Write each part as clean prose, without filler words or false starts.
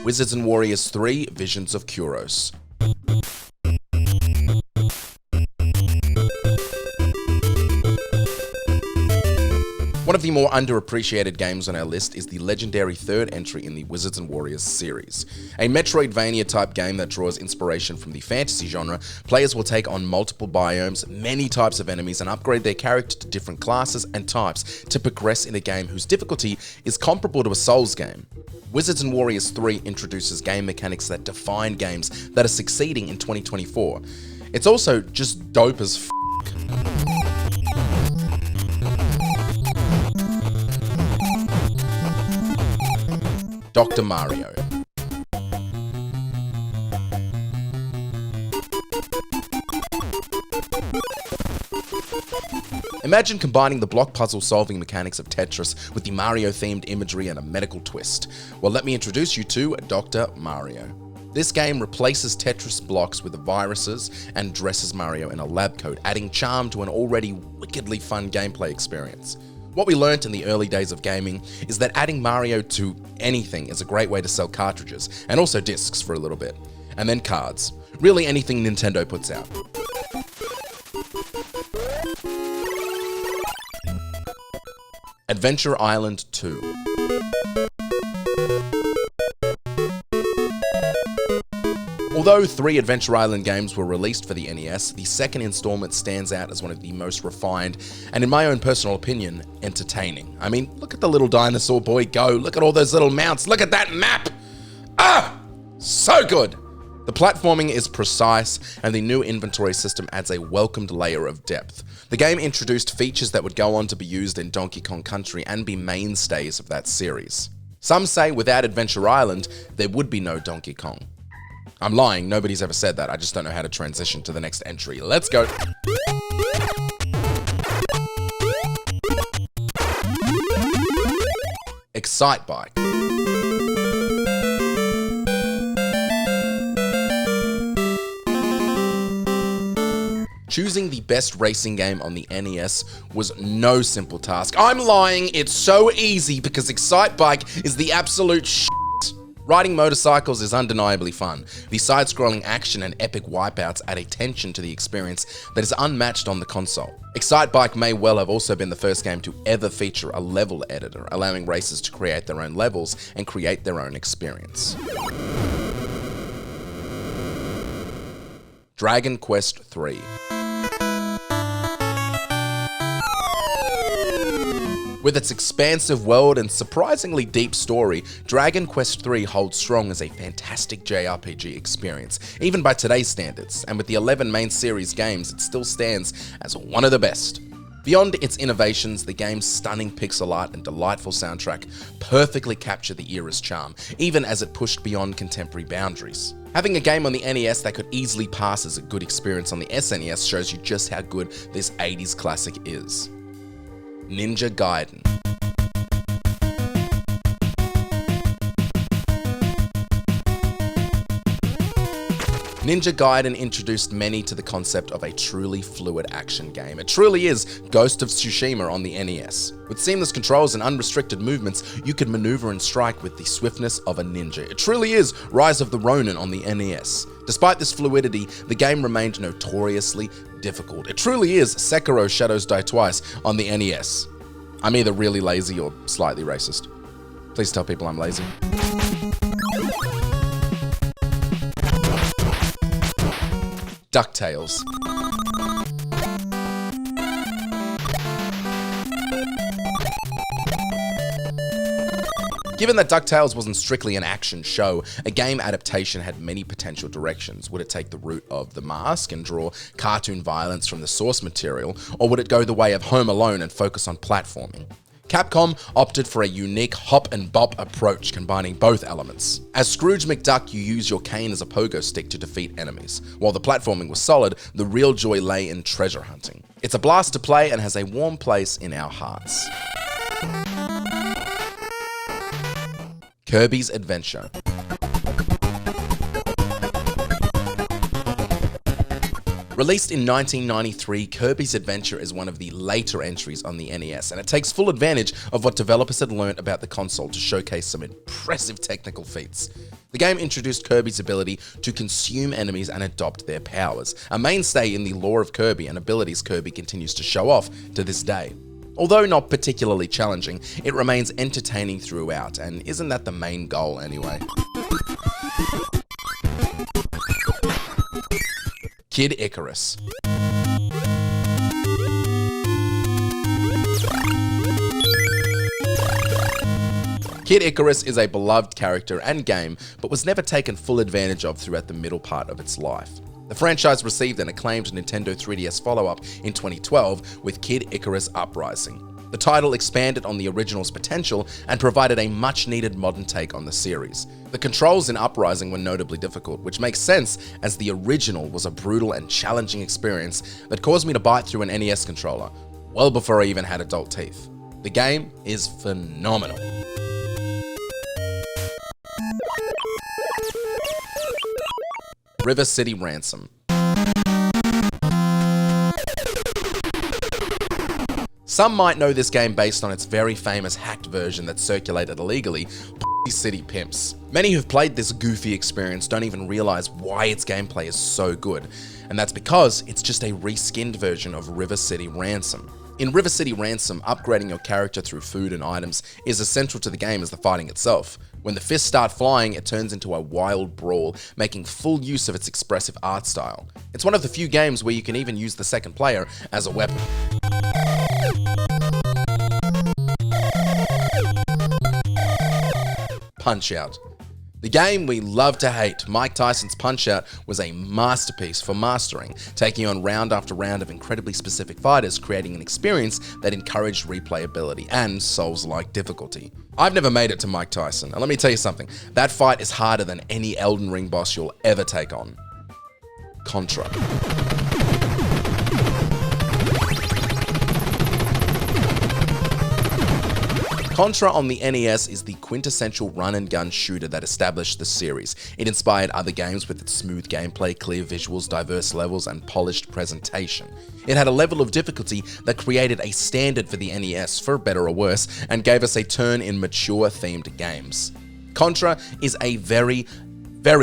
Wizards and Warriors 3: Visions of Kuros. One of the more underappreciated games on our list is the legendary third entry in the Wizards and Warriors series. A Metroidvania type game that draws inspiration from the fantasy genre, players will take on multiple biomes, many types of enemies, and upgrade their character to different classes and types to progress in a game whose difficulty is comparable to a Souls game. Wizards and Warriors 3 introduces game mechanics that define games that are succeeding in 2024. It's also just dope as f***. Dr. Mario. Imagine combining the block puzzle solving mechanics of Tetris with the Mario themed imagery and a medical twist. Well, let me introduce you to Dr. Mario. This game replaces Tetris blocks with viruses and dresses Mario in a lab coat, adding charm to an already wickedly fun gameplay experience. What we learnt in the early days of gaming is that adding Mario to anything is a great way to sell cartridges, and also discs for a little bit, and then cards. Really anything Nintendo puts out. Adventure Island 2. Although 3 Adventure Island games were released for the NES, the second installment stands out as one of the most refined and, in my own personal opinion, entertaining. I mean, look at the little dinosaur boy go, look at all those little mounts, look at that map! Ah! So good! The platforming is precise, and the new inventory system adds a welcomed layer of depth. The game introduced features that would go on to be used in Donkey Kong Country and be mainstays of that series. Some say without Adventure Island, there would be no Donkey Kong. I'm lying, nobody's ever said that, I just don't know how to transition to the next entry. Let's go! Excitebike. Choosing the best racing game on the NES was no simple task. I'm lying, it's so easy because Excitebike is the absolute shit. Riding motorcycles is undeniably fun. The side-scrolling action and epic wipeouts add a tension to the experience that is unmatched on the console. Excitebike may well have also been the first game to ever feature a level editor, allowing racers to create their own levels and create their own experience. Dragon Quest III. With its expansive world and surprisingly deep story, Dragon Quest III holds strong as a fantastic JRPG experience, even by today's standards, and with the 11 main series games, it still stands as one of the best. Beyond its innovations, the game's stunning pixel art and delightful soundtrack perfectly capture the era's charm, even as it pushed beyond contemporary boundaries. Having a game on the NES that could easily pass as a good experience on the SNES shows you just how good this 80s classic is. Ninja Gaiden. Ninja Gaiden introduced many to the concept of a truly fluid action game. It truly is Ghost of Tsushima on the NES. With seamless controls and unrestricted movements, you could maneuver and strike with the swiftness of a ninja. It truly is Rise of the Ronin on the NES. Despite this fluidity, the game remained notoriously difficult. It truly is Sekiro Shadows Die Twice on the NES. I'm either really lazy or slightly racist. Please tell people I'm lazy. DuckTales. Given that DuckTales wasn't strictly an action show, a game adaptation had many potential directions. Would it take the route of The Mask and draw cartoon violence from the source material, or would it go the way of Home Alone and focus on platforming? Capcom opted for a unique hop and bop approach, combining both elements. As Scrooge McDuck, you use your cane as a pogo stick to defeat enemies. While the platforming was solid, the real joy lay in treasure hunting. It's a blast to play and has a warm place in our hearts. Kirby's Adventure. Released in 1993, Kirby's Adventure is one of the later entries on the NES, and it takes full advantage of what developers had learnt about the console to showcase some impressive technical feats. The game introduced Kirby's ability to consume enemies and adopt their powers, a mainstay in the lore of Kirby and abilities Kirby continues to show off to this day. Although not particularly challenging, it remains entertaining throughout, and isn't that the main goal anyway? Kid Icarus. Kid Icarus is a beloved character and game, but was never taken full advantage of throughout the middle part of its life. The franchise received an acclaimed Nintendo 3DS follow-up in 2012 with Kid Icarus Uprising. The title expanded on the original's potential and provided a much-needed modern take on the series. The controls in Uprising were notably difficult, which makes sense as the original was a brutal and challenging experience that caused me to bite through an NES controller, well before I even had adult teeth. The game is phenomenal. River City Ransom. Some might know this game based on its very famous hacked version that circulated illegally, City Pimps. Many who've played this goofy experience don't even realize why its gameplay is so good, and that's because it's just a reskinned version of River City Ransom. In River City Ransom, upgrading your character through food and items is as central to the game as the fighting itself. When the fists start flying, it turns into a wild brawl, making full use of its expressive art style. It's one of the few games where you can even use the second player as a weapon. Punch-Out. The game we love to hate, Mike Tyson's Punch-Out was a masterpiece for mastering, taking on round after round of incredibly specific fighters, creating an experience that encouraged replayability and Souls-like difficulty. I've never made it to Mike Tyson, and let me tell you something, that fight is harder than any Elden Ring boss you'll ever take on. Contra. Contra on the NES is the quintessential run-and-gun shooter that established the series. It inspired other games with its smooth gameplay, clear visuals, diverse levels, and polished presentation. It had a level of difficulty that created a standard for the NES, for better or worse, and gave us a turn in mature-themed games. Contra is a very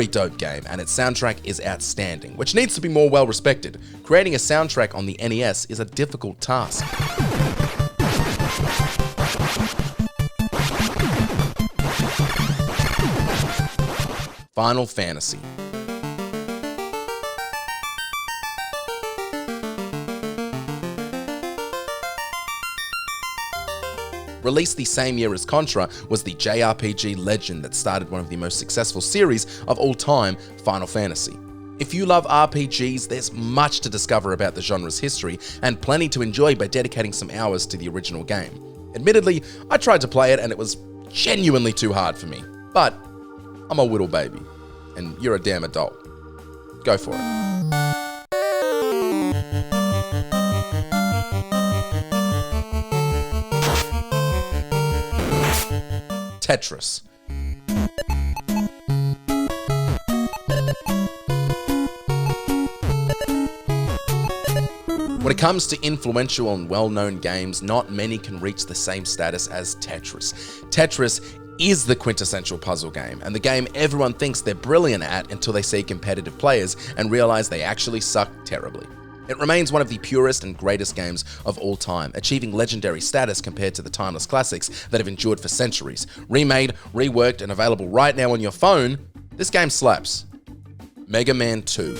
dope game, and its soundtrack is outstanding, which needs to be more well respected. Creating a soundtrack on the NES is a difficult task. Final Fantasy. Released the same year as Contra was the JRPG legend that started one of the most successful series of all time, Final Fantasy. If you love RPGs, there's much to discover about the genre's history and plenty to enjoy by dedicating some hours to the original game. Admittedly, I tried to play it and it was genuinely too hard for me, but I'm a little baby, and you're a damn adult. Go for it. Tetris. When it comes to influential and well-known games, not many can reach the same status as Tetris. Tetris is the quintessential puzzle game, and the game everyone thinks they're brilliant at until they see competitive players and realize they actually suck terribly. It remains one of the purest and greatest games of all time, achieving legendary status compared to the timeless classics that have endured for centuries. Remade, reworked, and available right now on your phone, this game slaps. Mega Man 2.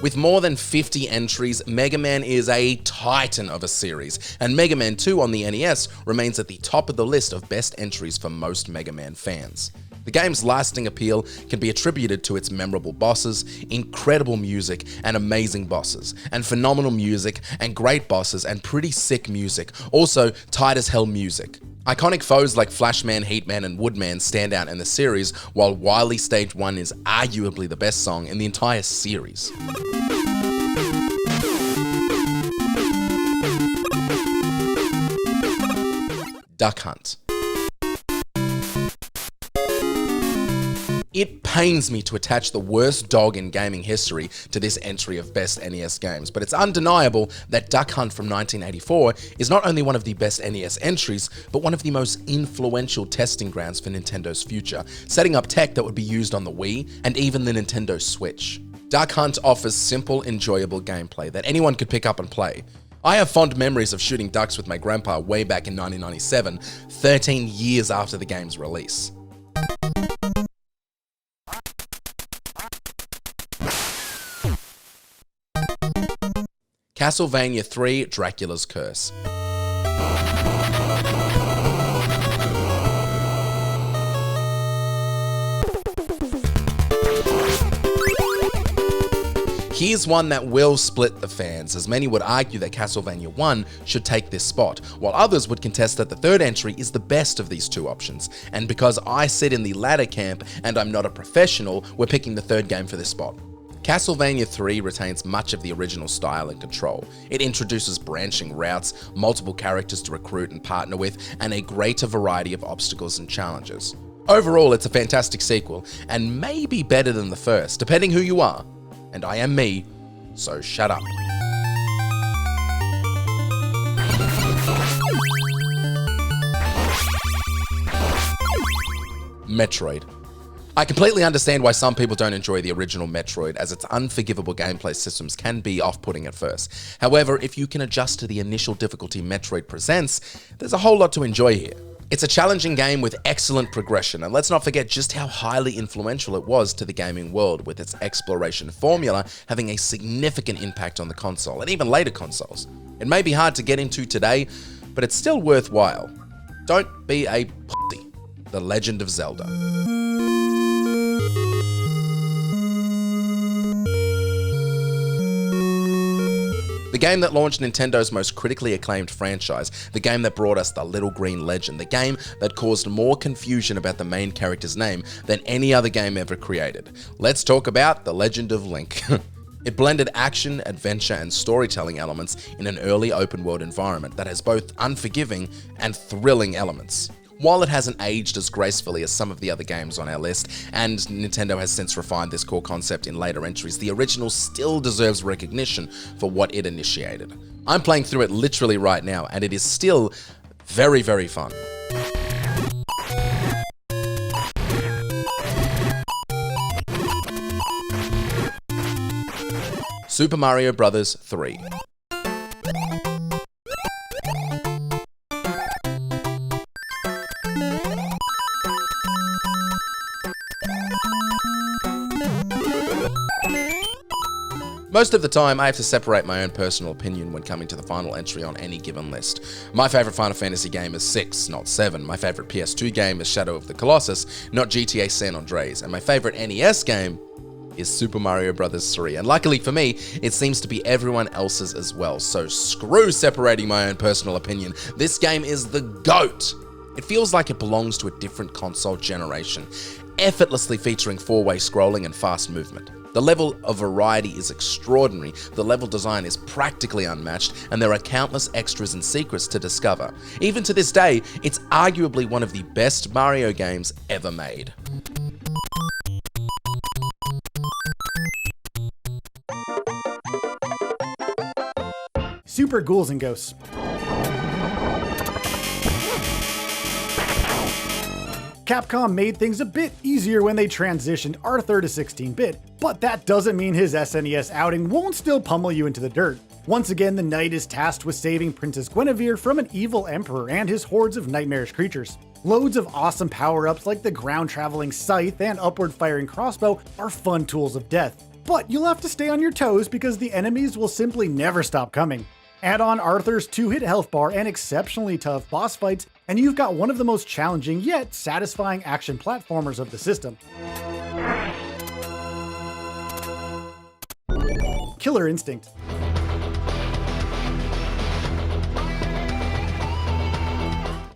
With more than 50 entries, Mega Man is a titan of a series, and Mega Man 2 on the NES remains at the top of the list of best entries for most Mega Man fans. The game's lasting appeal can be attributed to its memorable bosses, incredible music and amazing bosses, and phenomenal music and great bosses and pretty sick music, also tight as hell music. Iconic foes like Flashman, Heatman, and Woodman stand out in the series, while Wily Stage 1 is arguably the best song in the entire series. Duck Hunt. It pains me to attach the worst dog in gaming history to this entry of best NES games, but it's undeniable that Duck Hunt from 1984 is not only one of the best NES entries, but one of the most influential testing grounds for Nintendo's future, setting up tech that would be used on the Wii and even the Nintendo Switch. Duck Hunt offers simple, enjoyable gameplay that anyone could pick up and play. I have fond memories of shooting ducks with my grandpa way back in 1997, 13 years after the game's release. Castlevania 3: Dracula's Curse. Here's one that will split the fans, as many would argue that Castlevania 1 should take this spot, while others would contest that the third entry is the best of these two options. And because I sit in the latter camp and I'm not a professional, we're picking the third game for this spot. Castlevania 3 retains much of the original style and control. It introduces branching routes, multiple characters to recruit and partner with, and a greater variety of obstacles and challenges. Overall, it's a fantastic sequel, and maybe better than the first, depending who you are. And I am me, so shut up. Metroid. I completely understand why some people don't enjoy the original Metroid, as its unforgivable gameplay systems can be off-putting at first. However, if you can adjust to the initial difficulty Metroid presents, there's a whole lot to enjoy here. It's a challenging game with excellent progression, and let's not forget just how highly influential it was to the gaming world, with its exploration formula having a significant impact on the console, and even later consoles. It may be hard to get into today, but it's still worthwhile. Don't be a pussy. The Legend of Zelda. The game that launched Nintendo's most critically acclaimed franchise, the game that brought us the Little Green Legend, the game that caused more confusion about the main character's name than any other game ever created. Let's talk about The Legend of Link. It blended action, adventure, and storytelling elements in an early open-world environment that has both unforgiving and thrilling elements. While it hasn't aged as gracefully as some of the other games on our list, and Nintendo has since refined this core concept in later entries, the original still deserves recognition for what it initiated. I'm playing through it literally right now, and it is still very, very fun. Super Mario Bros. 3. Most of the time, I have to separate my own personal opinion when coming to the final entry on any given list. My favourite Final Fantasy game is 6, not 7. My favourite PS2 game is Shadow of the Colossus, not GTA San Andreas. And my favourite NES game is Super Mario Bros. 3. And luckily for me, it seems to be everyone else's as well. So screw separating my own personal opinion. This game is the GOAT. It feels like it belongs to a different console generation, effortlessly featuring 4-way scrolling and fast movement. The level of variety is extraordinary, the level design is practically unmatched, and there are countless extras and secrets to discover. Even to this day, it's arguably one of the best Mario games ever made. Super Ghouls and Ghosts. Capcom made things a bit easier when they transitioned Arthur to 16-bit, but that doesn't mean his SNES outing won't still pummel you into the dirt. Once again, the knight is tasked with saving Princess Guinevere from an evil emperor and his hordes of nightmarish creatures. Loads of awesome power-ups like the ground-traveling scythe and upward-firing crossbow are fun tools of death, but you'll have to stay on your toes because the enemies will simply never stop coming. Add on Arthur's 2-hit health bar and exceptionally tough boss fights, and you've got one of the most challenging yet satisfying action platformers of the system. Killer Instinct.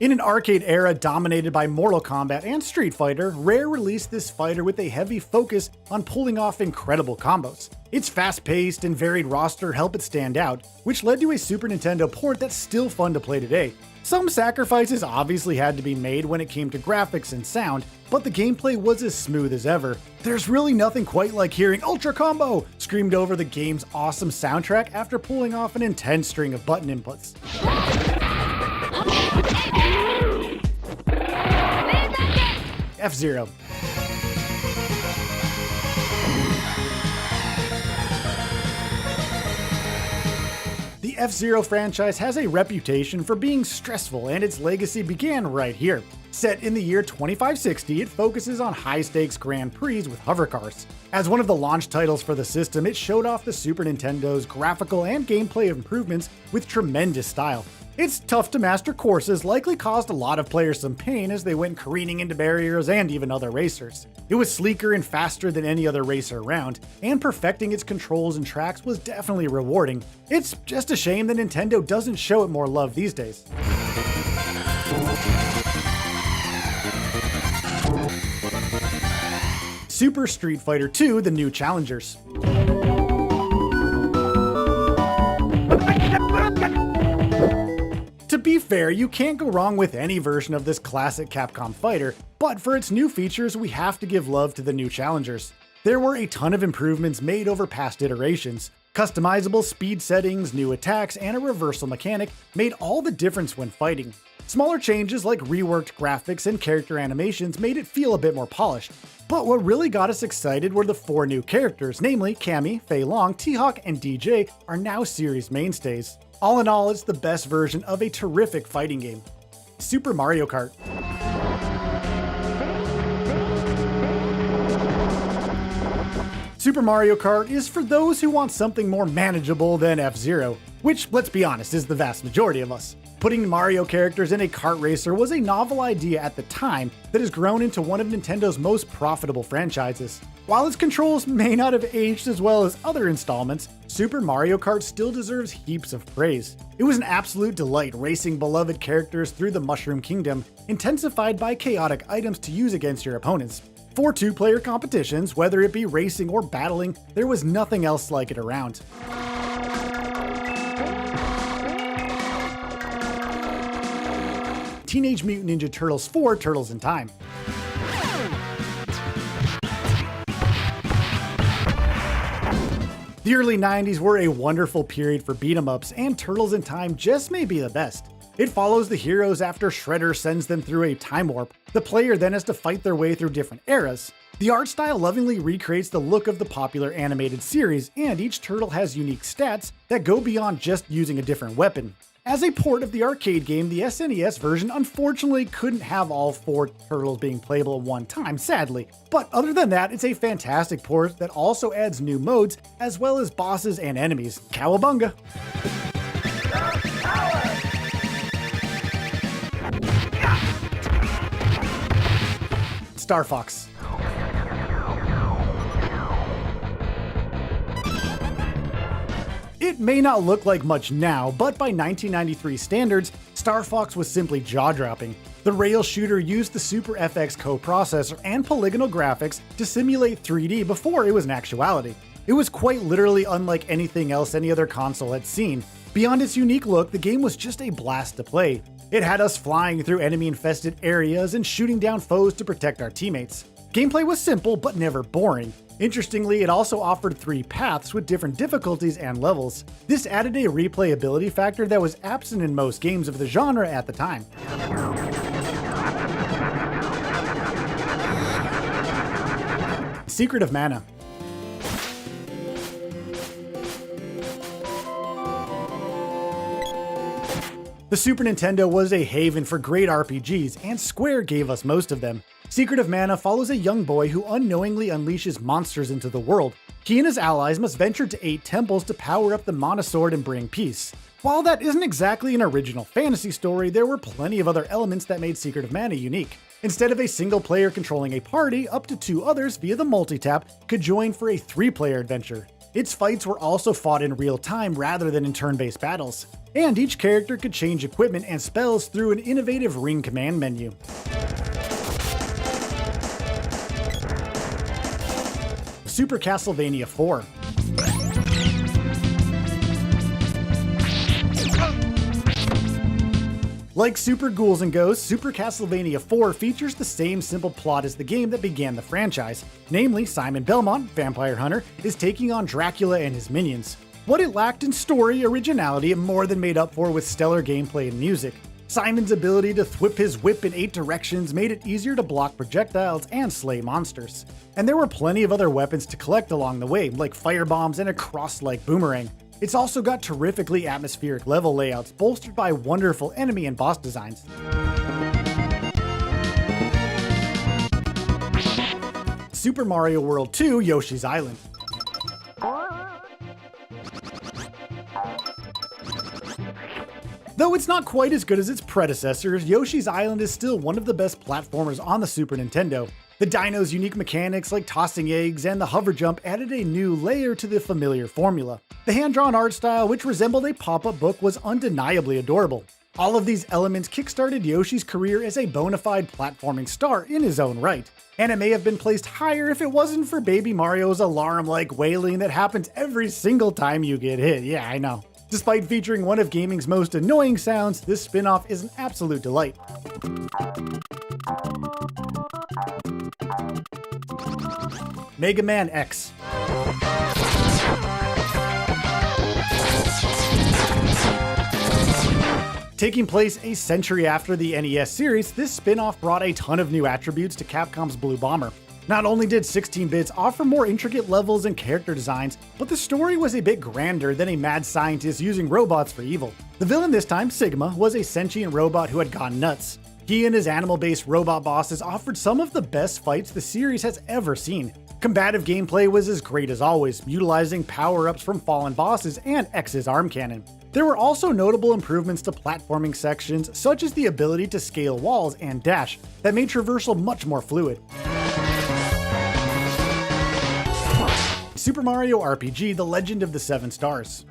In an arcade era dominated by Mortal Kombat and Street Fighter, Rare released this fighter with a heavy focus on pulling off incredible combos. Its fast-paced and varied roster helped it stand out, which led to a Super Nintendo port that's still fun to play today. Some sacrifices obviously had to be made when it came to graphics and sound, but the gameplay was as smooth as ever. There's really nothing quite like hearing Ultra Combo screamed over the game's awesome soundtrack after pulling off an intense string of button inputs. F-Zero. The F-Zero franchise has a reputation for being stressful, and its legacy began right here. Set in the year 2560, it focuses on high-stakes Grand Prix with hover cars. As one of the launch titles for the system, it showed off the Super Nintendo's graphical and gameplay improvements with tremendous style. Its tough-to-master courses likely caused a lot of players some pain as they went careening into barriers and even other racers. It was sleeker and faster than any other racer around, and perfecting its controls and tracks was definitely rewarding. It's just a shame that Nintendo doesn't show it more love these days. Super Street Fighter II: The New Challengers. To be fair, you can't go wrong with any version of this classic Capcom fighter, but for its new features, we have to give love to the new challengers. There were a ton of improvements made over past iterations. Customizable speed settings, new attacks, and a reversal mechanic made all the difference when fighting. Smaller changes like reworked graphics and character animations made it feel a bit more polished. But what really got us excited were the 4 new characters, namely Cammy, Fei Long, T-Hawk, and DJ, are now series mainstays. All in all, it's the best version of a terrific fighting game. Super Mario Kart. Super Mario Kart is for those who want something more manageable than F-Zero, which, let's be honest, is the vast majority of us. Putting Mario characters in a kart racer was a novel idea at the time that has grown into one of Nintendo's most profitable franchises. While its controls may not have aged as well as other installments, Super Mario Kart still deserves heaps of praise. It was an absolute delight racing beloved characters through the Mushroom Kingdom, intensified by chaotic items to use against your opponents. For 2-player competitions, whether it be racing or battling, there was nothing else like it around. Teenage Mutant Ninja Turtles 4: Turtles in Time. The early 90s were a wonderful period for beat-em-ups, and Turtles in Time just may be the best. It follows the heroes after Shredder sends them through a time warp. The player then has to fight their way through different eras. The art style lovingly recreates the look of the popular animated series, and each turtle has unique stats that go beyond just using a different weapon. As a port of the arcade game, the SNES version unfortunately couldn't have all 4 turtles being playable at one time, sadly. But other than that, it's a fantastic port that also adds new modes, as well as bosses and enemies. Cowabunga! Star Fox. It may not look like much now, but by 1993 standards, Star Fox was simply jaw-dropping. The rail shooter used the Super FX coprocessor and polygonal graphics to simulate 3D before it was an actuality. It was quite literally unlike anything else any other console had seen. Beyond its unique look, the game was just a blast to play. It had us flying through enemy-infested areas and shooting down foes to protect our teammates. Gameplay was simple, but never boring. Interestingly, it also offered 3 paths with different difficulties and levels. This added a replayability factor that was absent in most games of the genre at the time. Secret of Mana. The Super Nintendo was a haven for great RPGs, and Square gave us most of them. Secret of Mana follows a young boy who unknowingly unleashes monsters into the world. He and his allies must venture to 8 temples to power up the Mana Sword and bring peace. While that isn't exactly an original fantasy story, there were plenty of other elements that made Secret of Mana unique. Instead of a single player controlling a party, up to 2 others via the multitap could join for a 3-player adventure. Its fights were also fought in real time rather than in turn-based battles. and each character could change equipment and spells through an innovative ring command menu. Super Castlevania 4. Like Super Ghouls and Ghosts, Super Castlevania 4 features the same simple plot as the game that began the franchise. Namely, Simon Belmont, Vampire Hunter, is taking on Dracula and his minions. What it lacked in story originality, it more than made up for with stellar gameplay and music. Simon's ability to whip his whip in 8 directions made it easier to block projectiles and slay monsters. And there were plenty of other weapons to collect along the way, like firebombs and a cross-like boomerang. It's also got terrifically atmospheric level layouts, bolstered by wonderful enemy and boss designs. Super Mario World 2 Yoshi's Island. Though it's not quite as good as its predecessors, Yoshi's Island is still one of the best platformers on the Super Nintendo. The Dino's unique mechanics like tossing eggs and the hover jump added a new layer to the familiar formula. The hand-drawn art style, which resembled a pop-up book, was undeniably adorable. All of these elements kickstarted Yoshi's career as a bona fide platforming star in his own right. And it may have been placed higher if it wasn't for Baby Mario's alarm-like wailing that happens every single time you get hit. Yeah, I know. Despite featuring one of gaming's most annoying sounds, this spin-off is an absolute delight. Mega Man X. Taking place a century after the NES series, this spin-off brought a ton of new attributes to Capcom's Blue Bomber. Not only did 16-bits offer more intricate levels and character designs, but the story was a bit grander than a mad scientist using robots for evil. The villain this time, Sigma, was a sentient robot who had gone nuts. He and his animal-based robot bosses offered some of the best fights the series has ever seen. Combative gameplay was as great as always, utilizing power-ups from fallen bosses and X's arm cannon. There were also notable improvements to platforming sections, such as the ability to scale walls and dash, that made traversal much more fluid. Super Mario RPG: The Legend of the Seven Stars.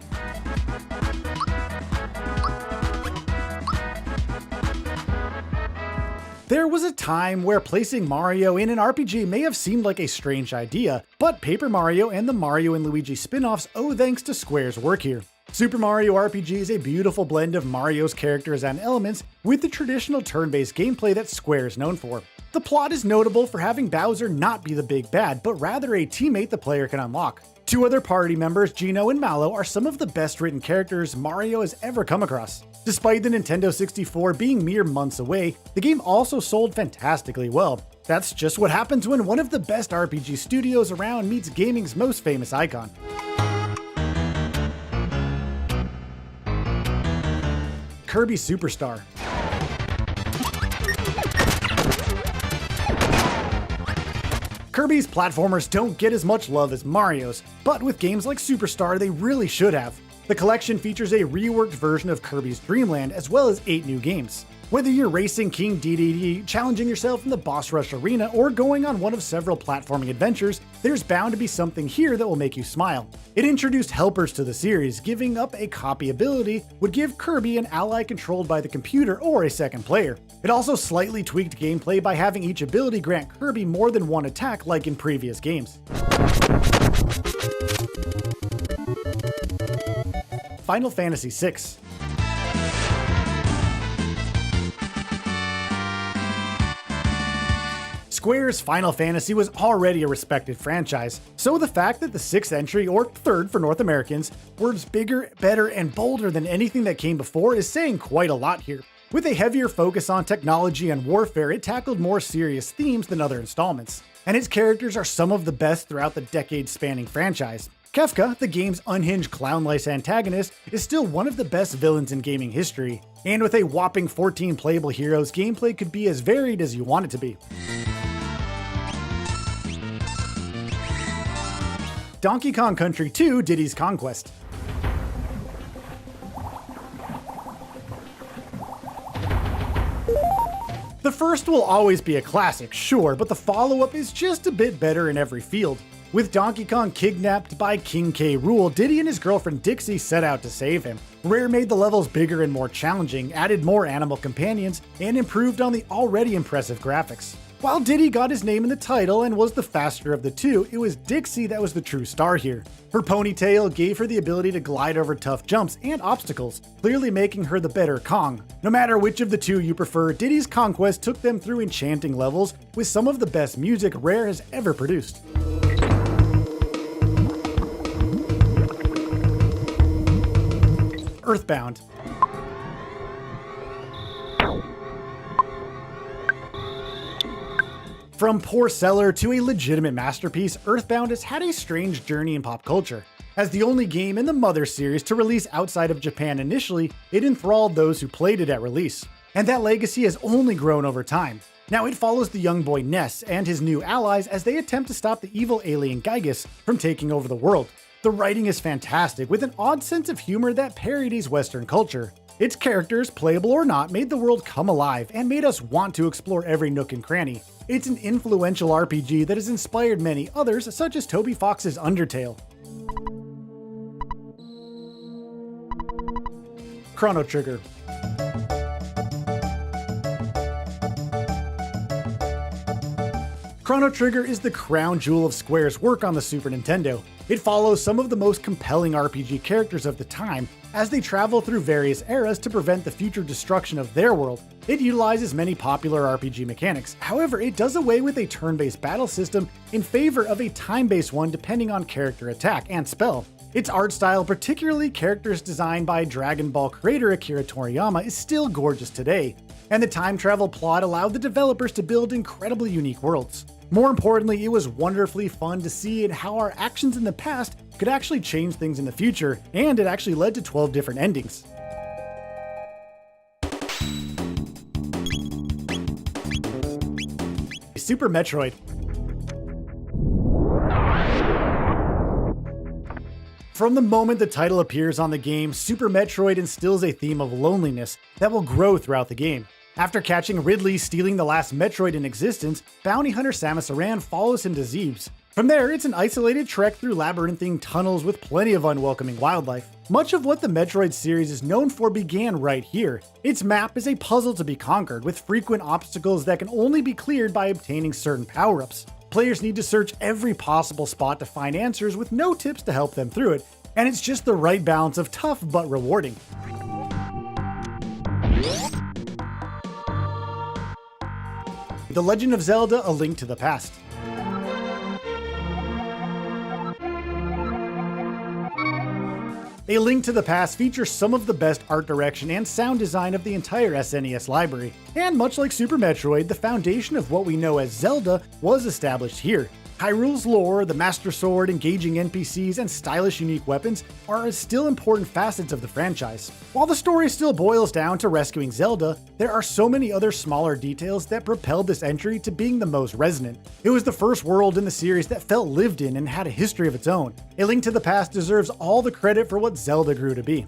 There was a time where placing Mario in an RPG may have seemed like a strange idea, but Paper Mario and the Mario & Luigi spin-offs owe thanks to Square's work here. Super Mario RPG is a beautiful blend of Mario's characters and elements with the traditional turn-based gameplay that Square is known for. The plot is notable for having Bowser not be the big bad, but rather a teammate the player can unlock. Two other party members, Geno and Mallow, are some of the best written characters Mario has ever come across. Despite the Nintendo 64 being mere months away, the game also sold fantastically well. That's just what happens when one of the best RPG studios around meets gaming's most famous icon. Kirby Superstar. Kirby's platformers don't get as much love as Mario's, but with games like Superstar they really should have. The collection features a reworked version of Kirby's Dream Land as well as 8 new games. Whether you're racing King Dedede, challenging yourself in the Boss Rush Arena, or going on one of several platforming adventures, there's bound to be something here that will make you smile. It introduced helpers to the series, giving up a copy ability would give Kirby an ally controlled by the computer or a second player. It also slightly tweaked gameplay by having each ability grant Kirby more than one attack like in previous games. Final Fantasy VI. Square's Final Fantasy was already a respected franchise, so the fact that the 6th entry, or 3rd for North Americans, was bigger, better, and bolder than anything that came before is saying quite a lot here. With a heavier focus on technology and warfare, it tackled more serious themes than other installments, and its characters are some of the best throughout the decade-spanning franchise. Kefka, the game's unhinged clown-like antagonist, is still one of the best villains in gaming history, and with a whopping 14 playable heroes, gameplay could be as varied as you want it to be. Donkey Kong Country 2: Diddy's Conquest. The first will always be a classic, sure, but the follow-up is just a bit better in every field. With Donkey Kong kidnapped by King K. Rool, Diddy and his girlfriend Dixie set out to save him. Rare made the levels bigger and more challenging, added more animal companions, and improved on the already impressive graphics. While Diddy got his name in the title and was the faster of the two, it was Dixie that was the true star here. Her ponytail gave her the ability to glide over tough jumps and obstacles, clearly making her the better Kong. No matter which of the two you prefer, Diddy's conquest took them through enchanting levels with some of the best music Rare has ever produced. Earthbound. From poor seller to a legitimate masterpiece, Earthbound has had a strange journey in pop culture. As the only game in the Mother series to release outside of Japan initially, it enthralled those who played it at release. And that legacy has only grown over time. Now it follows the young boy Ness and his new allies as they attempt to stop the evil alien Gygus from taking over the world. The writing is fantastic, with an odd sense of humor that parodies Western culture. Its characters, playable or not, made the world come alive and made us want to explore every nook and cranny. It's an influential RPG that has inspired many others, such as Toby Fox's Undertale. Chrono Trigger. Chrono Trigger is the crown jewel of Square's work on the Super Nintendo. It follows some of the most compelling RPG characters of the time as they travel through various eras to prevent the future destruction of their world. It utilizes many popular RPG mechanics, however it does away with a turn-based battle system in favor of a time-based one depending on character attack and spell. Its art style, particularly characters designed by Dragon Ball creator Akira Toriyama, is still gorgeous today, and the time travel plot allowed the developers to build incredibly unique worlds. More importantly, it was wonderfully fun to see how our actions in the past could actually change things in the future, and it actually led to 12 different endings. Super Metroid. From the moment the title appears on the game, Super Metroid instills a theme of loneliness that will grow throughout the game. After catching Ridley stealing the last Metroid in existence, bounty hunter Samus Aran follows him to Zebes. From there, it's an isolated trek through labyrinthine tunnels with plenty of unwelcoming wildlife. Much of what the Metroid series is known for began right here. Its map is a puzzle to be conquered, with frequent obstacles that can only be cleared by obtaining certain power-ups. Players need to search every possible spot to find answers with no tips to help them through it, and it's just the right balance of tough but rewarding. The Legend of Zelda: A Link to the Past. A Link to the Past features some of the best art direction and sound design of the entire SNES library. And much like Super Metroid, the foundation of what we know as Zelda was established here. Hyrule's lore, the Master Sword, engaging NPCs, and stylish unique weapons are still important facets of the franchise. While the story still boils down to rescuing Zelda, there are so many other smaller details that propelled this entry to being the most resonant. It was the first world in the series that felt lived in and had a history of its own. A Link to the Past deserves all the credit for what Zelda grew to be.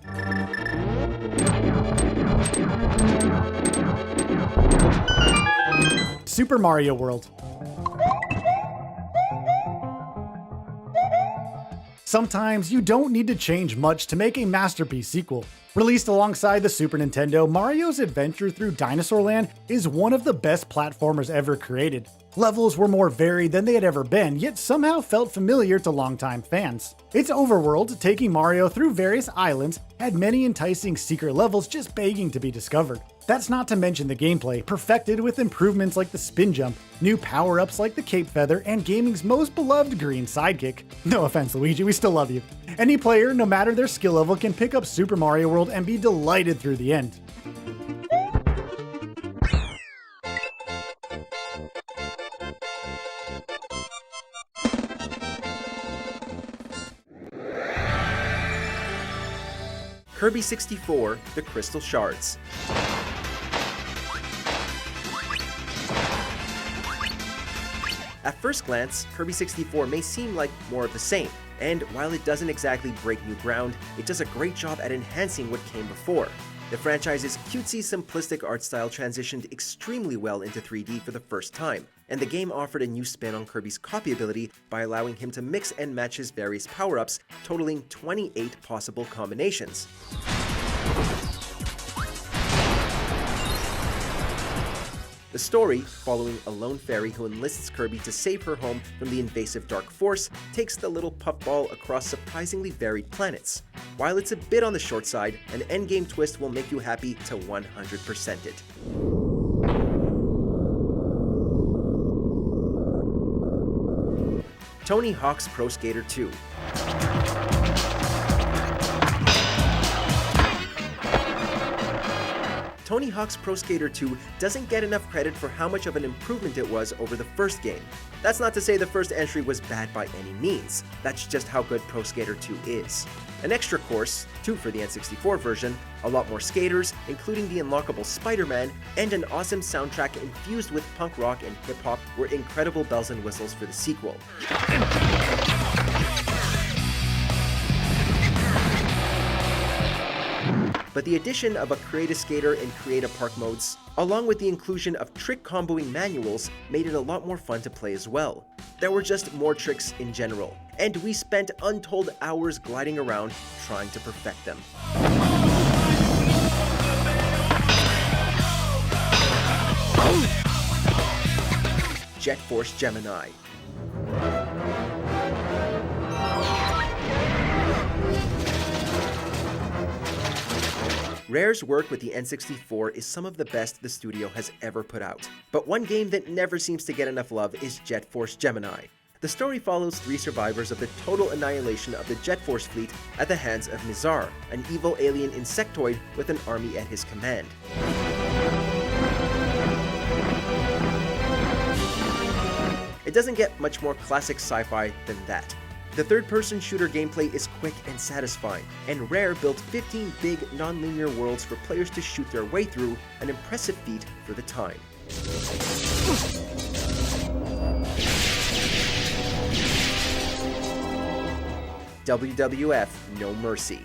Super Mario World. Sometimes you don't need to change much to make a masterpiece sequel. Released alongside the Super Nintendo, Mario's adventure through Dinosaur Land is one of the best platformers ever created. Levels were more varied than they had ever been, yet somehow felt familiar to longtime fans. Its overworld, taking Mario through various islands, had many enticing secret levels just begging to be discovered. That's not to mention the gameplay, perfected with improvements like the spin jump, new power-ups like the cape feather, and gaming's most beloved green sidekick. No offense, Luigi, we still love you. Any player, no matter their skill level, can pick up Super Mario World and be delighted through the end. Kirby 64, The Crystal Shards. At first glance, Kirby 64 may seem like more of the same, and while it doesn't exactly break new ground, it does a great job at enhancing what came before. The franchise's cutesy, simplistic art style transitioned extremely well into 3D for the first time, and the game offered a new spin on Kirby's copyability by allowing him to mix and match his various power-ups, totaling 28 possible combinations. The story, following a lone fairy who enlists Kirby to save her home from the invasive dark force, takes the little puffball across surprisingly varied planets. While it's a bit on the short side, an endgame twist will make you happy to 100% it. Tony Hawk's Pro Skater 2. Tony Hawk's Pro Skater 2 doesn't get enough credit for how much of an improvement it was over the first game. That's not to say the first entry was bad by any means, that's just how good Pro Skater 2 is. An extra course, 2 for the N64 version, a lot more skaters, including the unlockable Spider-Man, and an awesome soundtrack infused with punk rock and hip-hop were incredible bells and whistles for the sequel. But the addition of a Create a Skater and Create a Park modes, along with the inclusion of trick comboing manuals, made it a lot more fun to play as well. There were just more tricks in general, and we spent untold hours gliding around trying to perfect them. Jet Force Gemini. Rare's work with the N64 is some of the best the studio has ever put out. But one game that never seems to get enough love is Jet Force Gemini. The story follows 3 survivors of the total annihilation of the Jet Force fleet at the hands of Mizar, an evil alien insectoid with an army at his command. It doesn't get much more classic sci-fi than that. The third-person shooter gameplay is quick and satisfying, and Rare built 15 big, non-linear worlds for players to shoot their way through, an impressive feat for the time. WWF No Mercy.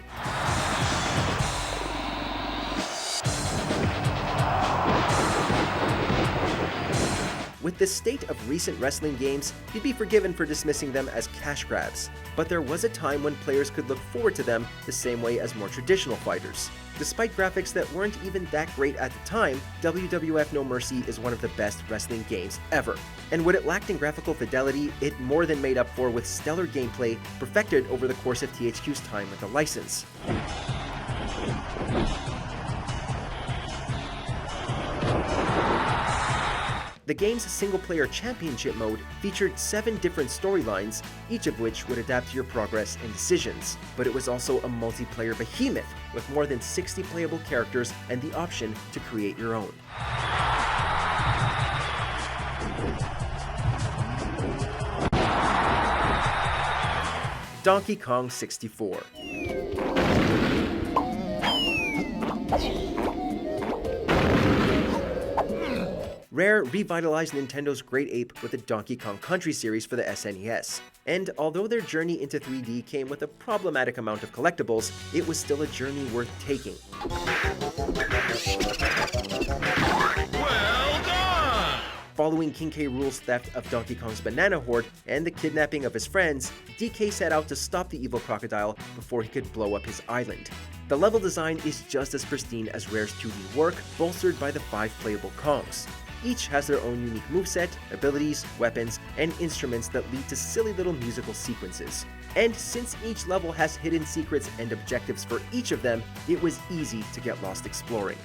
With the state of recent wrestling games, you'd be forgiven for dismissing them as cash grabs. But there was a time when players could look forward to them the same way as more traditional fighters. Despite graphics that weren't even that great at the time, WWF No Mercy is one of the best wrestling games ever. And what it lacked in graphical fidelity, it more than made up for with stellar gameplay perfected over the course of THQ's time with the license. The game's single-player championship mode featured 7 different storylines, each of which would adapt to your progress and decisions. But it was also a multiplayer behemoth, with more than 60 playable characters and the option to create your own. Donkey Kong 64. Rare revitalized Nintendo's Great Ape with the Donkey Kong Country series for the SNES. And although their journey into 3D came with a problematic amount of collectibles, it was still a journey worth taking. Well done! Following King K. Rool's theft of Donkey Kong's banana hoard and the kidnapping of his friends, DK set out to stop the evil crocodile before he could blow up his island. The level design is just as pristine as Rare's 2D work, bolstered by the 5 playable Kongs. Each has their own unique moveset, abilities, weapons, and instruments that lead to silly little musical sequences. And since each level has hidden secrets and objectives for each of them, it was easy to get lost exploring.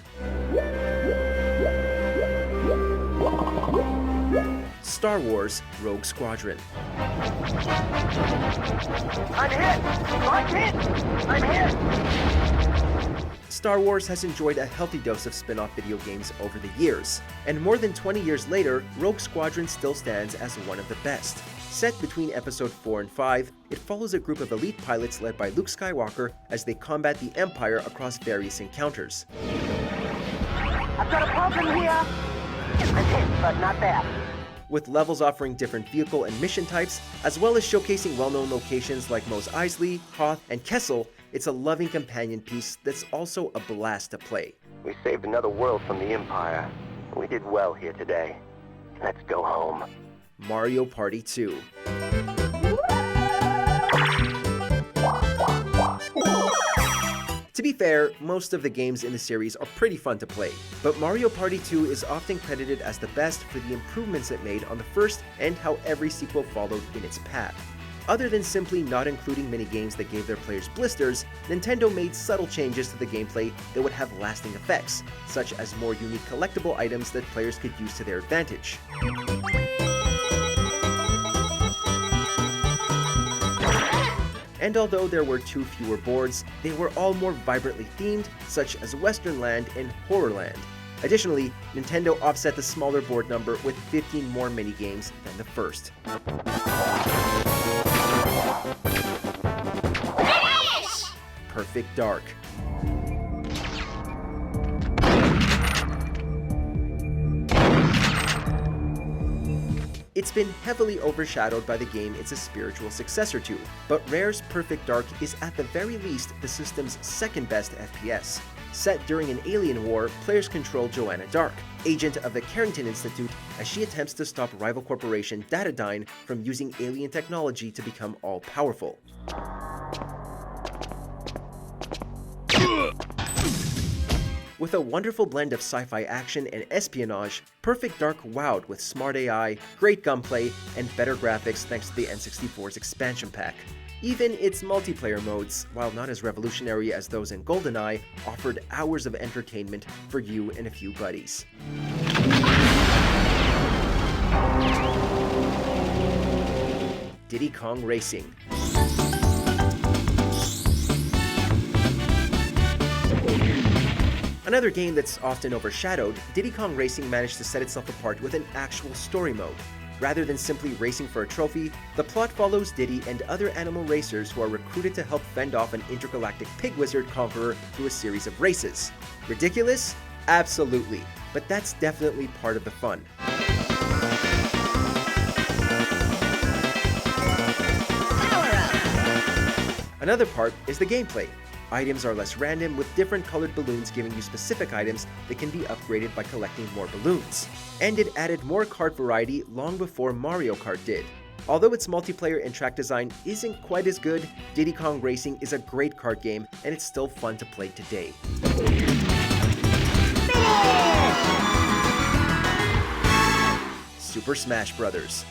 Star Wars Rogue Squadron. I'm hit! I'm hit! I'm hit! Star Wars has enjoyed a healthy dose of spin-off video games over the years, and more than 20 years later, Rogue Squadron still stands as one of the best. Set between Episode 4 and 5, it follows a group of elite pilots led by Luke Skywalker as they combat the Empire across various encounters. I've got a problem here! I'm hit, but not bad. With levels offering different vehicle and mission types, as well as showcasing well-known locations like Mos Eisley, Hoth, and Kessel, it's a loving companion piece that's also a blast to play. We saved another world from the Empire. We did well here today. Let's go home. Mario Party 2. To be fair, most of the games in the series are pretty fun to play, but Mario Party 2 is often credited as the best for the improvements it made on the first and how every sequel followed in its path. Other than simply not including mini-games that gave their players blisters, Nintendo made subtle changes to the gameplay that would have lasting effects, such as more unique collectible items that players could use to their advantage. And although there were 2 fewer boards, they were all more vibrantly themed, such as Western Land and Horrorland. Additionally, Nintendo offset the smaller board number with 15 more mini-games than the first. Perfect Dark. It's been heavily overshadowed by the game it's a spiritual successor to, but Rare's Perfect Dark is at the very least the system's second best FPS. Set during an alien war, players control Joanna Dark, agent of the Carrington Institute, as she attempts to stop rival corporation Datadyne from using alien technology to become all-powerful. With a wonderful blend of sci-fi action and espionage, Perfect Dark wowed with smart AI, great gunplay, and better graphics thanks to the N64's expansion pack. Even its multiplayer modes, while not as revolutionary as those in GoldenEye, offered hours of entertainment for you and a few buddies. Diddy Kong Racing. Another game that's often overshadowed, Diddy Kong Racing managed to set itself apart with an actual story mode. Rather than simply racing for a trophy, the plot follows Diddy and other animal racers who are recruited to help fend off an intergalactic pig wizard conqueror through a series of races. Ridiculous? Absolutely, but that's definitely part of the fun. Another part is the gameplay. Items are less random, with different colored balloons giving you specific items that can be upgraded by collecting more balloons. And it added more kart variety long before Mario Kart did. Although its multiplayer and track design isn't quite as good, Diddy Kong Racing is a great kart game, and it's still fun to play today. Super Smash Bros.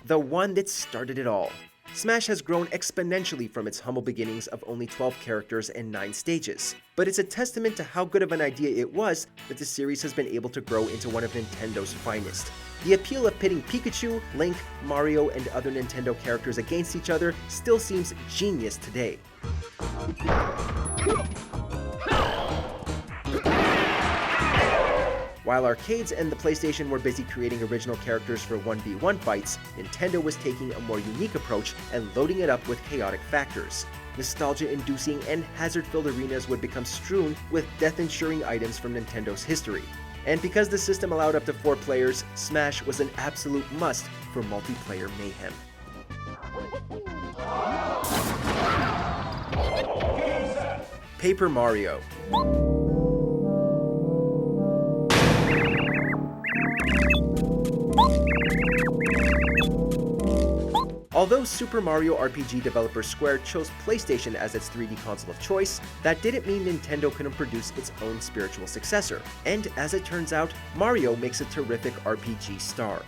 The one that started it all. Smash has grown exponentially from its humble beginnings of only 12 characters and 9 stages. But it's a testament to how good of an idea it was that the series has been able to grow into one of Nintendo's finest. The appeal of pitting Pikachu, Link, Mario, and other Nintendo characters against each other still seems genius today. While arcades and the PlayStation were busy creating original characters for 1v1 fights, Nintendo was taking a more unique approach and loading it up with chaotic factors. Nostalgia-inducing and hazard-filled arenas would become strewn with death-ensuring items from Nintendo's history. And because the system allowed up to 4 players, Smash was an absolute must for multiplayer mayhem. Paper Mario. Although Super Mario RPG developer Square chose PlayStation as its 3D console of choice, that didn't mean Nintendo couldn't produce its own spiritual successor. And as it turns out, Mario makes a terrific RPG star.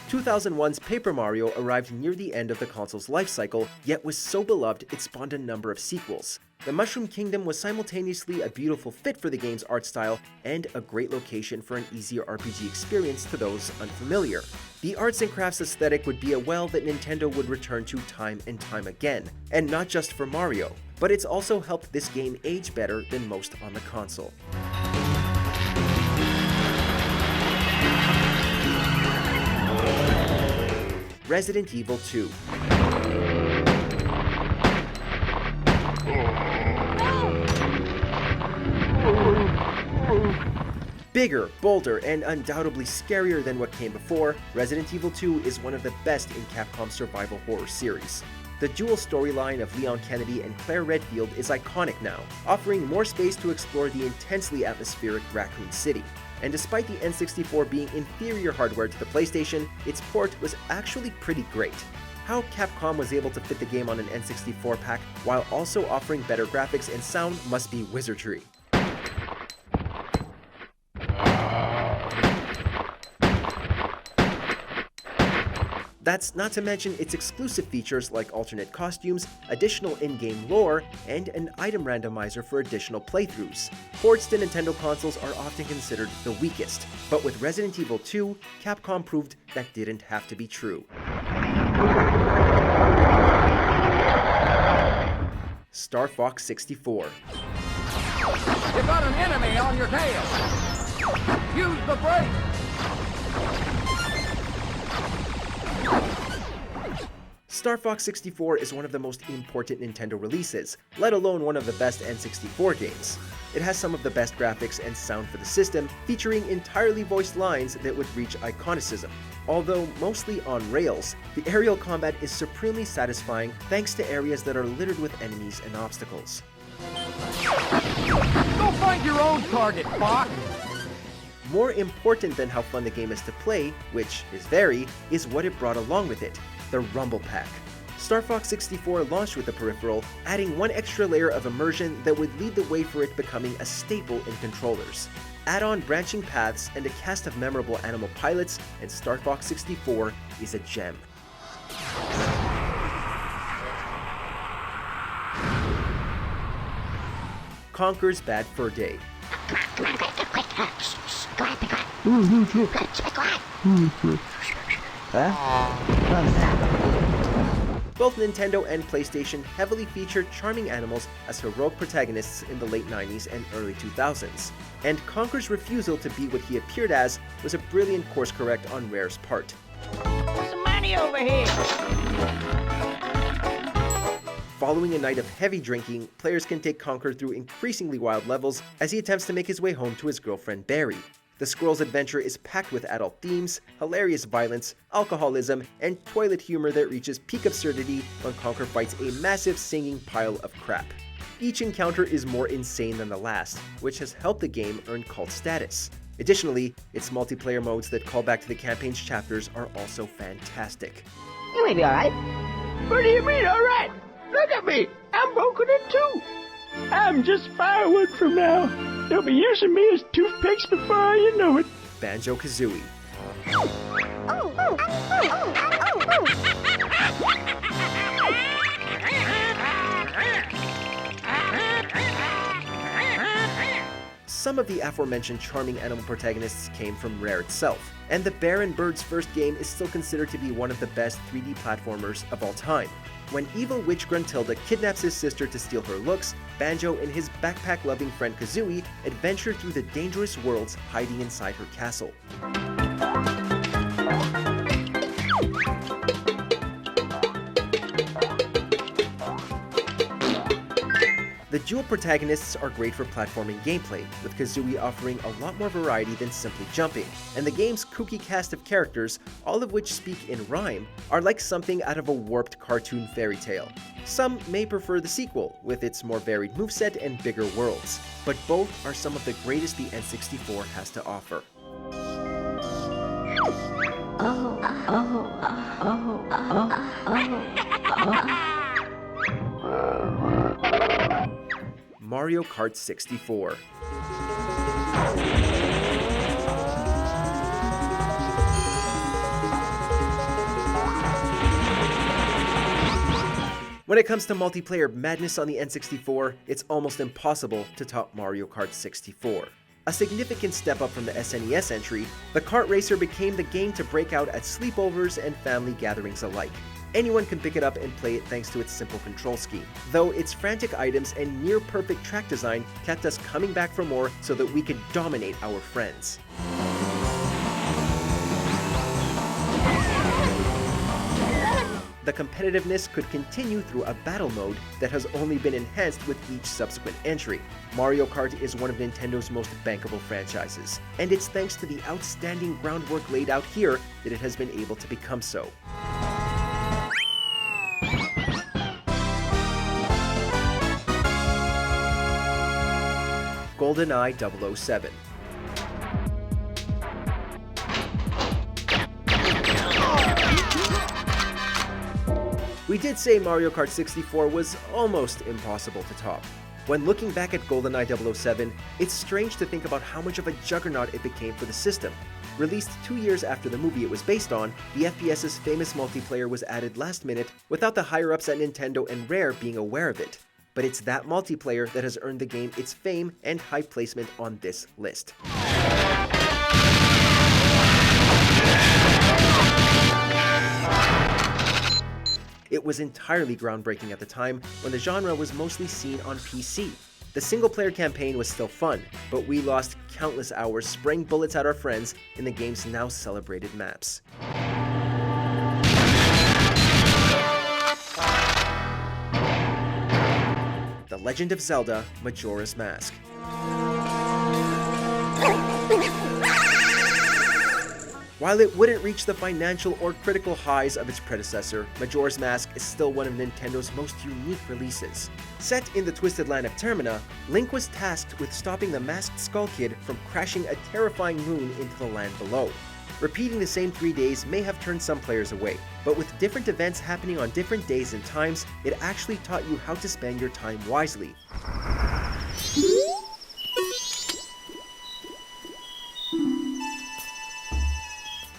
2001's Paper Mario arrived near the end of the console's life cycle, yet was so beloved it spawned a number of sequels. The Mushroom Kingdom was simultaneously a beautiful fit for the game's art style and a great location for an easier RPG experience to those unfamiliar. The arts and crafts aesthetic would be a well that Nintendo would return to time and time again, and not just for Mario, but it's also helped this game age better than most on the console. Resident Evil 2. Bigger, bolder, and undoubtedly scarier than what came before, Resident Evil 2 is one of the best in Capcom's survival horror series. The dual storyline of Leon Kennedy and Claire Redfield is iconic now, offering more space to explore the intensely atmospheric Raccoon City. And despite the N64 being inferior hardware to the PlayStation, its port was actually pretty great. How Capcom was able to fit the game on an N64 pack while also offering better graphics and sound must be wizardry. That's not to mention its exclusive features like alternate costumes, additional in-game lore, and an item randomizer for additional playthroughs. Ports to Nintendo consoles are often considered the weakest, but with Resident Evil 2, Capcom proved that didn't have to be true. Star Fox 64. You got an enemy on your tail! Use the brake! Star Fox 64 is one of the most important Nintendo releases, let alone one of the best N64 games. It has some of the best graphics and sound for the system, featuring entirely voiced lines that would reach iconicism. Although mostly on rails, the aerial combat is supremely satisfying thanks to areas that are littered with enemies and obstacles. Go find your own target, Fox! More important than how fun the game is to play, which is very, is what it brought along with it, the Rumble Pack. Star Fox 64 launched with the peripheral, adding one extra layer of immersion that would lead the way for it becoming a staple in controllers. Add on branching paths and a cast of memorable animal pilots, and Star Fox 64 is a gem. Conker's Bad Fur Day. Both Nintendo and PlayStation heavily featured charming animals as heroic protagonists in the late 90s and early 2000s, and Conker's refusal to be what he appeared as was a brilliant course correct on Rare's part. What's the money over here? Following a night of heavy drinking, players can take Conker through increasingly wild levels as he attempts to make his way home to his girlfriend Barry. The squirrel's adventure is packed with adult themes, hilarious violence, alcoholism, and toilet humor that reaches peak absurdity when Conker fights a massive singing pile of crap. Each encounter is more insane than the last, which has helped the game earn cult status. Additionally, its multiplayer modes that call back to the campaign's chapters are also fantastic. You may be alright. What do you mean, alright? Look at me! I'm broken in two! I'm just firewood from now. They'll be using me as toothpicks before you know it. Banjo-Kazooie. Some of the aforementioned charming animal protagonists came from Rare itself, and the Bear and Bird's first game is still considered to be one of the best 3D platformers of all time. When evil witch Gruntilda kidnaps his sister to steal her looks, Banjo and his backpack-loving friend Kazooie adventure through the dangerous worlds hiding inside her castle. The dual protagonists are great for platforming gameplay, with Kazooie offering a lot more variety than simply jumping, and the game's kooky cast of characters, all of which speak in rhyme, are like something out of a warped cartoon fairy tale. Some may prefer the sequel, with its more varied moveset and bigger worlds, but both are some of the greatest the N64 has to offer. Mario Kart 64. When it comes to multiplayer madness on the N64, it's almost impossible to top Mario Kart 64. A significant step up from the SNES entry, the kart racer became the game to break out at sleepovers and family gatherings alike. Anyone can pick it up and play it thanks to its simple control scheme, though its frantic items and near-perfect track design kept us coming back for more so that we could dominate our friends. The competitiveness could continue through a battle mode that has only been enhanced with each subsequent entry. Mario Kart is one of Nintendo's most bankable franchises, and it's thanks to the outstanding groundwork laid out here that it has been able to become so. GoldenEye 007. We did say Mario Kart 64 was almost impossible to top. When looking back at GoldenEye 007, it's strange to think about how much of a juggernaut it became for the system. Released 2 years after the movie it was based on, the FPS's famous multiplayer was added last minute without the higher-ups at Nintendo and Rare being aware of it. But it's that multiplayer that has earned the game its fame and high placement on this list. It was entirely groundbreaking at the time when the genre was mostly seen on PC. The single-player campaign was still fun, but we lost countless hours spraying bullets at our friends in the game's now celebrated maps. The Legend of Zelda: Majora's Mask. While it wouldn't reach the financial or critical highs of its predecessor, Majora's Mask is still one of Nintendo's most unique releases. Set in the twisted land of Termina, Link was tasked with stopping the Masked Skull Kid from crashing a terrifying moon into the land below. Repeating the same 3 days may have turned some players away, but with different events happening on different days and times, it actually taught you how to spend your time wisely.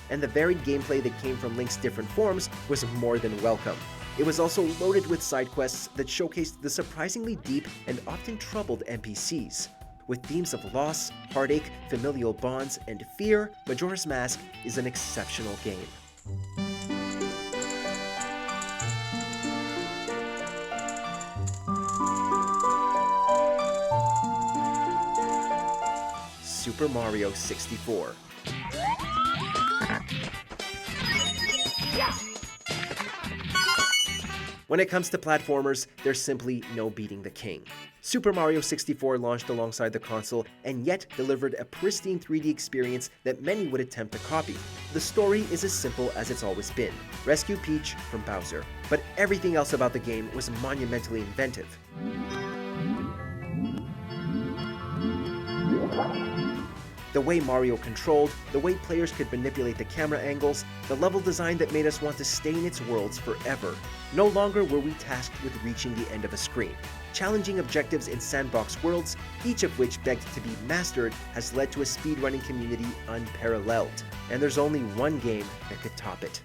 And the varied gameplay that came from Link's different forms was more than welcome. It was also loaded with side quests that showcased the surprisingly deep and often troubled NPCs. With themes of loss, heartache, familial bonds, and fear, Majora's Mask is an exceptional game. Super Mario 64. When it comes to platformers, there's simply no beating the king. Super Mario 64 launched alongside the console and yet delivered a pristine 3D experience that many would attempt to copy. The story is as simple as it's always been: rescue Peach from Bowser. But everything else about the game was monumentally inventive. The way Mario controlled, the way players could manipulate the camera angles, the level design that made us want to stay in its worlds forever. No longer were we tasked with reaching the end of a screen. Challenging objectives in sandbox worlds, each of which begged to be mastered, has led to a speedrunning community unparalleled. And there's only one game that could top it.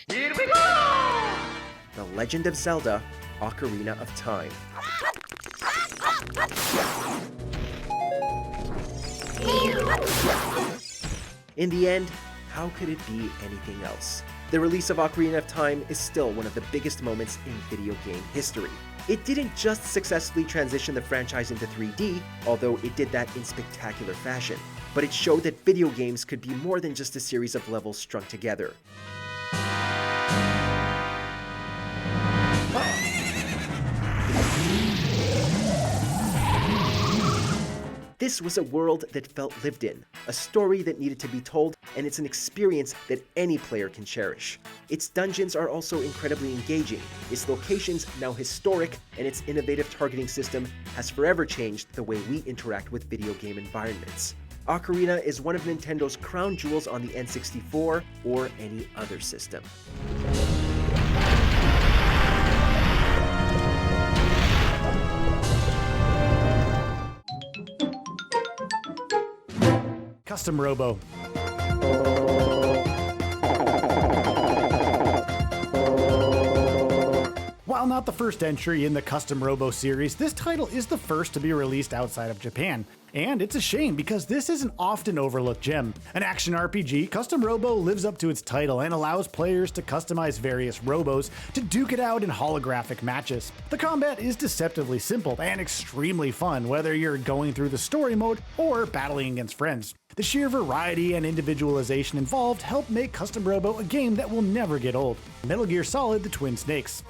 Here we go! The Legend of Zelda: Ocarina of Time. In the end, how could it be anything else? The release of Ocarina of Time is still one of the biggest moments in video game history. It didn't just successfully transition the franchise into 3D, although it did that in spectacular fashion, but it showed that video games could be more than just a series of levels strung together. This was a world that felt lived in, a story that needed to be told, and it's an experience that any player can cherish. Its dungeons are also incredibly engaging, its locations now historic, and its innovative targeting system has forever changed the way we interact with video game environments. Ocarina is one of Nintendo's crown jewels on the N64 or any other system. Custom Robo. While not the first entry in the Custom Robo series, this title is the first to be released outside of Japan. And it's a shame because this is an often overlooked gem. An action RPG, Custom Robo lives up to its title and allows players to customize various robos to duke it out in holographic matches. The combat is deceptively simple and extremely fun, whether you're going through the story mode or battling against friends. The sheer variety and individualization involved help make Custom Robo a game that will never get old. Metal Gear Solid: The Twin Snakes.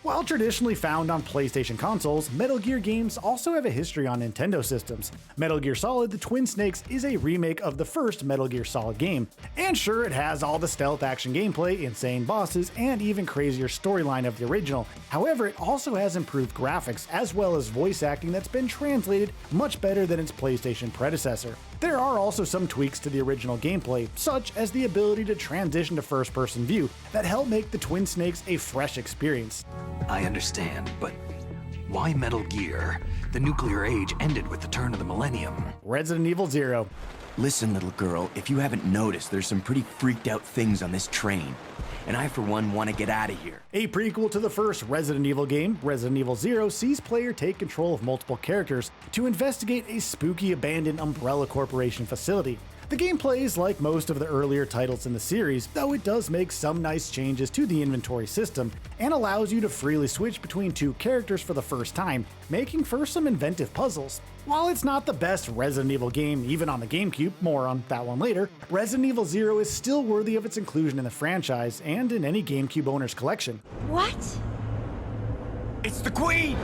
While traditionally found on PlayStation consoles, Metal Gear games also have a history on Nintendo systems. Metal Gear Solid: The Twin Snakes is a remake of the first Metal Gear Solid game, and sure, it has all the stealth action gameplay, insane bosses, and even crazier storyline of the original. However, it also has improved graphics, as well as voice acting that's been translated much better than its PlayStation predecessor. There are also some tweaks to the original gameplay, such as the ability to transition to first-person view, that help make the Twin Snakes a fresh experience. I understand, but why Metal Gear? The nuclear age ended with the turn of the millennium. Resident Evil 0. Listen, little girl, if you haven't noticed, there's some pretty freaked out things on this train. And I, for one, want to get out of here. A prequel to the first Resident Evil game, Resident Evil 0 sees player take control of multiple characters to investigate a spooky abandoned Umbrella Corporation facility. The game plays like most of the earlier titles in the series, though it does make some nice changes to the inventory system, and allows you to freely switch between two characters for the first time, making for some inventive puzzles. While it's not the best Resident Evil game, even on the GameCube, more on that one later, Resident Evil 0 is still worthy of its inclusion in the franchise and in any GameCube owner's collection. What? It's the Queen!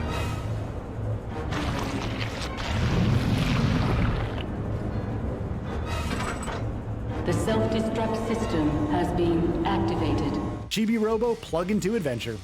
The self-destruct system has been activated. Chibi Robo Plug into Adventure.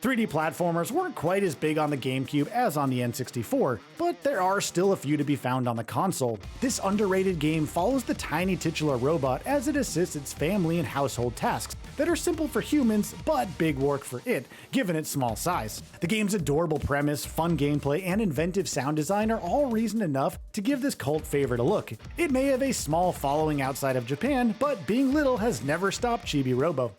3D platformers weren't quite as big on the GameCube as on the N64, but there are still a few to be found on the console. This underrated game follows the tiny titular robot as it assists its family and household tasks that are simple for humans, but big work for it, given its small size. The game's adorable premise, fun gameplay, and inventive sound design are all reason enough to give this cult favorite a look. It may have a small following outside of Japan, but being little has never stopped Chibi Robo.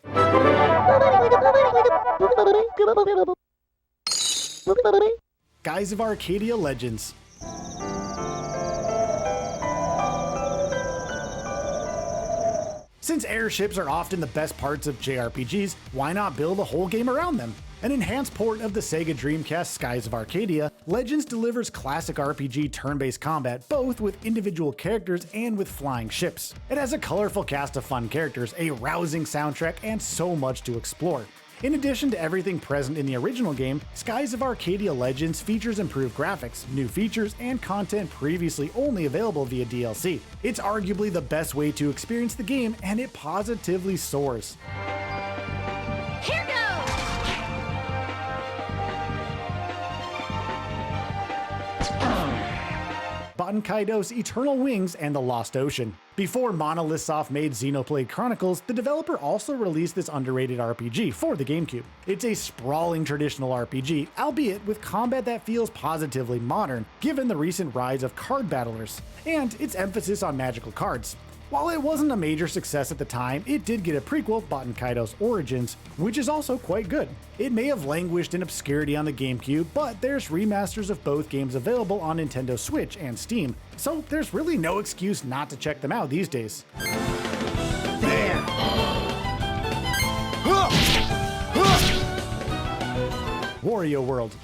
Skies of Arcadia Legends. Since airships are often the best parts of JRPGs, why not build a whole game around them? An enhanced port of the Sega Dreamcast Skies of Arcadia, Legends delivers classic RPG turn-based combat both with individual characters and with flying ships. It has a colorful cast of fun characters, a rousing soundtrack, and so much to explore. In addition to everything present in the original game, Skies of Arcadia Legends features improved graphics, new features, and content previously only available via DLC. It's arguably the best way to experience the game, and it positively soars. Here goes! Kaido's Eternal Wings and the Lost Ocean. Before Monolith Soft made Xenoblade Chronicles, the developer also released this underrated RPG for the GameCube. It's a sprawling traditional RPG, albeit with combat that feels positively modern, given the recent rise of card battlers, and its emphasis on magical cards. While it wasn't a major success at the time, it did get a prequel, Kaido's Origins, which is also quite good. It may have languished in obscurity on the GameCube, but there's remasters of both games available on Nintendo Switch and Steam, so there's really no excuse not to check them out these days. There! Wario World.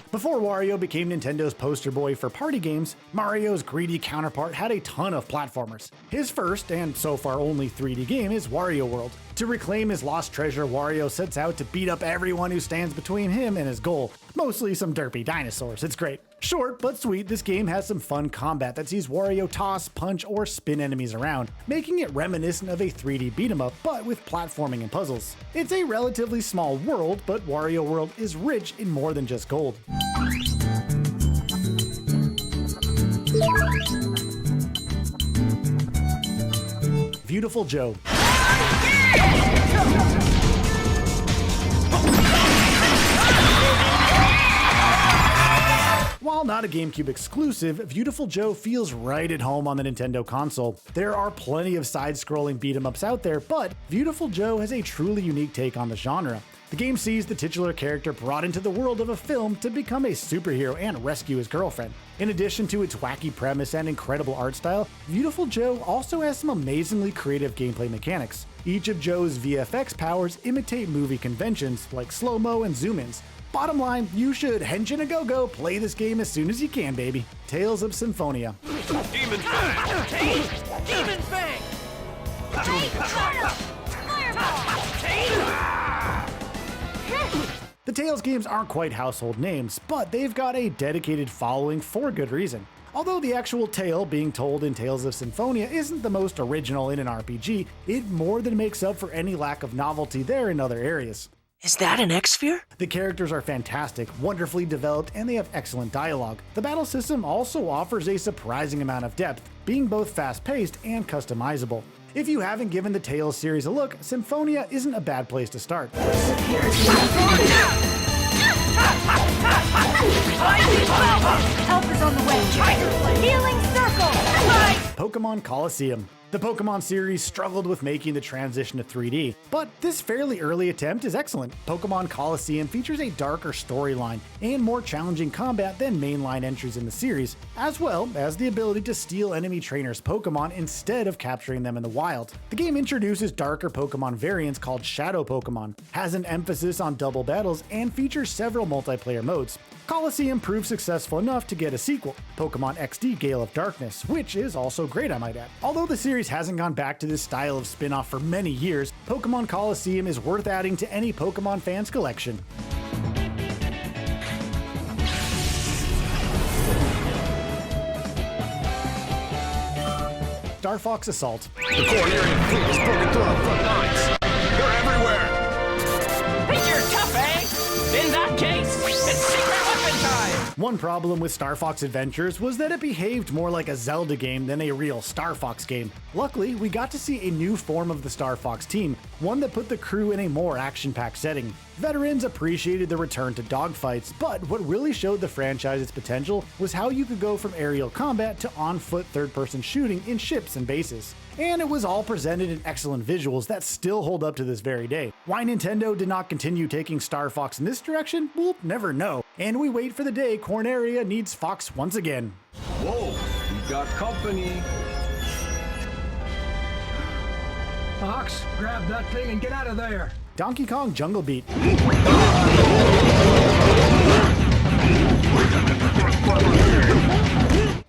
Before Wario became Nintendo's poster boy for party games, Mario's greedy counterpart had a ton of platformers. His first, and so far only 3D game, is Wario World. To reclaim his lost treasure, Wario sets out to beat up everyone who stands between him and his goal, mostly some derpy dinosaurs. It's great. Short but sweet, this game has some fun combat that sees Wario toss, punch, or spin enemies around, making it reminiscent of a 3D beat-em-up, but with platforming and puzzles. It's a relatively small world, but Wario World is rich in more than just gold. Beautiful Joe. While not a GameCube exclusive, Beautiful Joe feels right at home on the Nintendo console. There are plenty of side-scrolling beat-em-ups out there, but Beautiful Joe has a truly unique take on the genre. The game sees the titular character brought into the world of a film to become a superhero and rescue his girlfriend. In addition to its wacky premise and incredible art style, Beautiful Joe also has some amazingly creative gameplay mechanics. Each of Joe's VFX powers imitate movie conventions like slow-mo and zoom-ins. Bottom line, you should henshin a go-go, play this game as soon as you can, baby. Tales of Symphonia. Demon Fang! Demon Fang! Don't even try it! The Tales games aren't quite household names, but they've got a dedicated following for good reason. Although the actual tale being told in Tales of Symphonia isn't the most original in an RPG, it more than makes up for any lack of novelty there in other areas. Is that an X-Sphere? The characters are fantastic, wonderfully developed, and they have excellent dialogue. The battle system also offers a surprising amount of depth, being both fast-paced and customizable. If you haven't given the Tales series a look, Symphonia isn't a bad place to start. Help is on the way. Healing circle. Pokemon Colosseum. The Pokemon series struggled with making the transition to 3D, but this fairly early attempt is excellent. Pokemon Colosseum features a darker storyline and more challenging combat than mainline entries in the series, as well as the ability to steal enemy trainers' Pokemon instead of capturing them in the wild. The game introduces darker Pokemon variants called Shadow Pokemon, has an emphasis on double battles, and features several multiplayer modes. Colosseum proved successful enough to get a sequel, Pokemon XD Gale of Darkness, which is also great, I might add. Although the series hasn't gone back to this style of spin-off for many years, Pokemon Colosseum is worth adding to any Pokemon fan's collection. Star Fox Assault. The Cornerian fleet is broken through our front lines. They're everywhere. Think you're tough, eh? In that case, it's secret weapon time! One problem with Star Fox Adventures was that it behaved more like a Zelda game than a real Star Fox game. Luckily, we got to see a new form of the Star Fox team, one that put the crew in a more action-packed setting. Veterans appreciated the return to dogfights, but what really showed the franchise's potential was how you could go from aerial combat to on-foot third-person shooting in ships and bases. And it was all presented in excellent visuals that still hold up to this very day. Why Nintendo did not continue taking Star Fox in this direction, we'll never know. And we wait for the day Corneria needs Fox once again. Whoa, we got company. Fox, grab that thing and get out of there. Donkey Kong Jungle Beat.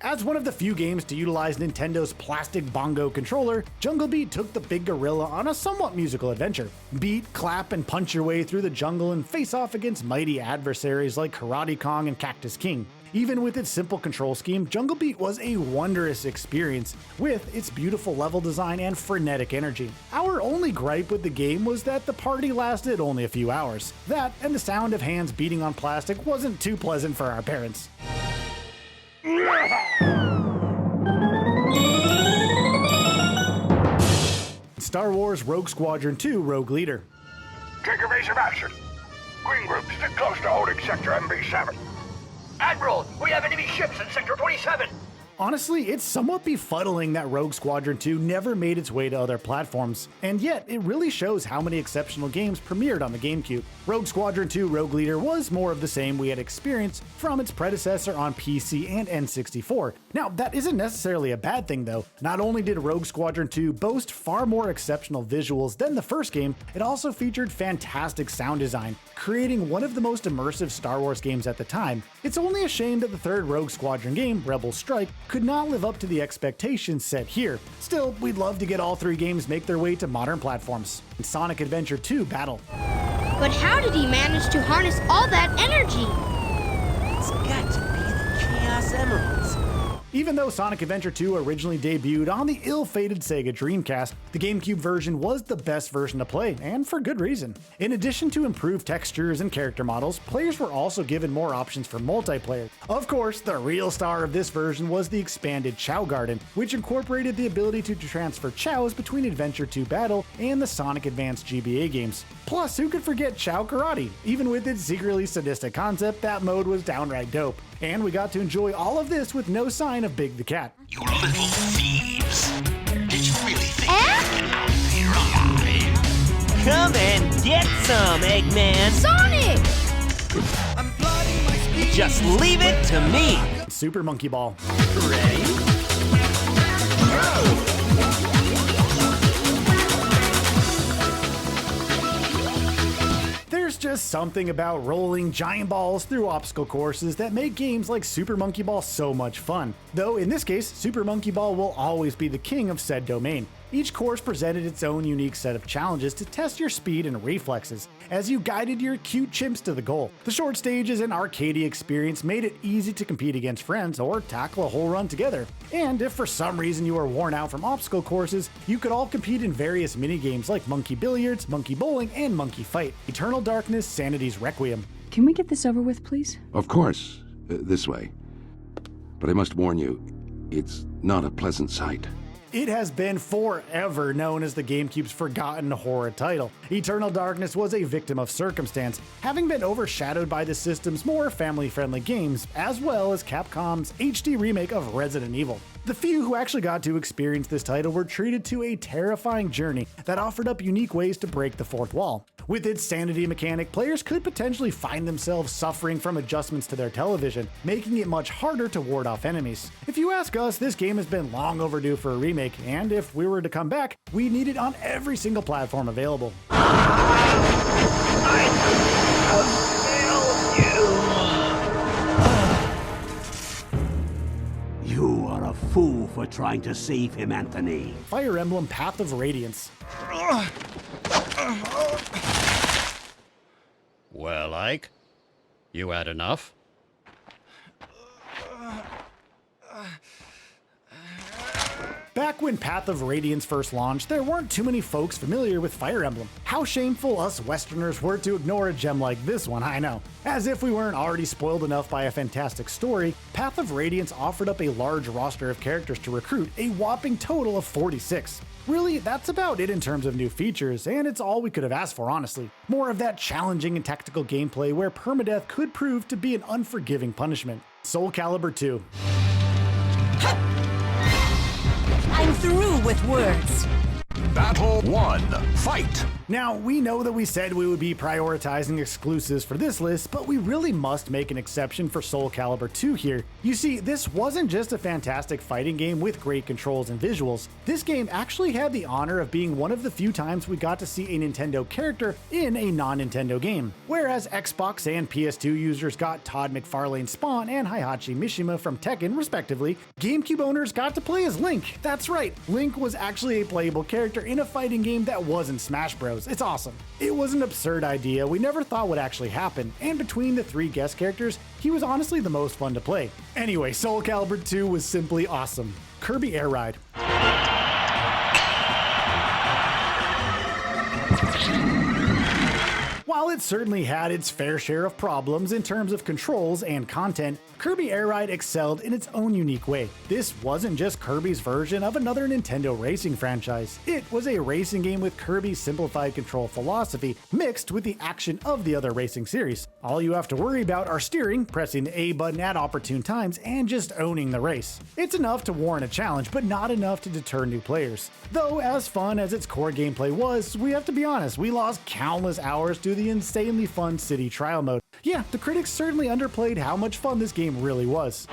As one of the few games to utilize Nintendo's plastic bongo controller, Jungle Beat took the big gorilla on a somewhat musical adventure. Beat, clap, and punch your way through the jungle and face off against mighty adversaries like Karate Kong and Cactus King. Even with its simple control scheme, Jungle Beat was a wondrous experience with its beautiful level design and frenetic energy. Our only gripe with the game was that the party lasted only a few hours. That and the sound of hands beating on plastic wasn't too pleasant for our parents. Star Wars Rogue Squadron 2 Rogue Leader. Take evasive action. Green Group, stick close to holding sector MB7. Admiral, we have enemy ships in Sector 27! Honestly, it's somewhat befuddling that Rogue Squadron 2 never made its way to other platforms, and yet it really shows how many exceptional games premiered on the GameCube. Rogue Squadron 2 Rogue Leader was more of the same we had experienced from its predecessor on PC and N64. Now, that isn't necessarily a bad thing though. Not only did Rogue Squadron 2 boast far more exceptional visuals than the first game, it also featured fantastic sound design, creating one of the most immersive Star Wars games at the time. It's only a shame that the third Rogue Squadron game, Rebel Strike, could not live up to the expectations set here. Still, we'd love to get all three games make their way to modern platforms. And Sonic Adventure 2 Battle. But how did he manage to harness all that energy? It's got to be the Chaos Emeralds. Even though Sonic Adventure 2 originally debuted on the ill-fated Sega Dreamcast, the GameCube version was the best version to play, and for good reason. In addition to improved textures and character models, players were also given more options for multiplayer. Of course, the real star of this version was the expanded Chow Garden, which incorporated the ability to transfer chows between Adventure 2 Battle and the Sonic Advance GBA games. Plus, who could forget Chow Karate? Even with its secretly sadistic concept, that mode was downright dope. And we got to enjoy all of this with no sign of Big the Cat. You little thieves! Did you really think out here alive? Come and get some, Eggman! Sonic! I'm plotting my scheme. Just leave it to me! Super Monkey Ball. Ready? just something about rolling giant balls through obstacle courses that make games like Super Monkey Ball so much fun. Though in this case, Super Monkey Ball will always be the king of said domain. Each course presented its own unique set of challenges to test your speed and reflexes, as you guided your cute chimps to the goal. The short stages and arcadey experience made it easy to compete against friends or tackle a whole run together. And if for some reason you were worn out from obstacle courses, you could all compete in various minigames like Monkey Billiards, Monkey Bowling, and Monkey Fight. Eternal Darkness, Sanity's Requiem. Can we get this over with, please? Of course. This way. But I must warn you, it's not a pleasant sight. It has been forever known as the GameCube's forgotten horror title. Eternal Darkness was a victim of circumstance, having been overshadowed by the system's more family-friendly games, as well as Capcom's HD remake of Resident Evil. The few who actually got to experience this title were treated to a terrifying journey that offered up unique ways to break the fourth wall. With its sanity mechanic, players could potentially find themselves suffering from adjustments to their television, making it much harder to ward off enemies. If you ask us, this game has been long overdue for a remake, and if we were to come back, we need it on every single platform available. You are a fool for trying to save him, Anthony. Fire Emblem Path of Radiance. Well, Ike, you had enough? Back when Path of Radiance first launched, there weren't too many folks familiar with Fire Emblem. How shameful us Westerners were to ignore a gem like this one, I know. As if we weren't already spoiled enough by a fantastic story, Path of Radiance offered up a large roster of characters to recruit, a whopping total of 46. Really, that's about it in terms of new features, and it's all we could have asked for, honestly. More of that challenging and tactical gameplay where permadeath could prove to be an unforgiving punishment. Soul Calibur 2. I'm through with words. Battle 1. Fight! Now, we know that we said we would be prioritizing exclusives for this list, but we really must make an exception for Soul Calibur 2 here. You see, this wasn't just a fantastic fighting game with great controls and visuals. This game actually had the honor of being one of the few times we got to see a Nintendo character in a non-Nintendo game. Whereas Xbox and PS2 users got Todd McFarlane's Spawn and Heihachi Mishima from Tekken, respectively, GameCube owners got to play as Link. That's right, Link was actually a playable character in a fighting game that wasn't Smash Bros. It's awesome. It was an absurd idea we never thought would actually happen, and between the three guest characters, he was honestly the most fun to play. Anyway, Soul Calibur 2 was simply awesome. Kirby Air Ride. While it certainly had its fair share of problems in terms of controls and content, Kirby Air Ride excelled in its own unique way. This wasn't just Kirby's version of another Nintendo racing franchise. It was a racing game with Kirby's simplified control philosophy mixed with the action of the other racing series. All you have to worry about are steering, pressing the A button at opportune times, and just owning the race. It's enough to warrant a challenge, but not enough to deter new players. Though as fun as its core gameplay was, we have to be honest, we lost countless hours to the insanely fun city trial mode. Yeah, the critics certainly underplayed how much fun this game really was.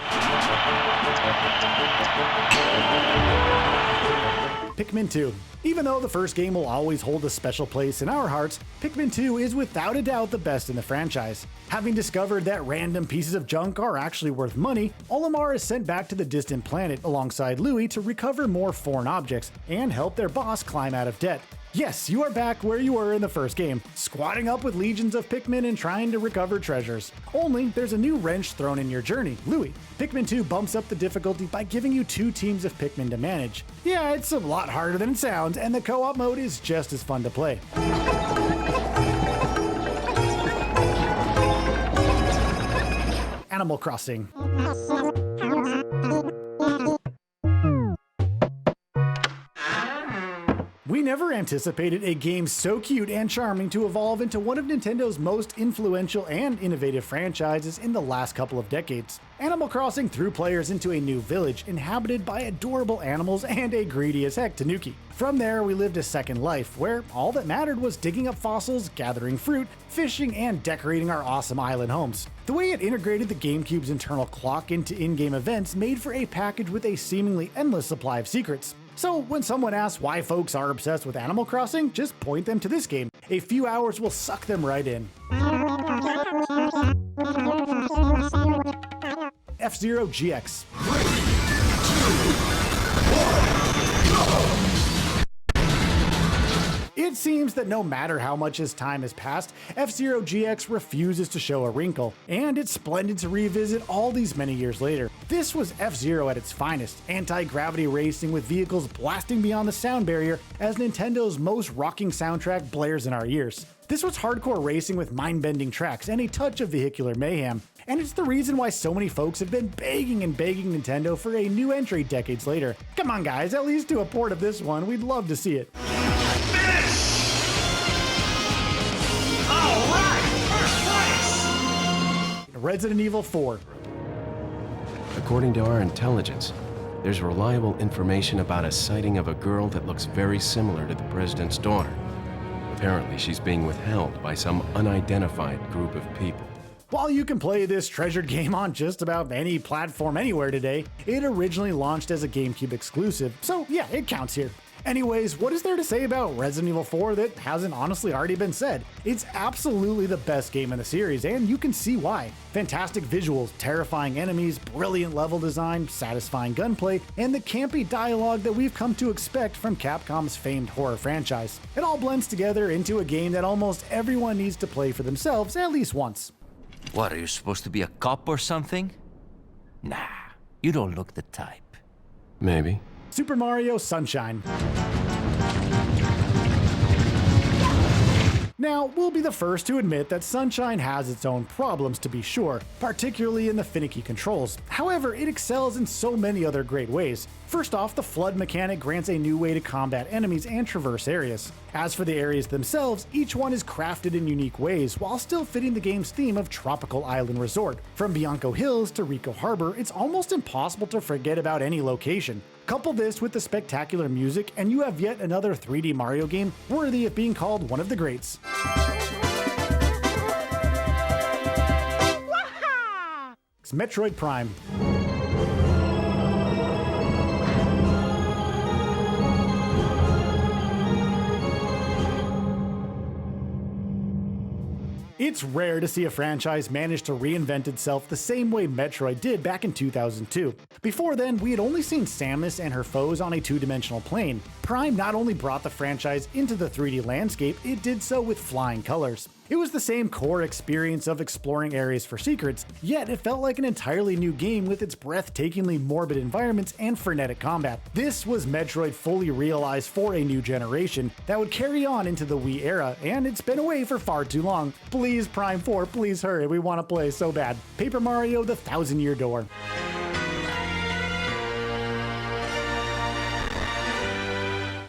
Pikmin 2. Even though the first game will always hold a special place in our hearts, Pikmin 2 is without a doubt the best in the franchise. Having discovered that random pieces of junk are actually worth money, Olimar is sent back to the distant planet alongside Louie to recover more foreign objects and help their boss climb out of debt. Yes, you are back where you were in the first game, squatting up with legions of Pikmin and trying to recover treasures. Only, there's a new wrench thrown in your journey, Louie. Pikmin 2 bumps up the difficulty by giving you 2 teams of Pikmin to manage. Yeah, it's a lot harder than it sounds, and the co-op mode is just as fun to play. Animal Crossing. We never anticipated a game so cute and charming to evolve into one of Nintendo's most influential and innovative franchises in the last couple of decades. Animal Crossing threw players into a new village inhabited by adorable animals and a greedy as heck Tanuki. From there, we lived a second life, where all that mattered was digging up fossils, gathering fruit, fishing, and decorating our awesome island homes. The way it integrated the GameCube's internal clock into in-game events made for a package with a seemingly endless supply of secrets. So when someone asks why folks are obsessed with Animal Crossing, just point them to this game. A few hours will suck them right in. F-Zero GX. It seems that no matter how much his time has passed, F-Zero GX refuses to show a wrinkle, and it's splendid to revisit all these many years later. This was F-Zero at its finest, anti-gravity racing with vehicles blasting beyond the sound barrier as Nintendo's most rocking soundtrack blares in our ears. This was hardcore racing with mind-bending tracks and a touch of vehicular mayhem, and it's the reason why so many folks have been begging and begging Nintendo for a new entry decades later. Come on guys, at least do a port of this one, we'd love to see it. Resident Evil 4. According to our intelligence, there's reliable information about a sighting of a girl that looks very similar to the president's daughter. Apparently, she's being withheld by some unidentified group of people. While you can play this treasured game on just about any platform anywhere today, it originally launched as a GameCube exclusive, so yeah, it counts here. Anyways, what is there to say about Resident Evil 4 that hasn't honestly already been said? It's absolutely the best game in the series, and you can see why. Fantastic visuals, terrifying enemies, brilliant level design, satisfying gunplay, and the campy dialogue that we've come to expect from Capcom's famed horror franchise. It all blends together into a game that almost everyone needs to play for themselves at least once. What, are you supposed to be a cop or something? Nah, you don't look the type. Maybe. Super Mario Sunshine. Now, we'll be the first to admit that Sunshine has its own problems to be sure, particularly in the finicky controls. However, it excels in so many other great ways. First off, the flood mechanic grants a new way to combat enemies and traverse areas. As for the areas themselves, each one is crafted in unique ways while still fitting the game's theme of tropical island resort. From Bianco Hills to Rico Harbor, it's almost impossible to forget about any location. Couple this with the spectacular music, and you have yet another 3D Mario game worthy of being called one of the greats. It's Metroid Prime. It's rare to see a franchise manage to reinvent itself the same way Metroid did back in 2002. Before then, we had only seen Samus and her foes on a two-dimensional plane. Prime not only brought the franchise into the 3D landscape, it did so with flying colors. It was the same core experience of exploring areas for secrets, yet it felt like an entirely new game with its breathtakingly morbid environments and frenetic combat. This was Metroid fully realized for a new generation that would carry on into the Wii era, and it's been away for far too long. Please, Prime 4, please hurry, we want to play so bad. Paper Mario: The Thousand-Year Door.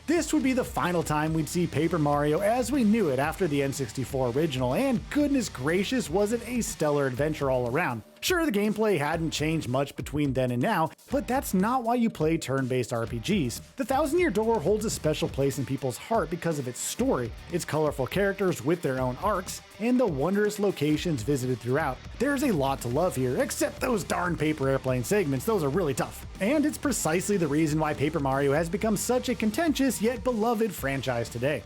This would be the final time we'd see Paper Mario as we knew it after the N64 original, and goodness gracious, was it a stellar adventure all around. Sure, the gameplay hadn't changed much between then and now, but that's not why you play turn-based RPGs. The Thousand-Year Door holds a special place in people's heart because of its story, its colorful characters with their own arcs, and the wondrous locations visited throughout. There's a lot to love here, except those darn paper airplane segments, those are really tough. And it's precisely the reason why Paper Mario has become such a contentious yet beloved franchise today.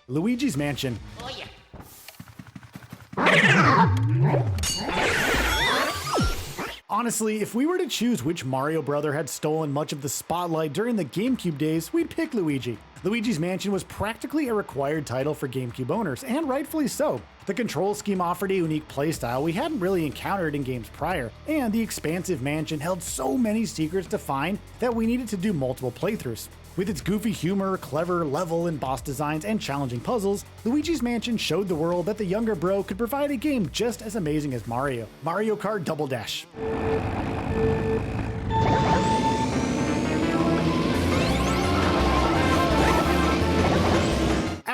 Luigi's Mansion. Oh yeah. Honestly, if we were to choose which Mario brother had stolen much of the spotlight during the GameCube days, we'd pick Luigi. Luigi's Mansion was practically a required title for GameCube owners, and rightfully so. The control scheme offered a unique playstyle we hadn't really encountered in games prior, and the expansive mansion held so many secrets to find that we needed to do multiple playthroughs. With its goofy humor, clever level and boss designs, and challenging puzzles, Luigi's Mansion showed the world that the younger bro could provide a game just as amazing as Mario. Mario Kart Double Dash.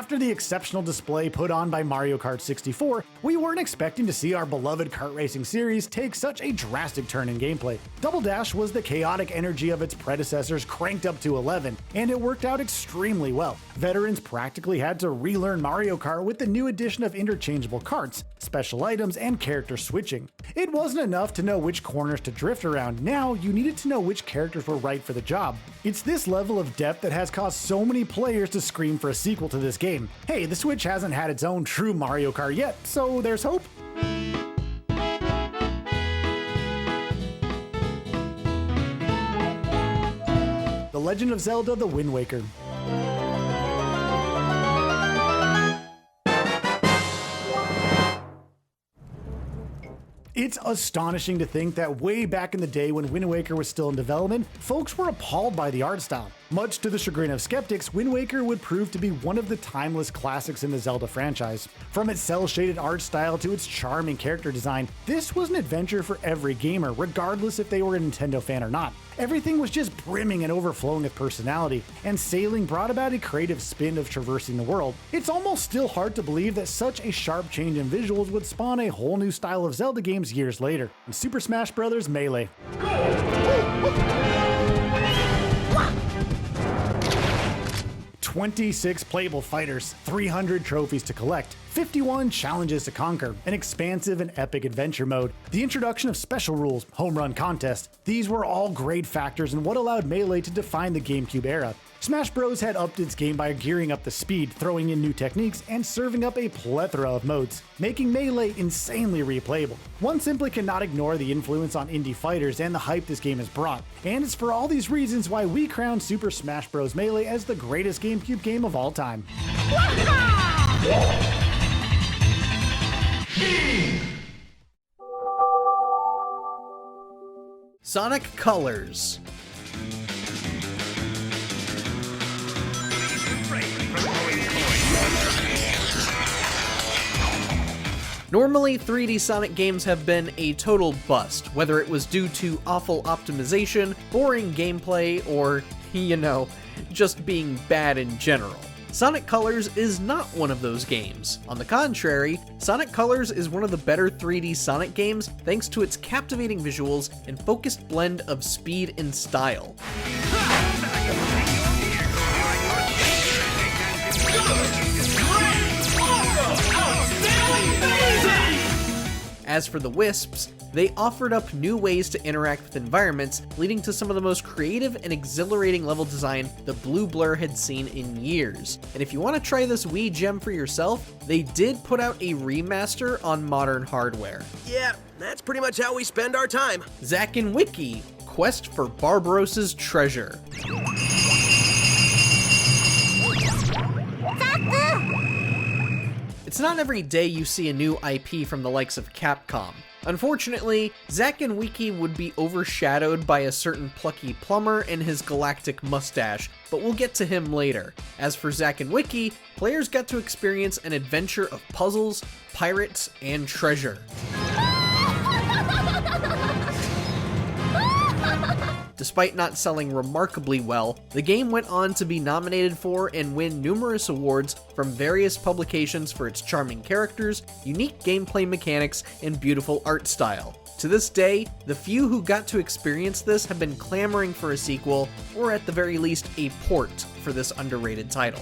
After the exceptional display put on by Mario Kart 64, we weren't expecting to see our beloved kart racing series take such a drastic turn in gameplay. Double Dash was the chaotic energy of its predecessors cranked up to 11, and it worked out extremely well. Veterans practically had to relearn Mario Kart with the new addition of interchangeable karts, special items, and character switching. It wasn't enough to know which corners to drift around, now you needed to know which characters were right for the job. It's this level of depth that has caused so many players to scream for a sequel to this game. Hey, the Switch hasn't had its own true Mario Kart yet, so there's hope. The Legend of Zelda: The Wind Waker. It's astonishing to think that way back in the day when Wind Waker was still in development, folks were appalled by the art style. Much to the chagrin of skeptics, Wind Waker would prove to be one of the timeless classics in the Zelda franchise. From its cel-shaded art style to its charming character design, this was an adventure for every gamer, regardless if they were a Nintendo fan or not. Everything was just brimming and overflowing with personality, and sailing brought about a creative spin of traversing the world. It's almost still hard to believe that such a sharp change in visuals would spawn a whole new style of Zelda games years later, in Super Smash Bros. Melee. 26 playable fighters, 300 trophies to collect, 51 challenges to conquer, an expansive and epic adventure mode, the introduction of special rules, home run contests. These were all great factors in what allowed Melee to define the GameCube era. Smash Bros. Had upped its game by gearing up the speed, throwing in new techniques, and serving up a plethora of modes, making Melee insanely replayable. One simply cannot ignore the influence on indie fighters and the hype this game has brought, and it's for all these reasons why we crown Super Smash Bros. Melee as the greatest GameCube game of all time. Sonic Colors. Normally, 3D Sonic games have been a total bust, whether it was due to awful optimization, boring gameplay, or, you know, just being bad in general. Sonic Colors is not one of those games. On the contrary, Sonic Colors is one of the better 3D Sonic games thanks to its captivating visuals and focused blend of speed and style. As for the Wisps, they offered up new ways to interact with environments, leading to some of the most creative and exhilarating level design the Blue Blur had seen in years. And if you want to try this Wii gem for yourself, they did put out a remaster on modern hardware. Yeah, that's pretty much how we spend our time. Zack and Wiki, Quest for Barbarossa's Treasure. It's not every day you see a new IP from the likes of Capcom. Unfortunately, Zack and Wiki would be overshadowed by a certain plucky plumber and his galactic mustache, but we'll get to him later. As for Zack and Wiki, players got to experience an adventure of puzzles, pirates, and treasure. Despite not selling remarkably well, the game went on to be nominated for and win numerous awards from various publications for its charming characters, unique gameplay mechanics, and beautiful art style. To this day, the few who got to experience this have been clamoring for a sequel, or at the very least a port for this underrated title.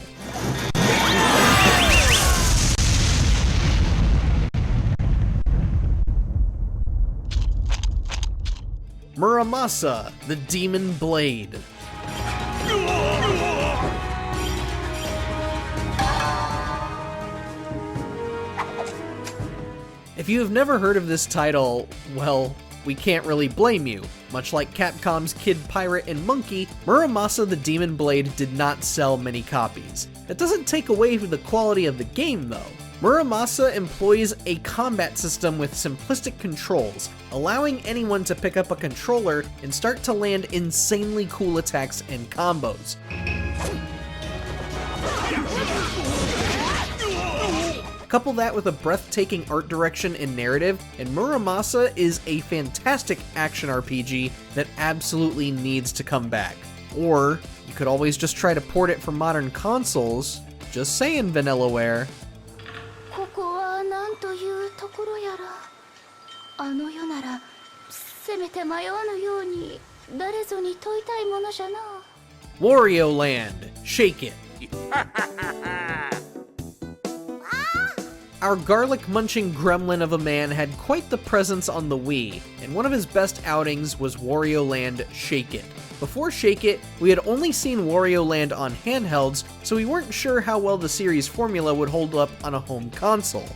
Muramasa, the Demon Blade. If you have never heard of this title, well, we can't really blame you. Much like Capcom's Kid Pirate and Monkey, Muramasa the Demon Blade did not sell many copies. That doesn't take away from the quality of the game, though. Muramasa employs a combat system with simplistic controls, allowing anyone to pick up a controller and start to land insanely cool attacks and combos. Couple that with a breathtaking art direction and narrative, and Muramasa is a fantastic action RPG that absolutely needs to come back. Or, you could always just try to port it for modern consoles, Just saying, Vanillaware. ここは何というところやら。あの世ならせめて迷わぬように誰ぞに問いたいものじゃな。 Wario Land, shake it. Our garlic-munching gremlin of a man had quite the presence on the Wii, and one of his best outings was Wario Land Shake It. Before Shake It, we had only seen Wario Land on handhelds, so we weren't sure how well the series formula would hold up on a home console.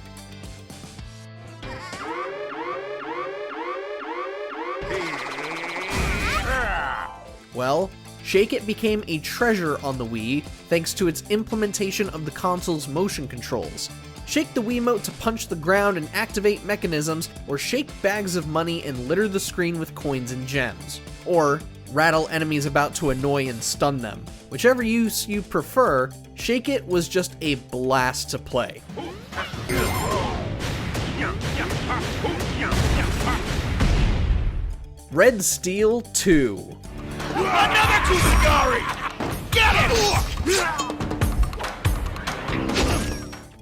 Well, Shake It became a treasure on the Wii thanks to its implementation of the console's motion controls. Shake the Wiimote to punch the ground and activate mechanisms, or shake bags of money and litter the screen with coins and gems. Or rattle enemies about to annoy and stun them. Whichever use you prefer, Shake It was just a blast to play. Red Steel 2. Another Kusagari! Get it!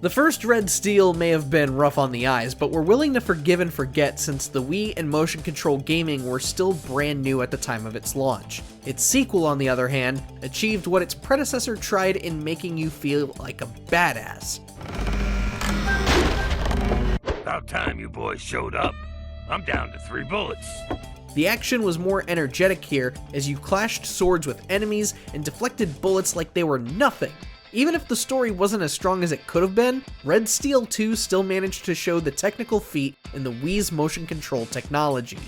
The first Red Steel may have been rough on the eyes, but we're willing to forgive and forget since the Wii and motion control gaming were still brand new at the time of its launch. Its sequel, on the other hand, achieved what its predecessor tried in making you feel like a badass. About time you boys showed up. I'm down to 3 bullets. The action was more energetic here as you clashed swords with enemies and deflected bullets like they were nothing. Even if the story wasn't as strong as it could have been, Red Steel 2 still managed to show the technical feat in the Wii's motion control technology.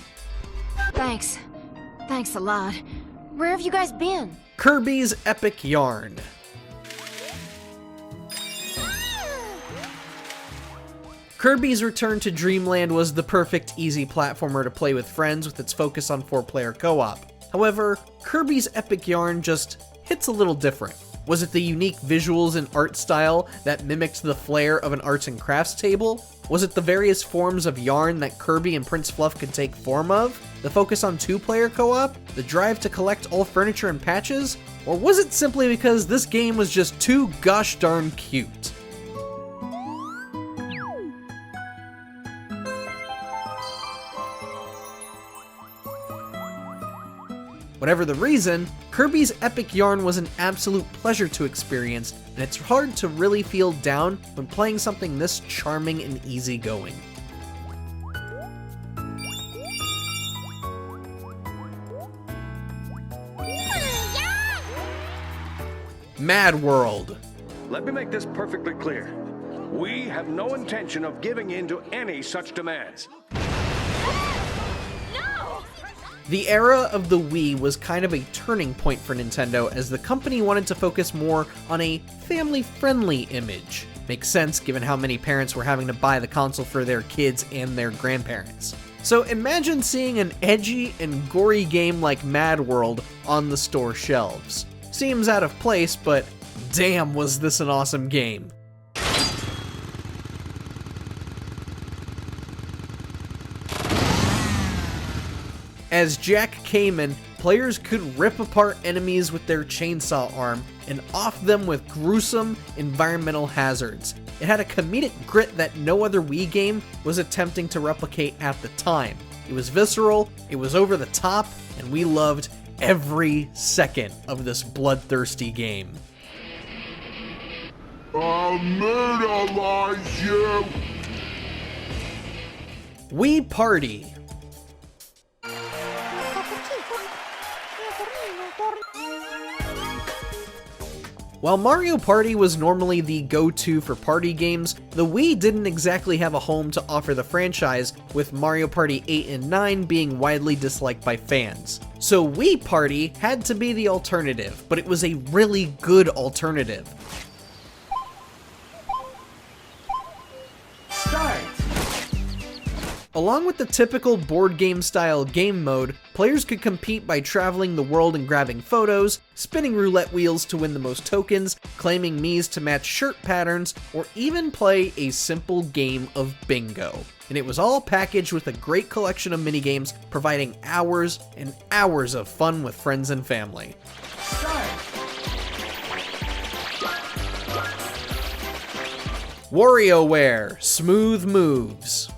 Thanks. Thanks a lot. Where have you guys been? Kirby's Epic Yarn. Kirby's Return to Dreamland was the perfect easy platformer to play with friends with its focus on 4-player co-op. However, Kirby's Epic Yarn just hits a little different. Was it the unique visuals and art style that mimicked the flair of an arts and crafts table? Was it the various forms of yarn that Kirby and Prince Fluff could take form of? The focus on 2-player co-op? The drive to collect all furniture and patches? Or was it simply because this game was just too gosh darn cute? Whatever the reason, Kirby's Epic Yarn was an absolute pleasure to experience, and it's hard to really feel down when playing something this charming and easygoing. Mad World. Let me make this perfectly clear. We have no intention of giving in to any such demands. The era of the Wii was kind of a turning point for Nintendo as the company wanted to focus more on a family-friendly image. Makes sense given how many parents were having to buy the console for their kids and their grandparents. So imagine seeing an edgy and gory game like Mad World on the store shelves. Seems out of place, but damn was this an awesome game. As Jack Kamen, players could rip apart enemies with their chainsaw arm and off them with gruesome environmental hazards. It had a comedic grit that no other Wii game was attempting to replicate at the time. It was visceral, it was over the top, and we loved every second of this bloodthirsty game. I'll murderize you! Wii Party. While Mario Party was normally the go-to for party games, the Wii didn't exactly have a home to offer the franchise, with Mario Party 8 and 9 being widely disliked by fans. So Wii Party had to be the alternative, but it was a really good alternative. Start! Along with the typical board game style game mode, players could compete by traveling the world and grabbing photos, spinning roulette wheels to win the most tokens, claiming Miis to match shirt patterns, or even play a simple game of bingo. And it was all packaged with a great collection of minigames, providing hours and hours of fun with friends and family. WarioWare, Smooth Moves.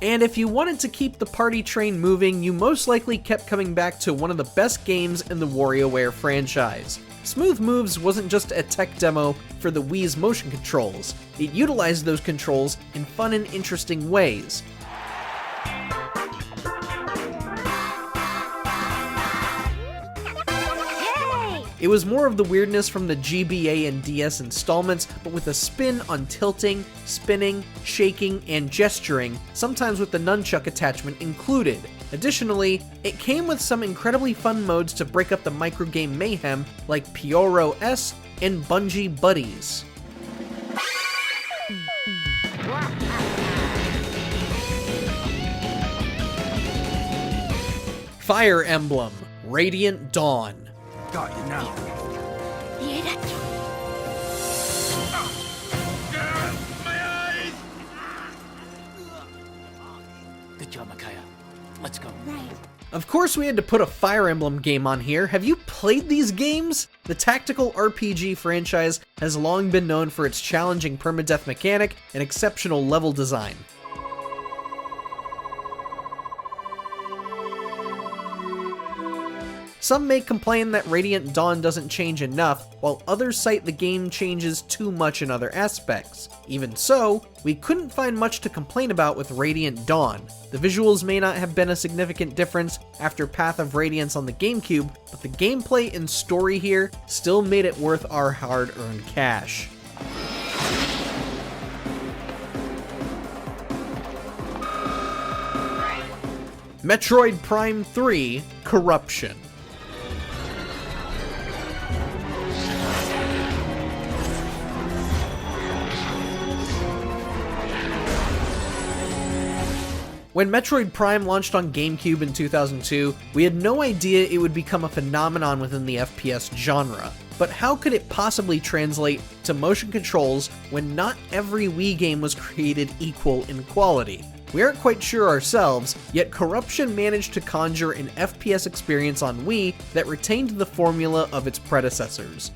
And if you wanted to keep the party train moving, you most likely kept coming back to one of the best games in the WarioWare franchise. Smooth Moves wasn't just a tech demo for the Wii's motion controls, it utilized those controls in fun and interesting ways. It was more of the weirdness from the GBA and DS installments, but with a spin on tilting, spinning, shaking, and gesturing, sometimes with the nunchuck attachment included. Additionally, it came with some incredibly fun modes to break up the microgame mayhem, like Pyoro S and Bungee Buddies. Fire Emblem, Radiant Dawn. Got you now. Good job, Micaiah. Let's go. Of course we had to put a Fire Emblem game on here. Have you played these games? The tactical RPG franchise has long been known for its challenging permadeath mechanic and exceptional level design. Some may complain that Radiant Dawn doesn't change enough, while others cite the game changes too much in other aspects. Even so, we couldn't find much to complain about with Radiant Dawn. The visuals may not have been a significant difference after Path of Radiance on the GameCube, but the gameplay and story here still made it worth our hard-earned cash. Metroid Prime 3: Corruption. When Metroid Prime launched on GameCube in 2002, we had no idea it would become a phenomenon within the FPS genre. But how could it possibly translate to motion controls when not every Wii game was created equal in quality? We aren't quite sure ourselves, yet Corruption managed to conjure an FPS experience on Wii that retained the formula of its predecessors.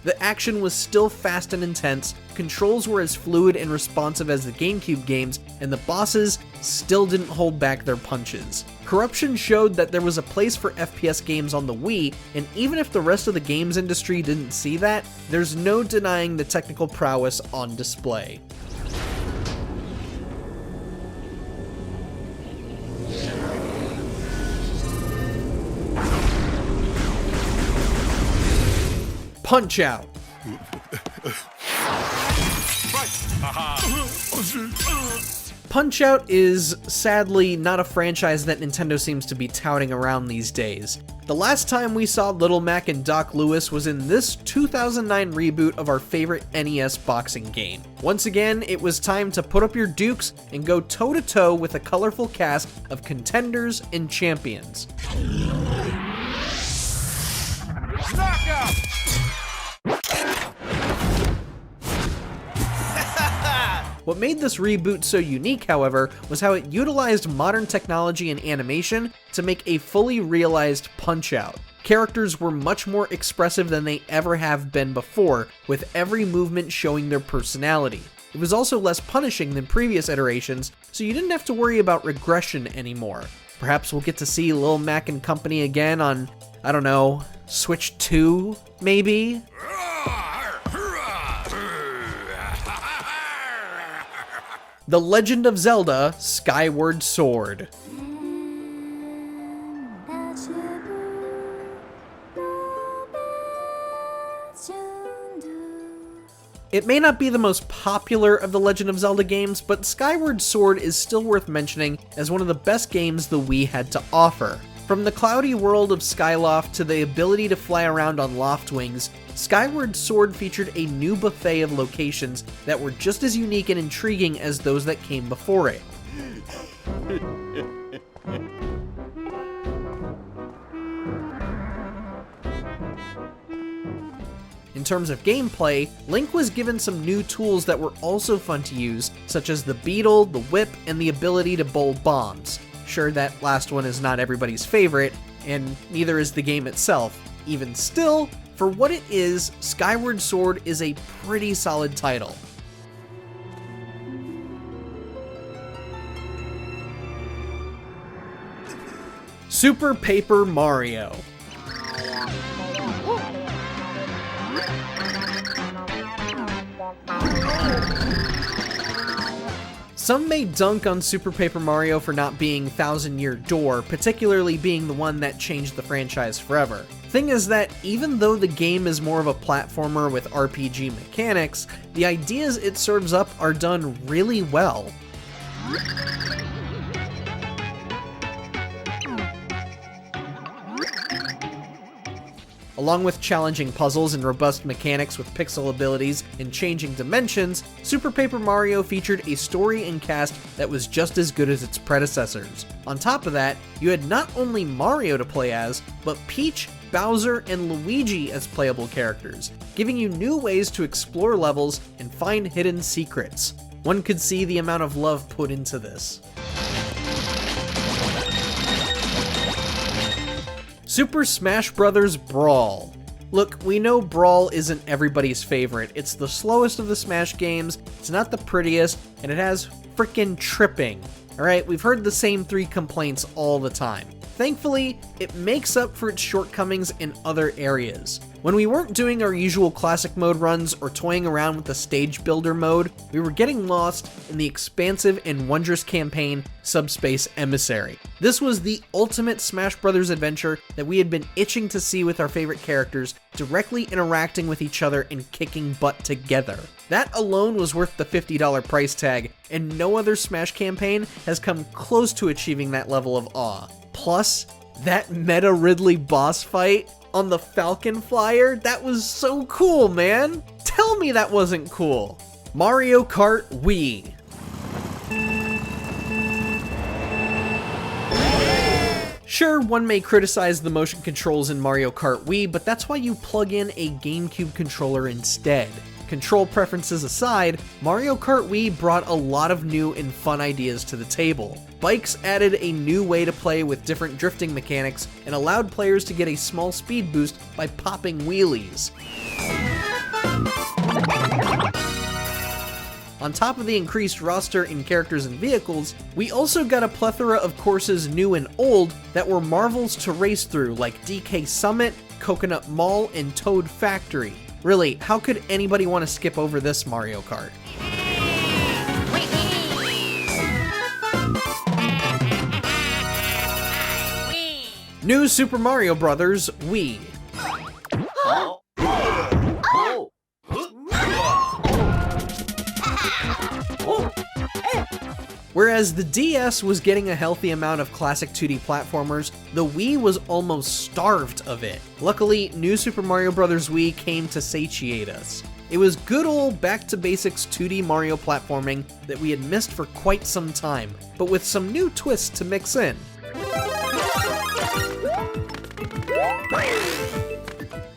The action was still fast and intense, controls were as fluid and responsive as the GameCube games, and the bosses still didn't hold back their punches. Corruption showed that there was a place for FPS games on the Wii, and even if the rest of the games industry didn't see that, there's no denying the technical prowess on display. Punch-Out! Punch-Out is, sadly, not a franchise that Nintendo seems to be touting around these days. The last time we saw Little Mac and Doc Lewis was in this 2009 reboot of our favorite NES boxing game. Once again, it was time to put up your dukes and go toe-to-toe with a colorful cast of contenders and champions. Knockout! What made this reboot so unique, however, was how it utilized modern technology and animation to make a fully realized Punch-Out. Characters were much more expressive than they ever have been before, with every movement showing their personality. It was also less punishing than previous iterations, so you didn't have to worry about regression anymore. Perhaps we'll get to see Lil Mac and company again on, I don't know, Switch 2, maybe? The Legend of Zelda: Skyward Sword. It may not be the most popular of the Legend of Zelda games, but Skyward Sword is still worth mentioning as one of the best games the Wii had to offer. From the cloudy world of Skyloft to the ability to fly around on loft wings, Skyward Sword featured a new buffet of locations that were just as unique and intriguing as those that came before it. In terms of gameplay, Link was given some new tools that were also fun to use, such as the beetle, the whip, and the ability to bowl bombs. Sure, that last one is not everybody's favorite, and neither is the game itself. Even still, for what it is, Skyward Sword is a pretty solid title. Super Paper Mario. Some may dunk on Super Paper Mario for not being Thousand Year Door, particularly being the one that changed the franchise forever. Thing is that even though the game is more of a platformer with RPG mechanics, the ideas it serves up are done really well. Along with challenging puzzles and robust mechanics with pixel abilities and changing dimensions, Super Paper Mario featured a story and cast that was just as good as its predecessors. On top of that, you had not only Mario to play as, but Peach, Bowser, and Luigi as playable characters, giving you new ways to explore levels and find hidden secrets. One could see the amount of love put into this. Super Smash Bros. Brawl. Look, we know Brawl isn't everybody's favorite. It's the slowest of the Smash games, it's not the prettiest, and it has frickin' tripping. Alright, we've heard the same 3 complaints all the time. Thankfully, it makes up for its shortcomings in other areas. When we weren't doing our usual classic mode runs or toying around with the stage builder mode, we were getting lost in the expansive and wondrous campaign Subspace Emissary. This was the ultimate Smash Bros. Adventure that we had been itching to see with our favorite characters directly interacting with each other and kicking butt together. That alone was worth the $50 price tag, and no other Smash campaign has come close to achieving that level of awe. Plus, that Meta Ridley boss fight on the Falcon Flyer, that was so cool, man! Tell me that wasn't cool! Mario Kart Wii. Sure, one may criticize the motion controls in Mario Kart Wii, but that's why you plug in a GameCube controller instead. Control preferences aside, Mario Kart Wii brought a lot of new and fun ideas to the table. Bikes added a new way to play with different drifting mechanics and allowed players to get a small speed boost by popping wheelies. On top of the increased roster in characters and vehicles, we also got a plethora of courses new and old that were marvels to race through, like DK Summit, Coconut Mall, and Toad Factory. Really, how could anybody want to skip over this Mario Kart? New Super Mario Bros. Wii. Whereas the DS was getting a healthy amount of classic 2D platformers, the Wii was almost starved of it. Luckily, New Super Mario Bros. Wii came to satiate us. It was good old back-to-basics 2D Mario platforming that we had missed for quite some time, but with some new twists to mix in.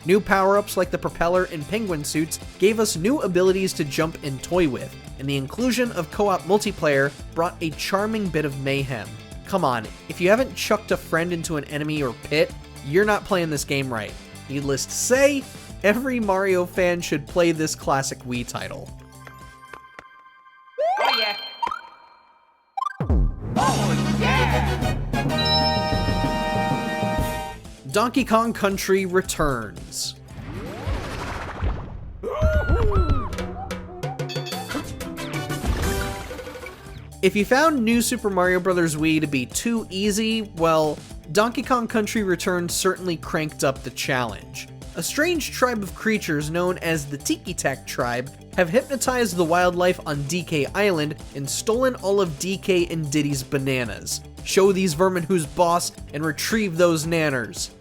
New power-ups like the propeller and penguin suits gave us new abilities to jump and toy with, and the inclusion of co-op multiplayer brought a charming bit of mayhem. Come on, if you haven't chucked a friend into an enemy or pit, you're not playing this game right. Needless to say, every Mario fan should play this classic Wii title. Oh yeah! Oh yeah! Donkey Kong Country returns. If you found New Super Mario Bros. Wii to be too easy, well, Donkey Kong Country Returns certainly cranked up the challenge. A strange tribe of creatures known as the Tiki Tak tribe have hypnotized the wildlife on DK Island and stolen all of DK and Diddy's bananas. Show these vermin who's boss and retrieve those nanners.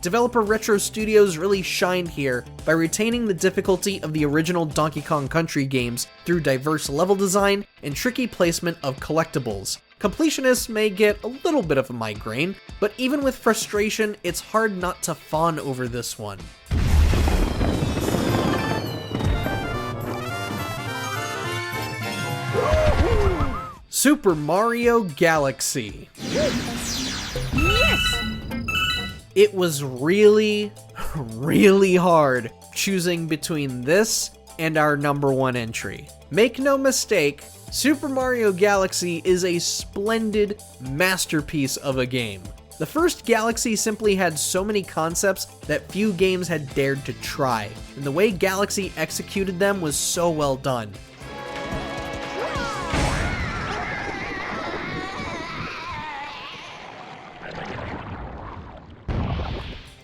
Developer Retro Studios really shined here by retaining the difficulty of the original Donkey Kong Country games through diverse level design and tricky placement of collectibles. Completionists may get a little bit of a migraine, but even with frustration, it's hard not to fawn over this one. Super Mario Galaxy. Yes! It was really hard choosing between this and our #1 entry. Make no mistake, Super Mario Galaxy is a splendid masterpiece of a game. The first Galaxy simply had so many concepts that few games had dared to try, and the way Galaxy executed them was so well done.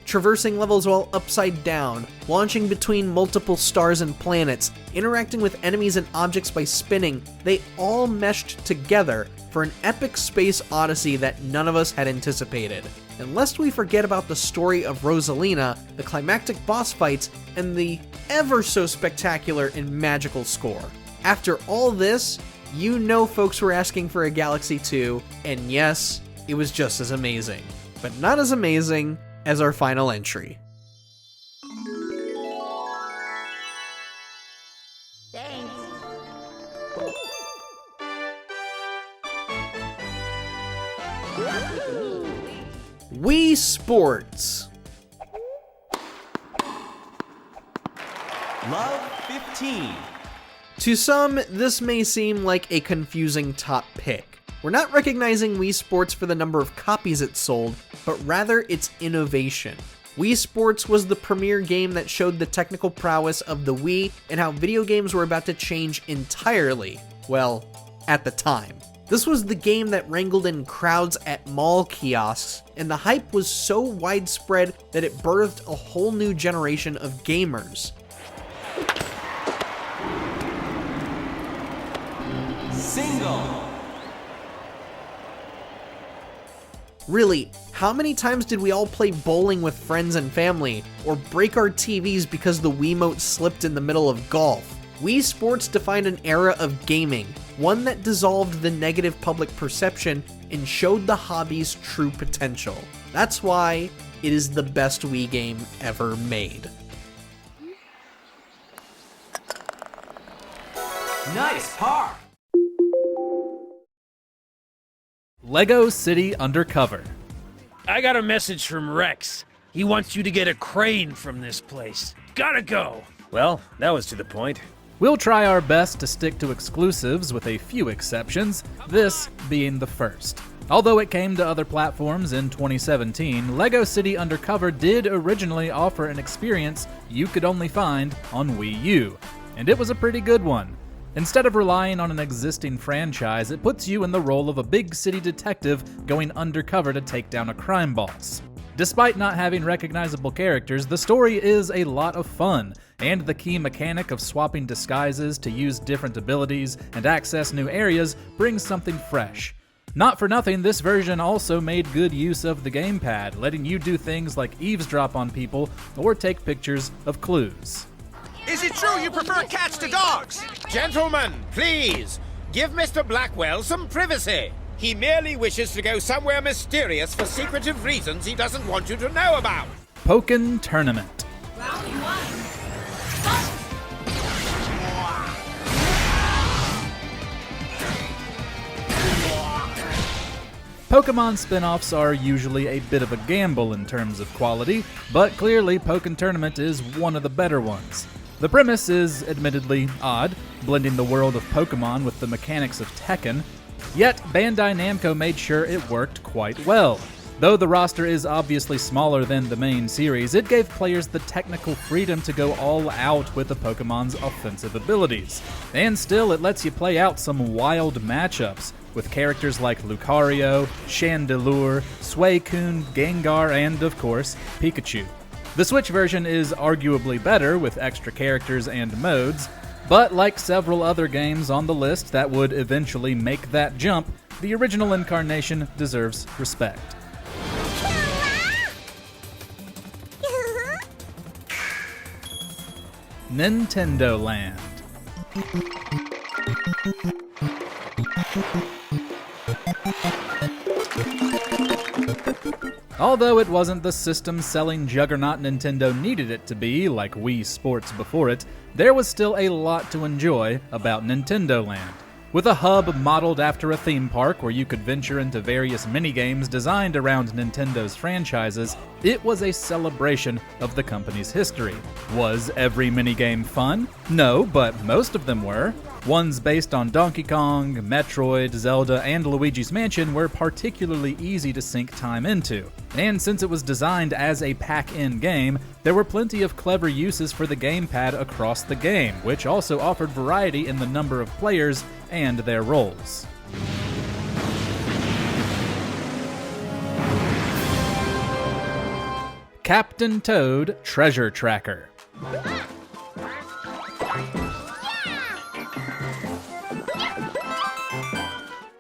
Traversing levels while upside down, launching between multiple stars and planets, interacting with enemies and objects by spinning, they all meshed together for an epic space odyssey that none of us had anticipated. And lest we forget about the story of Rosalina, the climactic boss fights, and the ever so spectacular and magical score. After all this, you know folks were asking for a Galaxy 2, and yes, it was just as amazing. But not as amazing as our final entry. Thanks. Wii Sports. Love 15. To some, this may seem like a confusing top pick. We're not recognizing Wii Sports for the number of copies it sold, but rather its innovation. Wii Sports was the premier game that showed the technical prowess of the Wii and how video games were about to change entirely. Well, at the time. This was the game that wrangled in crowds at mall kiosks, and the hype was so widespread that it birthed a whole new generation of gamers. Single. Really, how many times did we all play bowling with friends and family, or break our TVs because the Wiimote slipped in the middle of golf? Wii Sports defined an era of gaming, one that dissolved the negative public perception and showed the hobby's true potential. That's why it is the best Wii game ever made. Nice par. Lego City Undercover. I got a message from Rex. He wants you to get a crane from this place. Gotta go. Well, that was to the point. We'll try our best to stick to exclusives with a few exceptions, this being the first. Although it came to other platforms in 2017, Lego City Undercover did originally offer an experience you could only find on Wii U, and it was a pretty good one. Instead of relying on an existing franchise, it puts you in the role of a big city detective going undercover to take down a crime boss. Despite not having recognizable characters, the story is a lot of fun, and the key mechanic of swapping disguises to use different abilities and access new areas brings something fresh. Not for nothing, this version also made good use of the gamepad, letting you do things like eavesdrop on people or take pictures of clues. Is it true you prefer cats to dogs? Gentlemen, please, give Mr. Blackwell some privacy. He merely wishes to go somewhere mysterious for secretive reasons he doesn't want you to know about. Pokken Tournament. Round 1. Pokemon spin-offs are usually a bit of a gamble in terms of quality, but clearly Pokken Tournament is one of the better ones. The premise is admittedly odd, blending the world of Pokemon with the mechanics of Tekken, yet Bandai Namco made sure it worked quite well. Though the roster is obviously smaller than the main series, it gave players the technical freedom to go all out with the Pokemon's offensive abilities. And still, it lets you play out some wild matchups, with characters like Lucario, Chandelure, Suicune, Gengar, and of course, Pikachu. The Switch version is arguably better with extra characters and modes, but like several other games on the list that would eventually make that jump, the original incarnation deserves respect. Nintendo Land. Although it wasn't the system-selling juggernaut Nintendo needed it to be, like Wii Sports before it, there was still a lot to enjoy about Nintendo Land. With a hub modeled after a theme park where you could venture into various minigames designed around Nintendo's franchises, it was a celebration of the company's history. Was every minigame fun? No, but most of them were. Ones based on Donkey Kong, Metroid, Zelda, and Luigi's Mansion were particularly easy to sink time into. And since it was designed as a pack-in game, there were plenty of clever uses for the gamepad across the game, which also offered variety in the number of players and their roles. Captain Toad Treasure Tracker.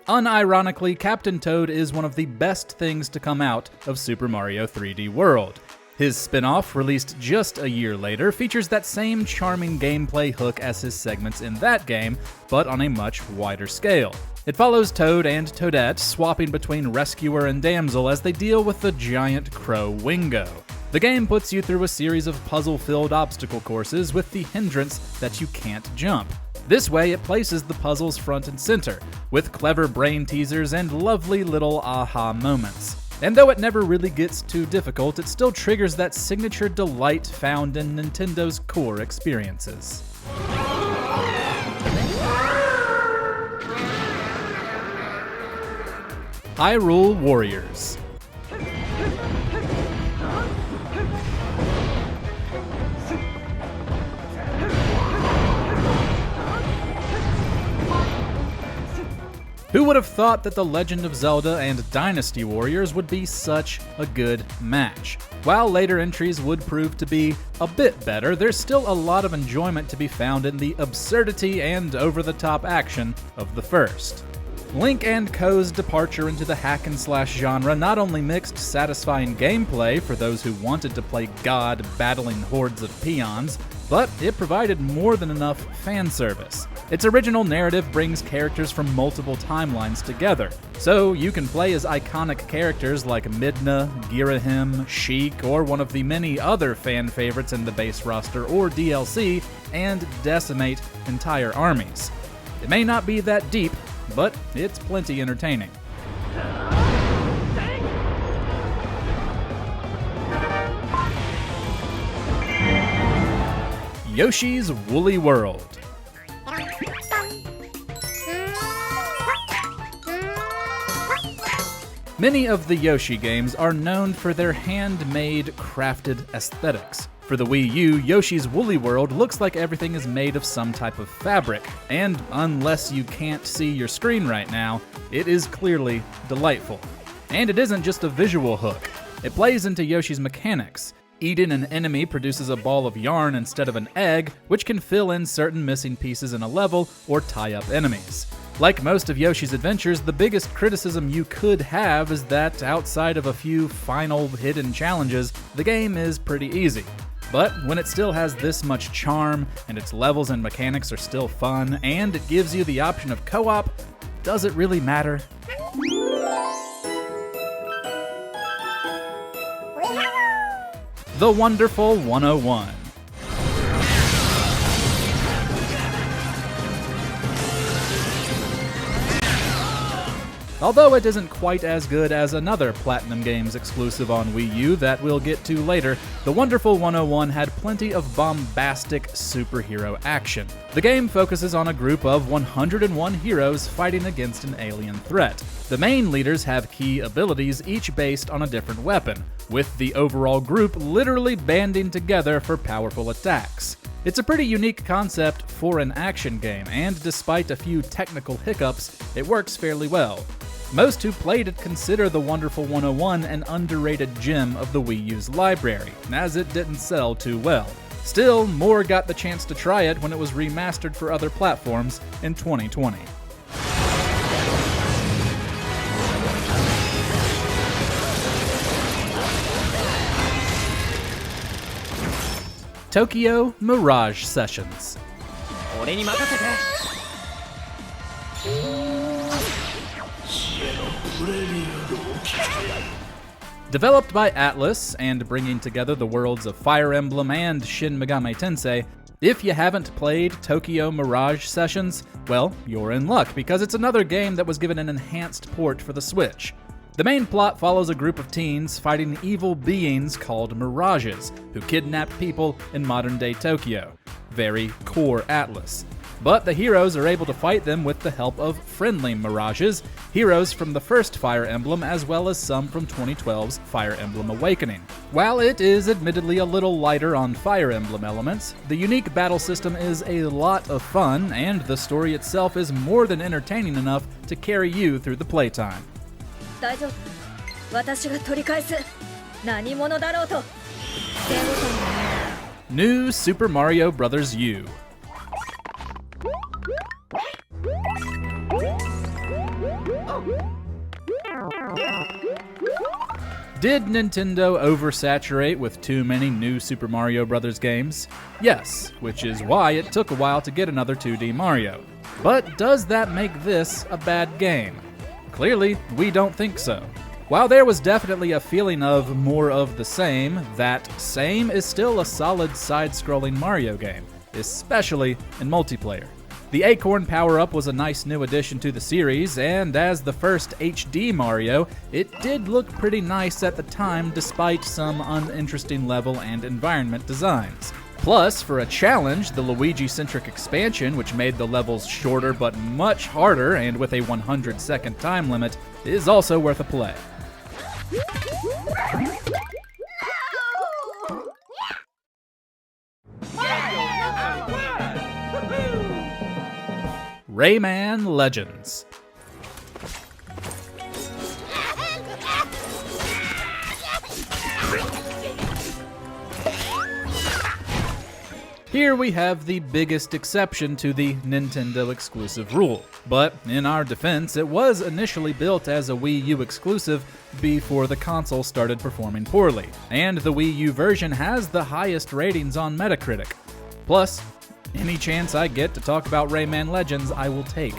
Unironically, Captain Toad is one of the best things to come out of Super Mario 3D World. His spin-off, released just a year later, features that same charming gameplay hook as his segments in that game, but on a much wider scale. It follows Toad and Toadette swapping between rescuer and damsel as they deal with the giant crow Wingo. The game puts you through a series of puzzle-filled obstacle courses with the hindrance that you can't jump. This way, it places the puzzles front and center, with clever brain teasers and lovely little aha moments. And though it never really gets too difficult, it still triggers that signature delight found in Nintendo's core experiences. Hyrule Warriors. Who would have thought that The Legend of Zelda and Dynasty Warriors would be such a good match? While later entries would prove to be a bit better, there's still a lot of enjoyment to be found in the absurdity and over-the-top action of the first. Link and Co's departure into the hack-and-slash genre not only mixed satisfying gameplay for those who wanted to play God battling hordes of peons, but it provided more than enough fan service. Its original narrative brings characters from multiple timelines together, so you can play as iconic characters like Midna, Girahim, Sheik, or one of the many other fan favorites in the base roster or DLC, and decimate entire armies. It may not be that deep, but it's plenty entertaining. Yoshi's Woolly World. Many of the Yoshi games are known for their handmade, crafted aesthetics. For the Wii U, Yoshi's Woolly World looks like everything is made of some type of fabric, and unless you can't see your screen right now, it is clearly delightful. And it isn't just a visual hook. It plays into Yoshi's mechanics. Eating an enemy produces a ball of yarn instead of an egg, which can fill in certain missing pieces in a level or tie up enemies. Like most of Yoshi's adventures, the biggest criticism you could have is that outside of a few final hidden challenges, the game is pretty easy. But when it still has this much charm, and its levels and mechanics are still fun, and it gives you the option of co-op, does it really matter? The Wonderful 101. Although it isn't quite as good as another Platinum Games exclusive on Wii U that we'll get to later, The Wonderful 101 had plenty of bombastic superhero action. The game focuses on a group of 101 heroes fighting against an alien threat. The main leaders have key abilities, each based on a different weapon, with the overall group literally banding together for powerful attacks. It's a pretty unique concept for an action game, and despite a few technical hiccups, it works fairly well. Most who played it consider The Wonderful 101 an underrated gem of the Wii U's library, as it didn't sell too well. Still, more got the chance to try it when it was remastered for other platforms in 2020. Tokyo Mirage Sessions. Developed by Atlus and bringing together the worlds of Fire Emblem and Shin Megami Tensei, if you haven't played Tokyo Mirage Sessions, well, you're in luck because it's another game that was given an enhanced port for the Switch. The main plot follows a group of teens fighting evil beings called Mirages, who kidnap people in modern-day Tokyo. Very core Atlus. But the heroes are able to fight them with the help of friendly Mirages, heroes from the first Fire Emblem as well as some from 2012's Fire Emblem Awakening. While it is admittedly a little lighter on Fire Emblem elements, the unique battle system is a lot of fun, and the story itself is more than entertaining enough to carry you through the playtime. 大丈夫。私が取り返す。何者だろうと。 New Super Mario Bros. U. Did Nintendo oversaturate with too many new Super Mario Bros. Games? Yes, which is why it took a while to get another 2D Mario. But does that make this a bad game? Clearly, we don't think so. While there was definitely a feeling of more of the same, that same is still a solid side-scrolling Mario game, especially in multiplayer. The Acorn power-up was a nice new addition to the series, and as the first HD Mario, it did look pretty nice at the time despite some uninteresting level and environment designs. Plus, for a challenge, the Luigi-centric expansion, which made the levels shorter but much harder and with a 100-second time limit, is also worth a play. Rayman Legends. Here we have the biggest exception to the Nintendo exclusive rule, but in our defense, it was initially built as a Wii U exclusive before the console started performing poorly, and the Wii U version has the highest ratings on Metacritic. Plus, any chance I get to talk about Rayman Legends, I will take.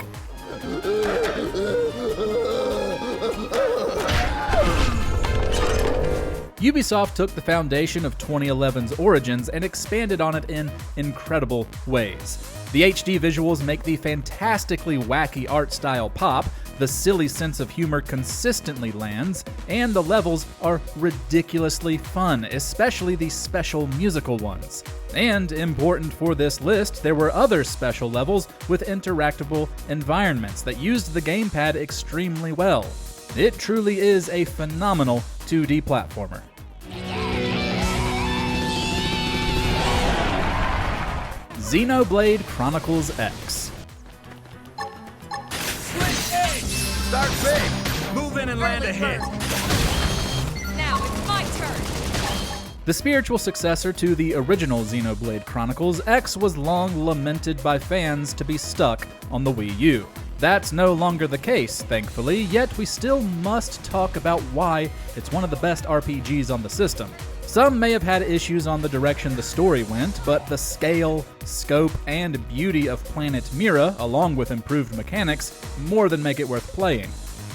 Ubisoft took the foundation of 2011's Origins and expanded on it in incredible ways. The HD visuals make the fantastically wacky art style pop, the silly sense of humor consistently lands, and the levels are ridiculously fun, especially the special musical ones. And important for this list, there were other special levels with interactable environments that used the gamepad extremely well. It truly is a phenomenal 2D platformer. Xenoblade Chronicles X. Start big. Move in and land a hit. Now it's my turn. The spiritual successor to the original Xenoblade Chronicles, X was long lamented by fans to be stuck on the Wii U. That's no longer the case, thankfully, yet we still must talk about why it's one of the best RPGs on the system. Some may have had issues on the direction the story went, but the scale, scope, and beauty of Planet Mira, along with improved mechanics, more than make it worth playing.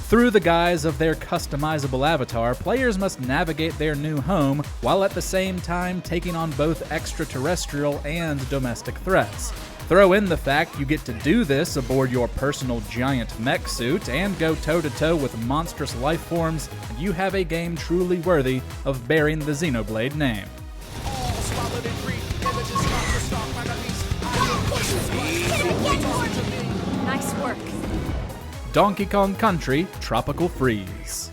Through the guise of their customizable avatar, players must navigate their new home, while at the same time taking on both extraterrestrial and domestic threats. Throw in the fact you get to do this aboard your personal giant mech suit and go toe-to-toe with monstrous life forms, and you have a game truly worthy of bearing the Xenoblade name. Nice work. Donkey Kong Country Tropical Freeze.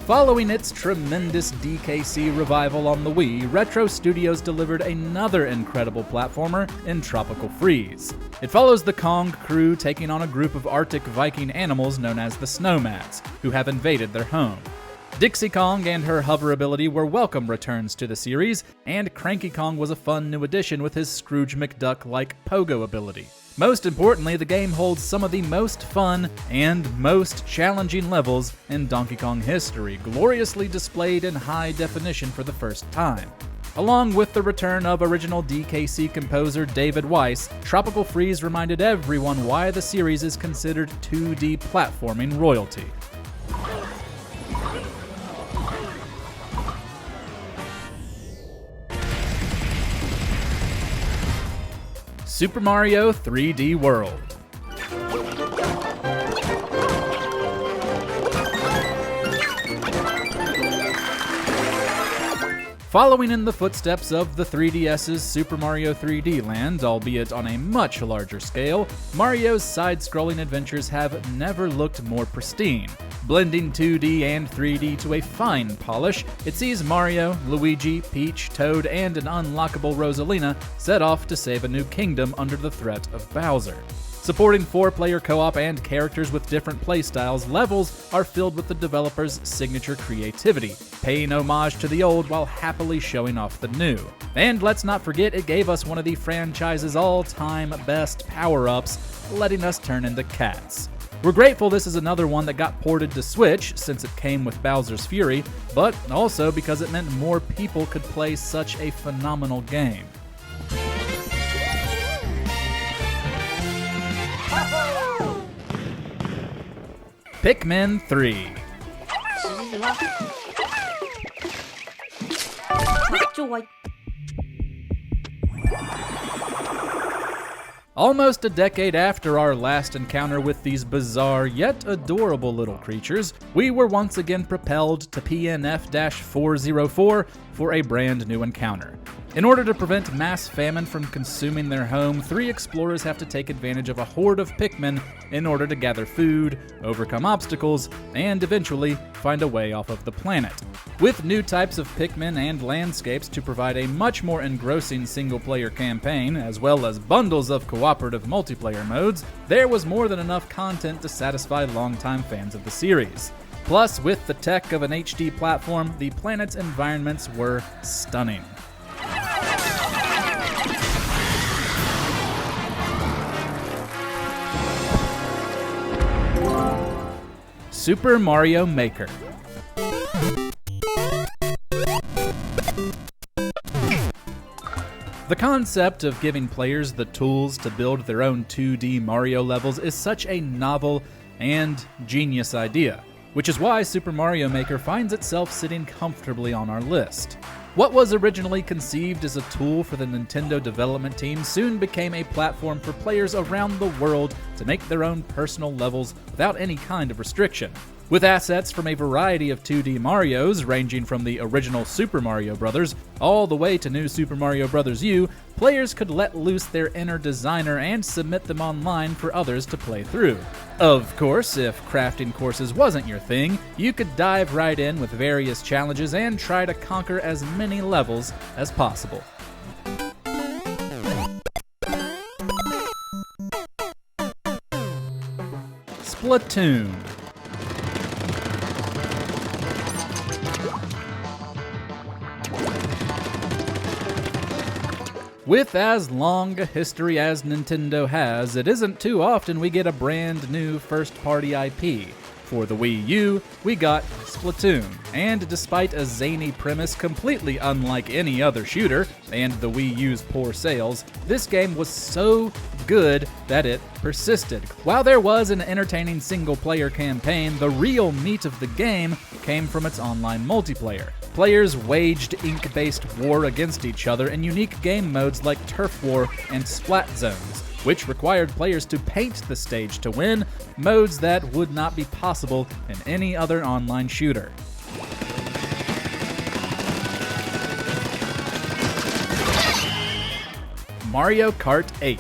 Following its tremendous DKC revival on the Wii, Retro Studios delivered another incredible platformer in Tropical Freeze. It follows the Kong crew taking on a group of Arctic Viking animals known as the Snowmats, who have invaded their home. Dixie Kong and her hover ability were welcome returns to the series, and Cranky Kong was a fun new addition with his Scrooge McDuck-like pogo ability. Most importantly, the game holds some of the most fun and most challenging levels in Donkey Kong history, gloriously displayed in high definition for the first time. Along with the return of original DKC composer David Weiss, Tropical Freeze reminded everyone why the series is considered 2D platforming royalty. Super Mario 3D World. Following in the footsteps of the 3DS's Super Mario 3D Land, albeit on a much larger scale, Mario's side-scrolling adventures have never looked more pristine. Blending 2D and 3D to a fine polish, it sees Mario, Luigi, Peach, Toad, and an unlockable Rosalina set off to save a new kingdom under the threat of Bowser. Supporting 4-player co-op and characters with different playstyles, levels are filled with the developer's signature creativity, paying homage to the old while happily showing off the new. And let's not forget, it gave us one of the franchise's all-time best power-ups, letting us turn into cats. We're grateful this is another one that got ported to Switch, since it came with Bowser's Fury, but also because it meant more people could play such a phenomenal game. Pikmin 3. Almost a decade after our last encounter with these bizarre yet adorable little creatures, we were once again propelled to PNF-404 for a brand new encounter. In order to prevent mass famine from consuming their home, 3 explorers have to take advantage of a horde of Pikmin in order to gather food, overcome obstacles, and eventually find a way off of the planet. With new types of Pikmin and landscapes to provide a much more engrossing single-player campaign, as well as bundles of cooperative multiplayer modes, there was more than enough content to satisfy longtime fans of the series. Plus, with the tech of an HD platform, the planet's environments were stunning. Super Mario Maker. The concept of giving players the tools to build their own 2D Mario levels is such a novel and genius idea, which is why Super Mario Maker finds itself sitting comfortably on our list. What was originally conceived as a tool for the Nintendo development team soon became a platform for players around the world to make their own personal levels without any kind of restriction. With assets from a variety of 2D Marios, ranging from the original Super Mario Bros. All the way to new Super Mario Bros. U, players could let loose their inner designer and submit them online for others to play through. Of course, if crafting courses wasn't your thing, you could dive right in with various challenges and try to conquer as many levels as possible. Splatoon. With as long a history as Nintendo has, it isn't too often we get a brand new first-party IP. For the Wii U, we got Splatoon, and despite a zany premise completely unlike any other shooter, and the Wii U's poor sales, this game was so good that it persisted. While there was an entertaining single-player campaign, the real meat of the game came from its online multiplayer. Players waged ink-based war against each other in unique game modes like Turf War and Splat Zones, which required players to paint the stage to win, modes that would not be possible in any other online shooter. Mario Kart 8.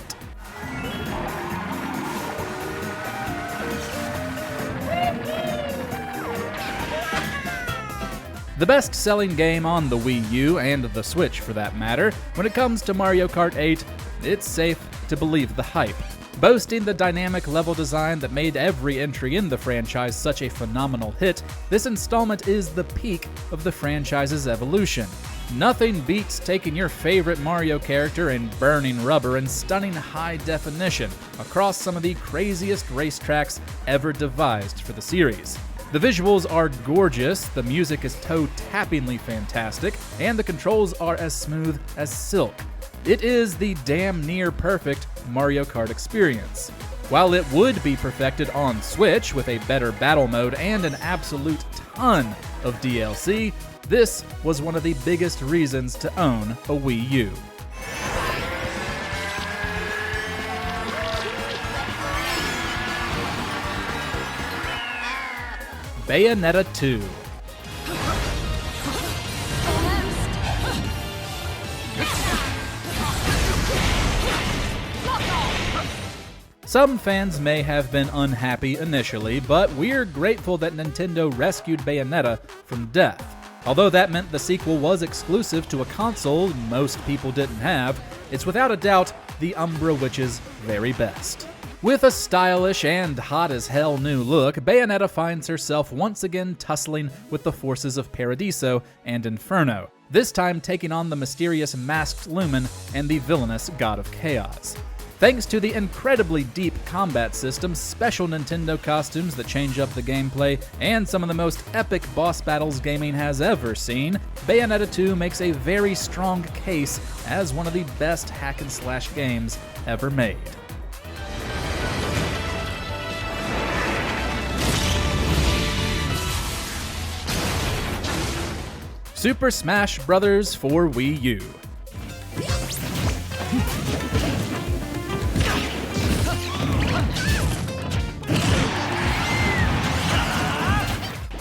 The best-selling game on the Wii U, and the Switch for that matter, when it comes to Mario Kart 8, it's safe to believe the hype. Boasting the dynamic level design that made every entry in the franchise such a phenomenal hit, this installment is the peak of the franchise's evolution. Nothing beats taking your favorite Mario character and burning rubber in stunning high definition across some of the craziest racetracks ever devised for the series. The visuals are gorgeous, the music is toe-tappingly fantastic, and the controls are as smooth as silk. It is the damn near perfect Mario Kart experience. While it would be perfected on Switch with a better battle mode and an absolute ton of DLC, this was one of the biggest reasons to own a Wii U. Bayonetta 2. Some fans may have been unhappy initially, but we're grateful that Nintendo rescued Bayonetta from death. Although that meant the sequel was exclusive to a console most people didn't have, it's without a doubt the Umbra Witch's very best. With a stylish and hot-as-hell new look, Bayonetta finds herself once again tussling with the forces of Paradiso and Inferno, this time taking on the mysterious masked Lumen and the villainous God of Chaos. Thanks to the incredibly deep combat system, special Nintendo costumes that change up the gameplay, and some of the most epic boss battles gaming has ever seen, Bayonetta 2 makes a very strong case as one of the best hack-and-slash games ever made. Super Smash Bros. For Wii U.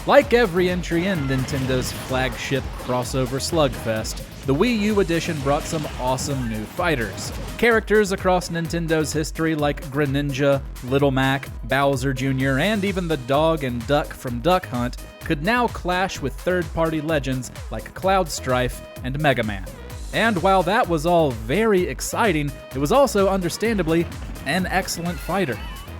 Like every entry in Nintendo's flagship crossover slugfest, the Wii U edition brought some awesome new fighters. Characters across Nintendo's history like Greninja, Little Mac, Bowser Jr., and even the dog and duck from Duck Hunt could now clash with third-party legends like Cloud Strife and Mega Man. And while that was all very exciting, it was also understandably an excellent fighter.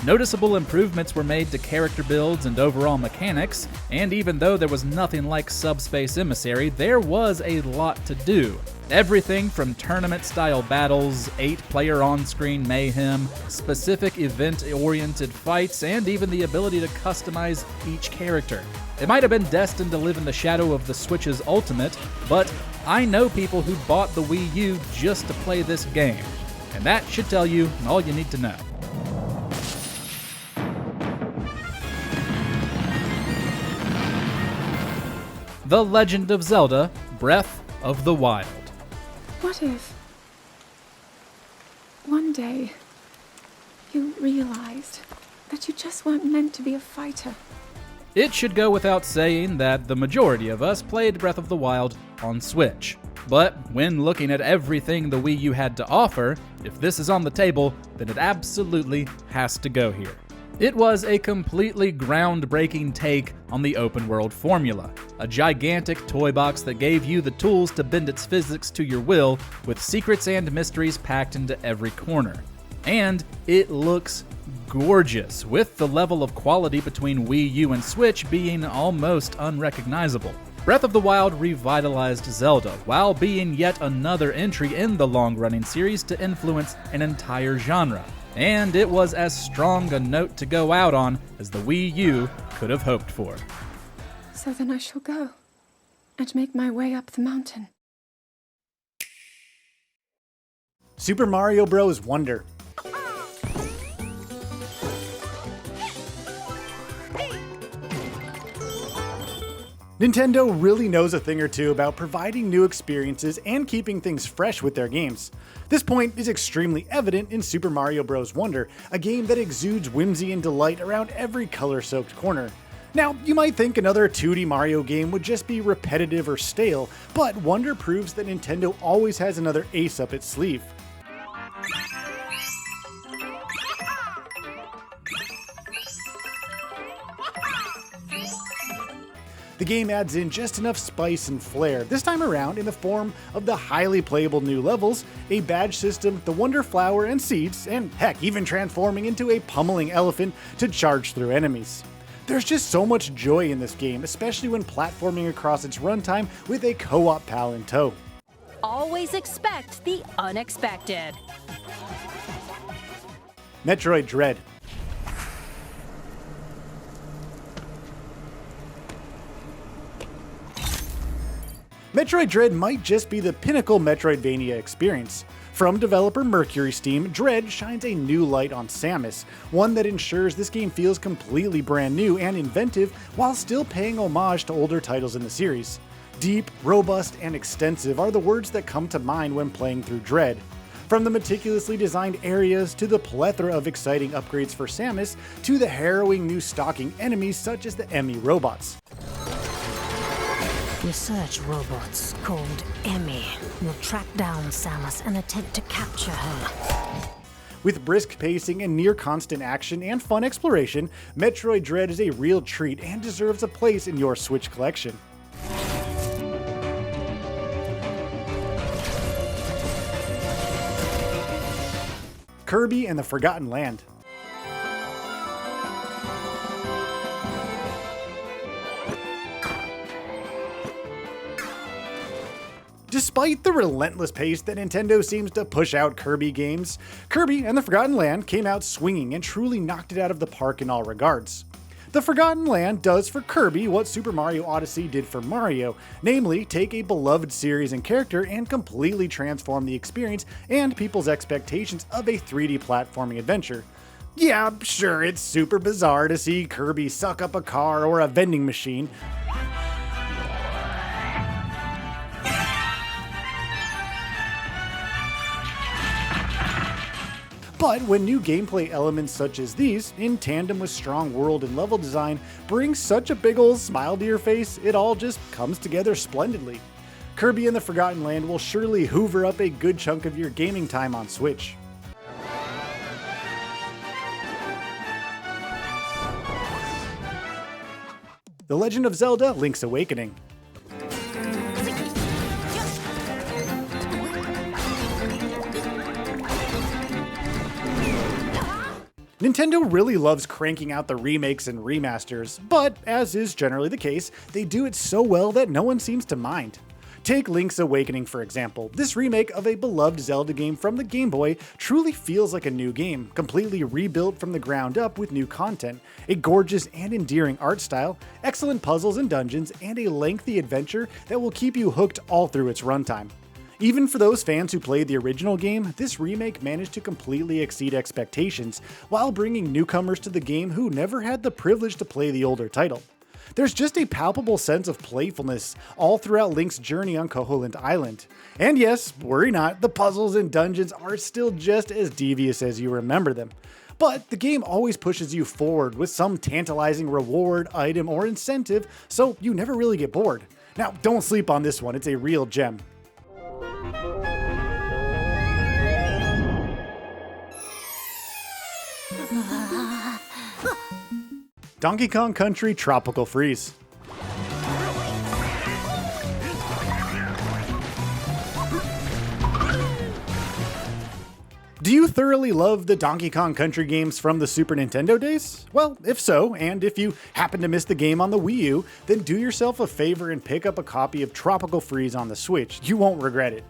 Noticeable improvements were made to character builds and overall mechanics, and even though there was nothing like Subspace Emissary, there was a lot to do. Everything from tournament-style battles, 8-player on-screen mayhem, specific event-oriented fights, and even the ability to customize each character. It might have been destined to live in the shadow of the Switch's Ultimate, but I know people who bought the Wii U just to play this game, and that should tell you all you need to know. The Legend of Zelda: Breath of the Wild. What if one day you realized that you just weren't meant to be a fighter? It should go without saying that the majority of us played Breath of the Wild on Switch. But when looking at everything the Wii U had to offer, if this is on the table, then it absolutely has to go here. It was a completely groundbreaking take on the open world formula, a gigantic toy box that gave you the tools to bend its physics to your will, with secrets and mysteries packed into every corner. And it looks gorgeous, with the level of quality between Wii U and Switch being almost unrecognizable. Breath of the Wild revitalized Zelda, while being yet another entry in the long-running series to influence an entire genre. And it was as strong a note to go out on as the Wii U could have hoped for. So then I shall go and make my way up the mountain. Super Mario Bros. Wonder. Nintendo really knows a thing or two about providing new experiences and keeping things fresh with their games. This point is extremely evident in Super Mario Bros. Wonder, a game that exudes whimsy and delight around every color-soaked corner. Now, you might think another 2D Mario game would just be repetitive or stale, but Wonder proves that Nintendo always has another ace up its sleeve. The game adds in just enough spice and flair, this time around in the form of the highly playable new levels, a badge system, the Wonder Flower and seeds, and heck, even transforming into a pummeling elephant to charge through enemies. There's just so much joy in this game, especially when platforming across its runtime with a co-op pal in tow. Always expect the unexpected. Metroid Dread. Metroid Dread might just be the pinnacle Metroidvania experience. From developer Mercury Steam, Dread shines a new light on Samus, one that ensures this game feels completely brand new and inventive while still paying homage to older titles in the series. Deep, robust, and extensive are the words that come to mind when playing through Dread. From the meticulously designed areas to the plethora of exciting upgrades for Samus to the harrowing new stalking enemies such as the Emmy robots. Research robots called Emmy will track down Samus and attempt to capture her. With brisk pacing and near constant action and fun exploration, Metroid Dread is a real treat and deserves a place in your Switch collection. Kirby and the Forgotten Land. Despite the relentless pace that Nintendo seems to push out Kirby games, Kirby and the Forgotten Land came out swinging and truly knocked it out of the park in all regards. The Forgotten Land does for Kirby what Super Mario Odyssey did for Mario, namely take a beloved series and character and completely transform the experience and people's expectations of a 3D platforming adventure. Yeah, sure, it's super bizarre to see Kirby suck up a car or a vending machine, but when new gameplay elements such as these, in tandem with strong world and level design, bring such a big ol' smile to your face, it all just comes together splendidly. Kirby and the Forgotten Land will surely hoover up a good chunk of your gaming time on Switch. The Legend of Zelda: Link's Awakening. Nintendo really loves cranking out the remakes and remasters, but as is generally the case, they do it so well that no one seems to mind. Take Link's Awakening for example. This remake of a beloved Zelda game from the Game Boy truly feels like a new game, completely rebuilt from the ground up with new content, a gorgeous and endearing art style, excellent puzzles and dungeons, and a lengthy adventure that will keep you hooked all through its runtime. Even for those fans who played the original game, this remake managed to completely exceed expectations while bringing newcomers to the game who never had the privilege to play the older title. There's just a palpable sense of playfulness all throughout Link's journey on Koholint Island. And yes, worry not, the puzzles and dungeons are still just as devious as you remember them. But the game always pushes you forward with some tantalizing reward, item, or incentive, so you never really get bored. Now, don't sleep on this one, it's a real gem. Donkey Kong Country Tropical Freeze. Do you thoroughly love the Donkey Kong Country games from the Super Nintendo days? Well, if so, and if you happen to miss the game on the Wii U, then do yourself a favor and pick up a copy of Tropical Freeze on the Switch. You won't regret it.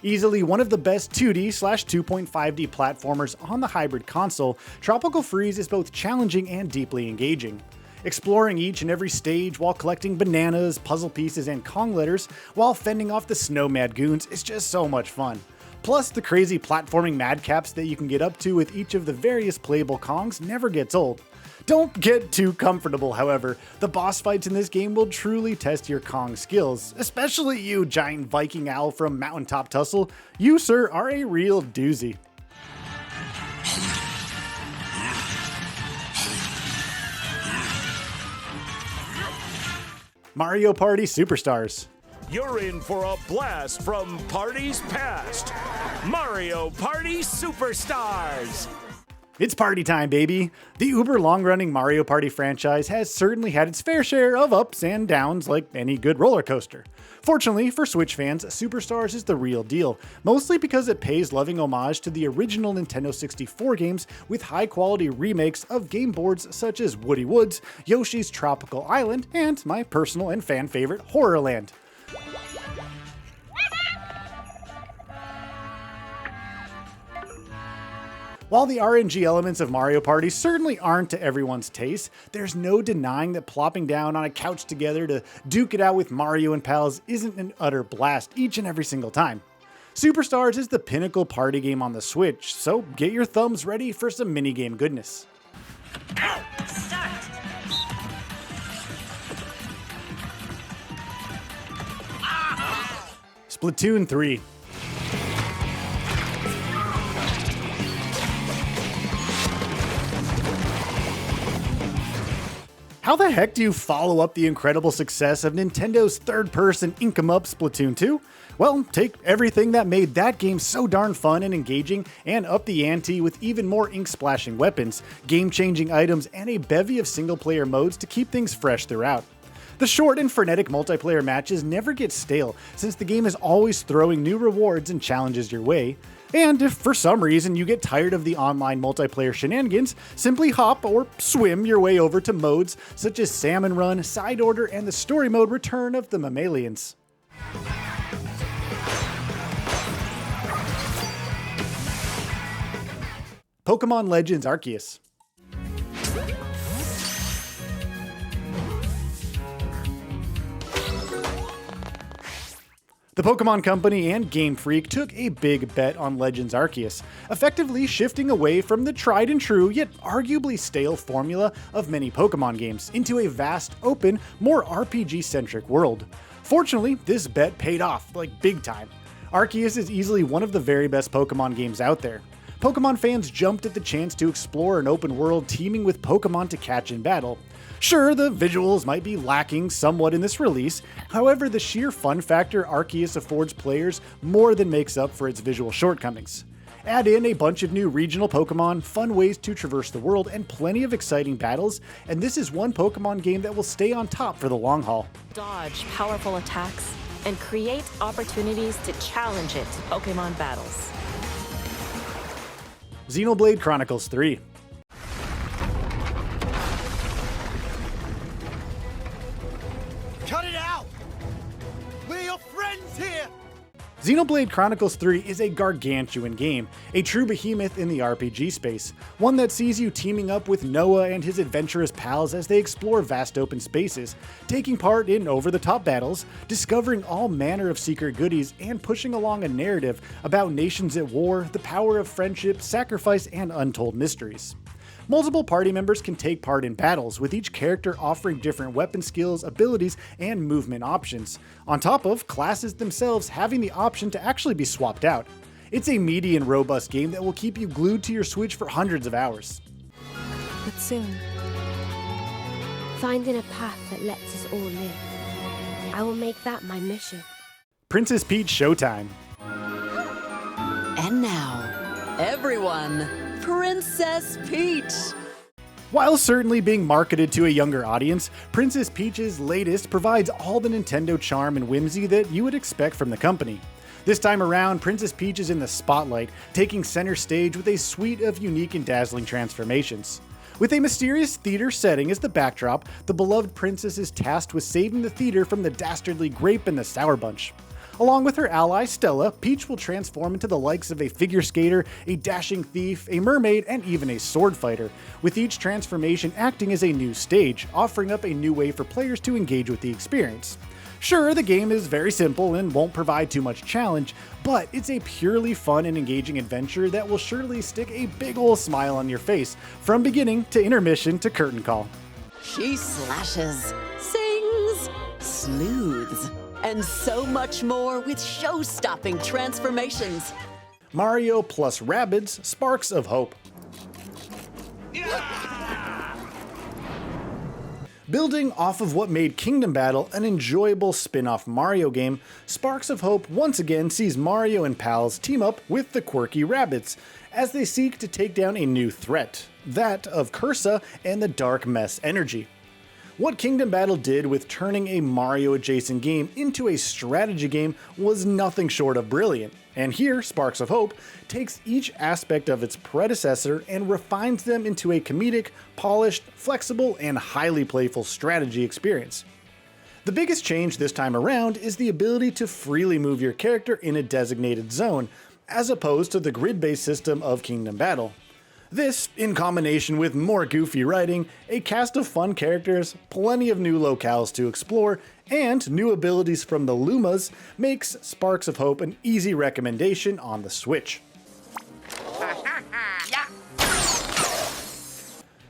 Easily one of the best 2D/2.5D platformers on the hybrid console, Tropical Freeze is both challenging and deeply engaging. Exploring each and every stage while collecting bananas, puzzle pieces, and Kong letters while fending off the snow mad goons is just so much fun. Plus, the crazy platforming madcaps that you can get up to with each of the various playable Kongs never gets old. Don't get too comfortable, however. The boss fights in this game will truly test your Kong skills, especially you, giant Viking owl from Mountaintop Tussle. You, sir, are a real doozy. Mario Party Superstars. You're in for a blast from parties past. Mario Party Superstars! It's party time, baby! The uber long-running Mario Party franchise has certainly had its fair share of ups and downs like any good roller coaster. Fortunately for Switch fans, Superstars is the real deal, mostly because it pays loving homage to the original Nintendo 64 games with high-quality remakes of game boards such as Woody Woods, Yoshi's Tropical Island, and my personal and fan favorite Horrorland. While the RNG elements of Mario Party certainly aren't to everyone's taste, there's no denying that plopping down on a couch together to duke it out with Mario and pals isn't an utter blast each and every single time. Superstars is the pinnacle party game on the Switch, so get your thumbs ready for some minigame goodness. Splatoon 3. How the heck do you follow up the incredible success of Nintendo's third-person ink-em-up Splatoon 2? Well, take everything that made that game so darn fun and engaging and up the ante with even more ink-splashing weapons, game-changing items, and a bevy of single-player modes to keep things fresh throughout. The short and frenetic multiplayer matches never get stale, since the game is always throwing new rewards and challenges your way. And if for some reason you get tired of the online multiplayer shenanigans, simply hop or swim your way over to modes such as Salmon Run, Side Order, and the story mode Return of the Mammalians. Pokemon Legends Arceus. The Pokemon Company and Game Freak took a big bet on Legends Arceus, effectively shifting away from the tried and true yet arguably stale formula of many Pokemon games into a vast, open, more RPG-centric world. Fortunately, this bet paid off, like big time. Arceus is easily one of the very best Pokemon games out there. Pokemon fans jumped at the chance to explore an open world teeming with Pokemon to catch in battle. Sure, the visuals might be lacking somewhat in this release, however the sheer fun factor Arceus affords players more than makes up for its visual shortcomings. Add in a bunch of new regional Pokemon, fun ways to traverse the world, and plenty of exciting battles, and this is one Pokemon game that will stay on top for the long haul. Dodge powerful attacks and create opportunities to challenge it to Pokemon battles. Xenoblade Chronicles 3. Cut it out! We're your friends here! Xenoblade Chronicles 3 is a gargantuan game, a true behemoth in the RPG space, one that sees you teaming up with Noah and his adventurous pals as they explore vast open spaces, taking part in over-the-top battles, discovering all manner of secret goodies, and pushing along a narrative about nations at war, the power of friendship, sacrifice, and untold mysteries. Multiple party members can take part in battles, with each character offering different weapon skills, abilities, and movement options, on top of classes themselves having the option to actually be swapped out. It's a meaty and robust game that will keep you glued to your Switch for hundreds of hours. But soon, finding a path that lets us all live. I will make that my mission. Princess Peach Showtime. And now, everyone, Princess Peach! While certainly being marketed to a younger audience, Princess Peach's latest provides all the Nintendo charm and whimsy that you would expect from the company. This time around, Princess Peach is in the spotlight, taking center stage with a suite of unique and dazzling transformations. With a mysterious theater setting as the backdrop, the beloved princess is tasked with saving the theater from the dastardly Grape and the Sour Bunch. Along with her ally Stella, Peach will transform into the likes of a figure skater, a dashing thief, a mermaid, and even a sword fighter, with each transformation acting as a new stage, offering up a new way for players to engage with the experience. Sure, the game is very simple and won't provide too much challenge, but it's a purely fun and engaging adventure that will surely stick a big ol' smile on your face, from beginning to intermission to curtain call. She slashes, sings, sleuths, and so much more with show-stopping transformations. Mario plus Rabbids Sparks of Hope. Building off of what made Kingdom Battle an enjoyable spin-off Mario game, Sparks of Hope once again sees Mario and pals team up with the quirky Rabbids as they seek to take down a new threat, that of Cursa and the Dark Mess energy. What Kingdom Battle did with turning a Mario-adjacent game into a strategy game was nothing short of brilliant, and here Sparks of Hope takes each aspect of its predecessor and refines them into a comedic, polished, flexible, and highly playful strategy experience. The biggest change this time around is the ability to freely move your character in a designated zone, as opposed to the grid-based system of Kingdom Battle. This, in combination with more goofy writing, a cast of fun characters, plenty of new locales to explore, and new abilities from the Lumas, makes Sparks of Hope an easy recommendation on the Switch.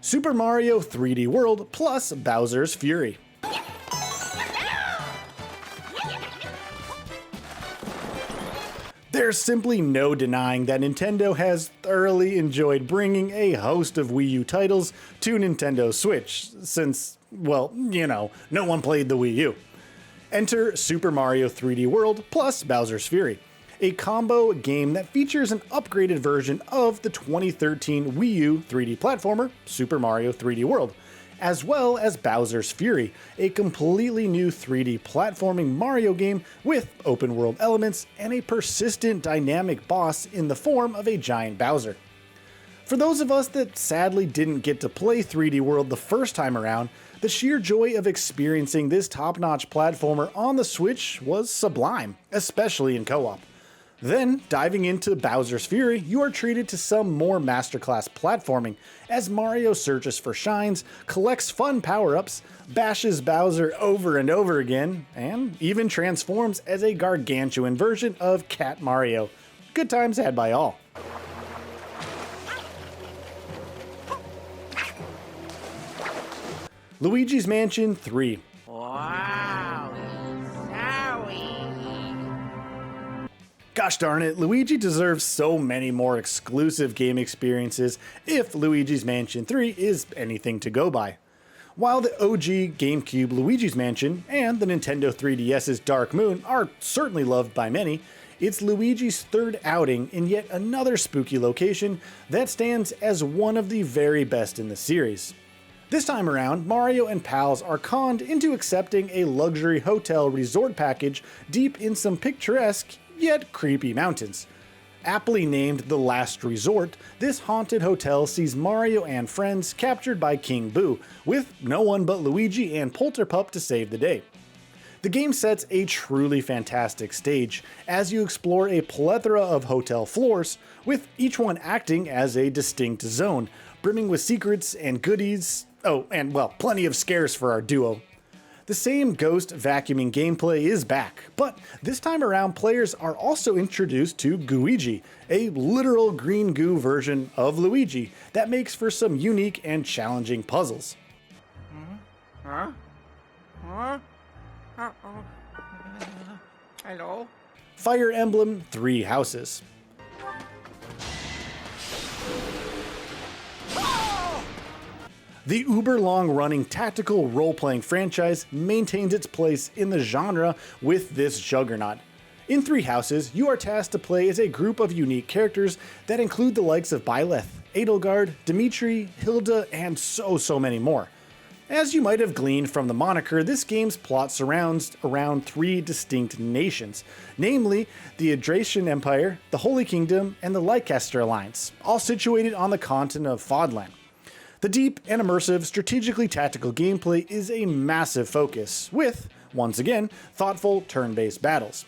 Super Mario 3D World plus Bowser's Fury. There's simply no denying that Nintendo has thoroughly enjoyed bringing a host of Wii U titles to Nintendo Switch, since, well, no one played the Wii U. Enter Super Mario 3D World plus Bowser's Fury, a combo game that features an upgraded version of the 2013 Wii U 3D platformer, Super Mario 3D World, as well as Bowser's Fury, a completely new 3D platforming Mario game with open world elements and a persistent dynamic boss in the form of a giant Bowser. For those of us that sadly didn't get to play 3D World the first time around, the sheer joy of experiencing this top-notch platformer on the Switch was sublime, especially in co-op. Then, diving into Bowser's Fury, you are treated to some more masterclass platforming, as Mario searches for shines, collects fun power-ups, bashes Bowser over and over again, and even transforms as a gargantuan version of Cat Mario. Good times had by all. Luigi's Mansion 3. Wow, Gosh darn it, Luigi deserves so many more exclusive game experiences if Luigi's Mansion 3 is anything to go by. While the OG GameCube Luigi's Mansion and the Nintendo 3DS's Dark Moon are certainly loved by many, it's Luigi's third outing in yet another spooky location that stands as one of the very best in the series. This time around, Mario and pals are conned into accepting a luxury hotel resort package deep in some picturesque yet creepy mountains. Aptly named The Last Resort, this haunted hotel sees Mario and friends captured by King Boo, with no one but Luigi and Polterpup to save the day. The game sets a truly fantastic stage as you explore a plethora of hotel floors, with each one acting as a distinct zone, brimming with secrets and goodies, and plenty of scares for our duo. The same ghost vacuuming gameplay is back, but this time around players are also introduced to Gooigi, a literal green goo version of Luigi that makes for some unique and challenging puzzles. Hello? Fire Emblem 3 Houses. The uber-long running tactical role-playing franchise maintains its place in the genre with this juggernaut. In 3 Houses, you are tasked to play as a group of unique characters that include the likes of Byleth, Edelgard, Dimitri, Hilda, and so many more. As you might have gleaned from the moniker, this game's plot surrounds around 3 distinct nations, namely the Adrastian Empire, the Holy Kingdom, and the Leicester Alliance, all situated on the continent of Fodland. The deep and immersive, strategically tactical gameplay is a massive focus, with, once again, thoughtful turn-based battles.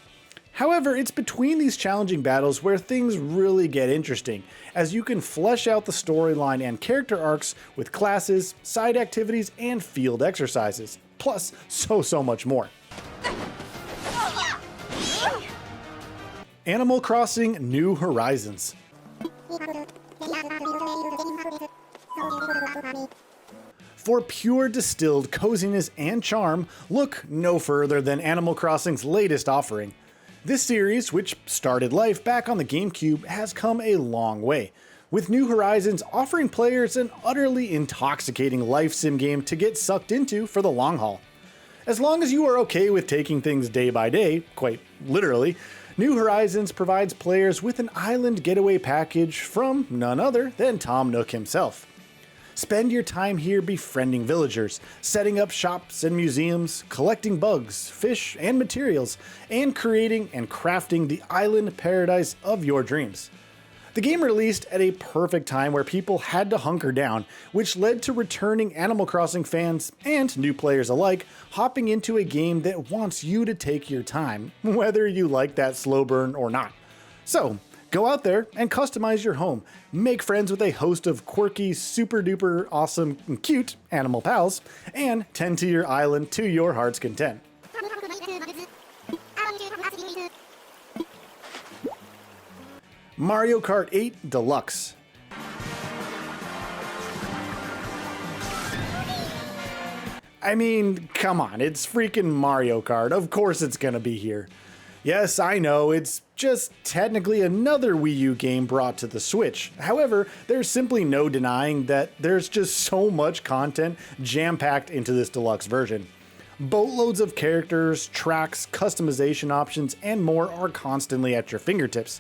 However, it's between these challenging battles where things really get interesting, as you can flesh out the storyline and character arcs with classes, side activities, and field exercises, plus so much more. Animal Crossing New Horizons. For pure distilled coziness and charm, look no further than Animal Crossing's latest offering. This series, which started life back on the GameCube, has come a long way, with New Horizons offering players an utterly intoxicating life sim game to get sucked into for the long haul. As long as you are okay with taking things day by day, quite literally, New Horizons provides players with an island getaway package from none other than Tom Nook himself. Spend your time here befriending villagers, setting up shops and museums, collecting bugs, fish, and materials, and creating and crafting the island paradise of your dreams. The game released at a perfect time where people had to hunker down, which led to returning Animal Crossing fans and new players alike hopping into a game that wants you to take your time, whether you like that slow burn or not. So, Go out there and customize your home, make friends with a host of quirky, super duper awesome and cute animal pals, and tend to your island to your heart's content. Mario Kart 8 Deluxe. I mean, come on, it's freaking Mario Kart. Of course it's gonna be here. Yes, I know, it's just technically another Wii U game brought to the Switch. However, there's simply no denying that there's just so much content jam-packed into this deluxe version. Boatloads of characters, tracks, customization options, and more are constantly at your fingertips.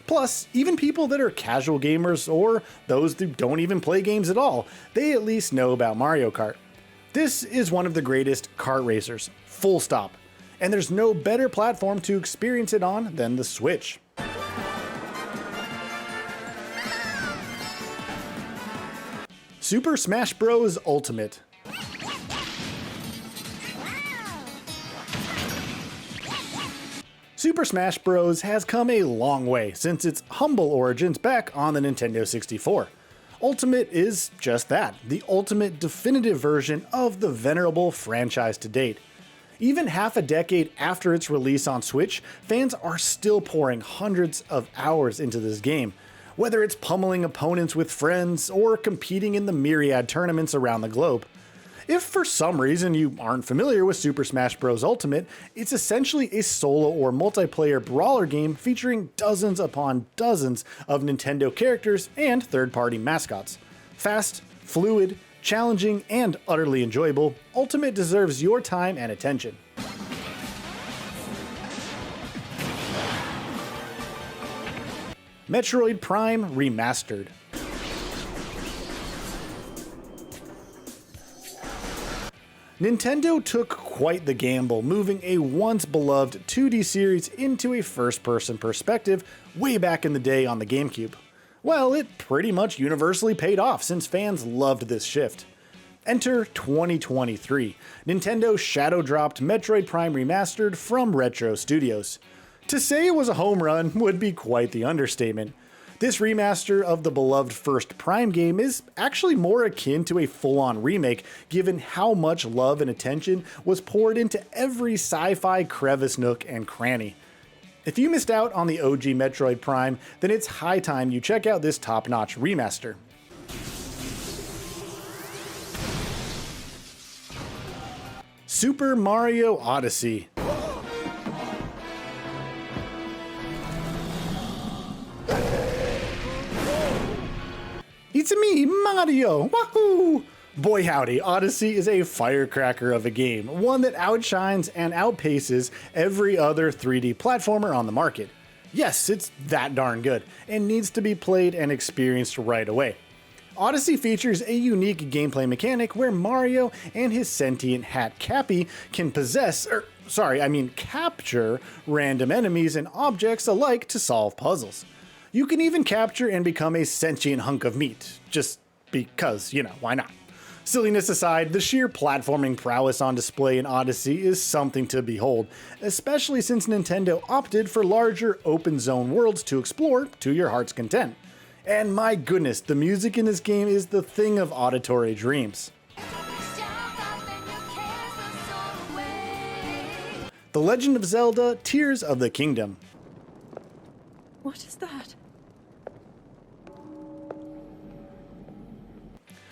Plus, even people that are casual gamers or those who don't even play games at all, they at least know about Mario Kart. This is one of the greatest kart racers, full stop. And there's no better platform to experience it on than the Switch. Super Smash Bros. Ultimate. Super Smash Bros. Has come a long way since its humble origins back on the Nintendo 64. Ultimate is just that, the ultimate definitive version of the venerable franchise to date. Even half a decade after its release on Switch, fans are still pouring hundreds of hours into this game, whether it's pummeling opponents with friends or competing in the myriad tournaments around the globe. If for some reason you aren't familiar with Super Smash Bros. Ultimate, it's essentially a solo or multiplayer brawler game featuring dozens upon dozens of Nintendo characters and third-party mascots. Fast, fluid, challenging, and utterly enjoyable, Ultimate deserves your time and attention. Metroid Prime Remastered. Nintendo took quite the gamble moving a once beloved 2D series into a first-person perspective way back in the day on the GameCube. Well, it pretty much universally paid off since fans loved this shift. Enter 2023. Nintendo shadow dropped Metroid Prime Remastered from Retro Studios. To say it was a home run would be quite the understatement. This remaster of the beloved first Prime game is actually more akin to a full-on remake, given how much love and attention was poured into every sci-fi crevice, nook, and cranny. If you missed out on the OG Metroid Prime, then it's high time you check out this top-notch remaster. Super Mario Odyssey. It's me, Mario! Wahoo! Boy howdy, Odyssey is a firecracker of a game, one that outshines and outpaces every other 3D platformer on the market. Yes, it's that darn good, and needs to be played and experienced right away. Odyssey features a unique gameplay mechanic where Mario and his sentient hat Cappy can capture random enemies and objects alike to solve puzzles. You can even capture and become a sentient hunk of meat, just because, why not? Silliness aside, the sheer platforming prowess on display in Odyssey is something to behold, especially since Nintendo opted for larger open zone worlds to explore to your heart's content. And my goodness, the music in this game is the thing of auditory dreams. The Legend of Zelda: Tears of the Kingdom. What is that?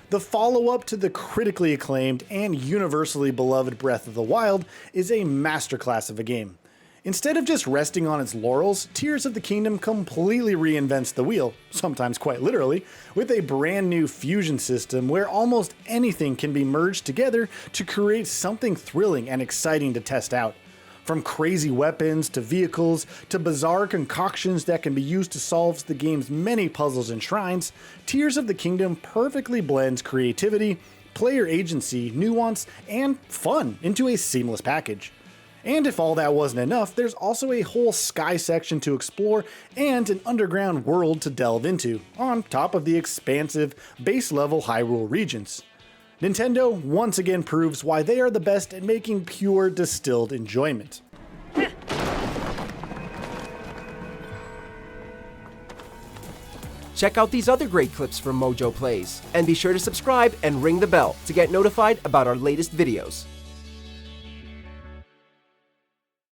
The follow-up to the critically acclaimed and universally beloved Breath of the Wild is a masterclass of a game. Instead of just resting on its laurels, Tears of the Kingdom completely reinvents the wheel, sometimes quite literally, with a brand new fusion system where almost anything can be merged together to create something thrilling and exciting to test out. From crazy weapons to vehicles to bizarre concoctions that can be used to solve the game's many puzzles and shrines, Tears of the Kingdom perfectly blends creativity, player agency, nuance, and fun into a seamless package. And if all that wasn't enough, there's also a whole sky section to explore and an underground world to delve into, on top of the expansive, base-level Hyrule regions. Nintendo once again proves why they are the best at making pure distilled enjoyment. Check out these other great clips from MojoPlays, and be sure to subscribe and ring the bell to get notified about our latest videos.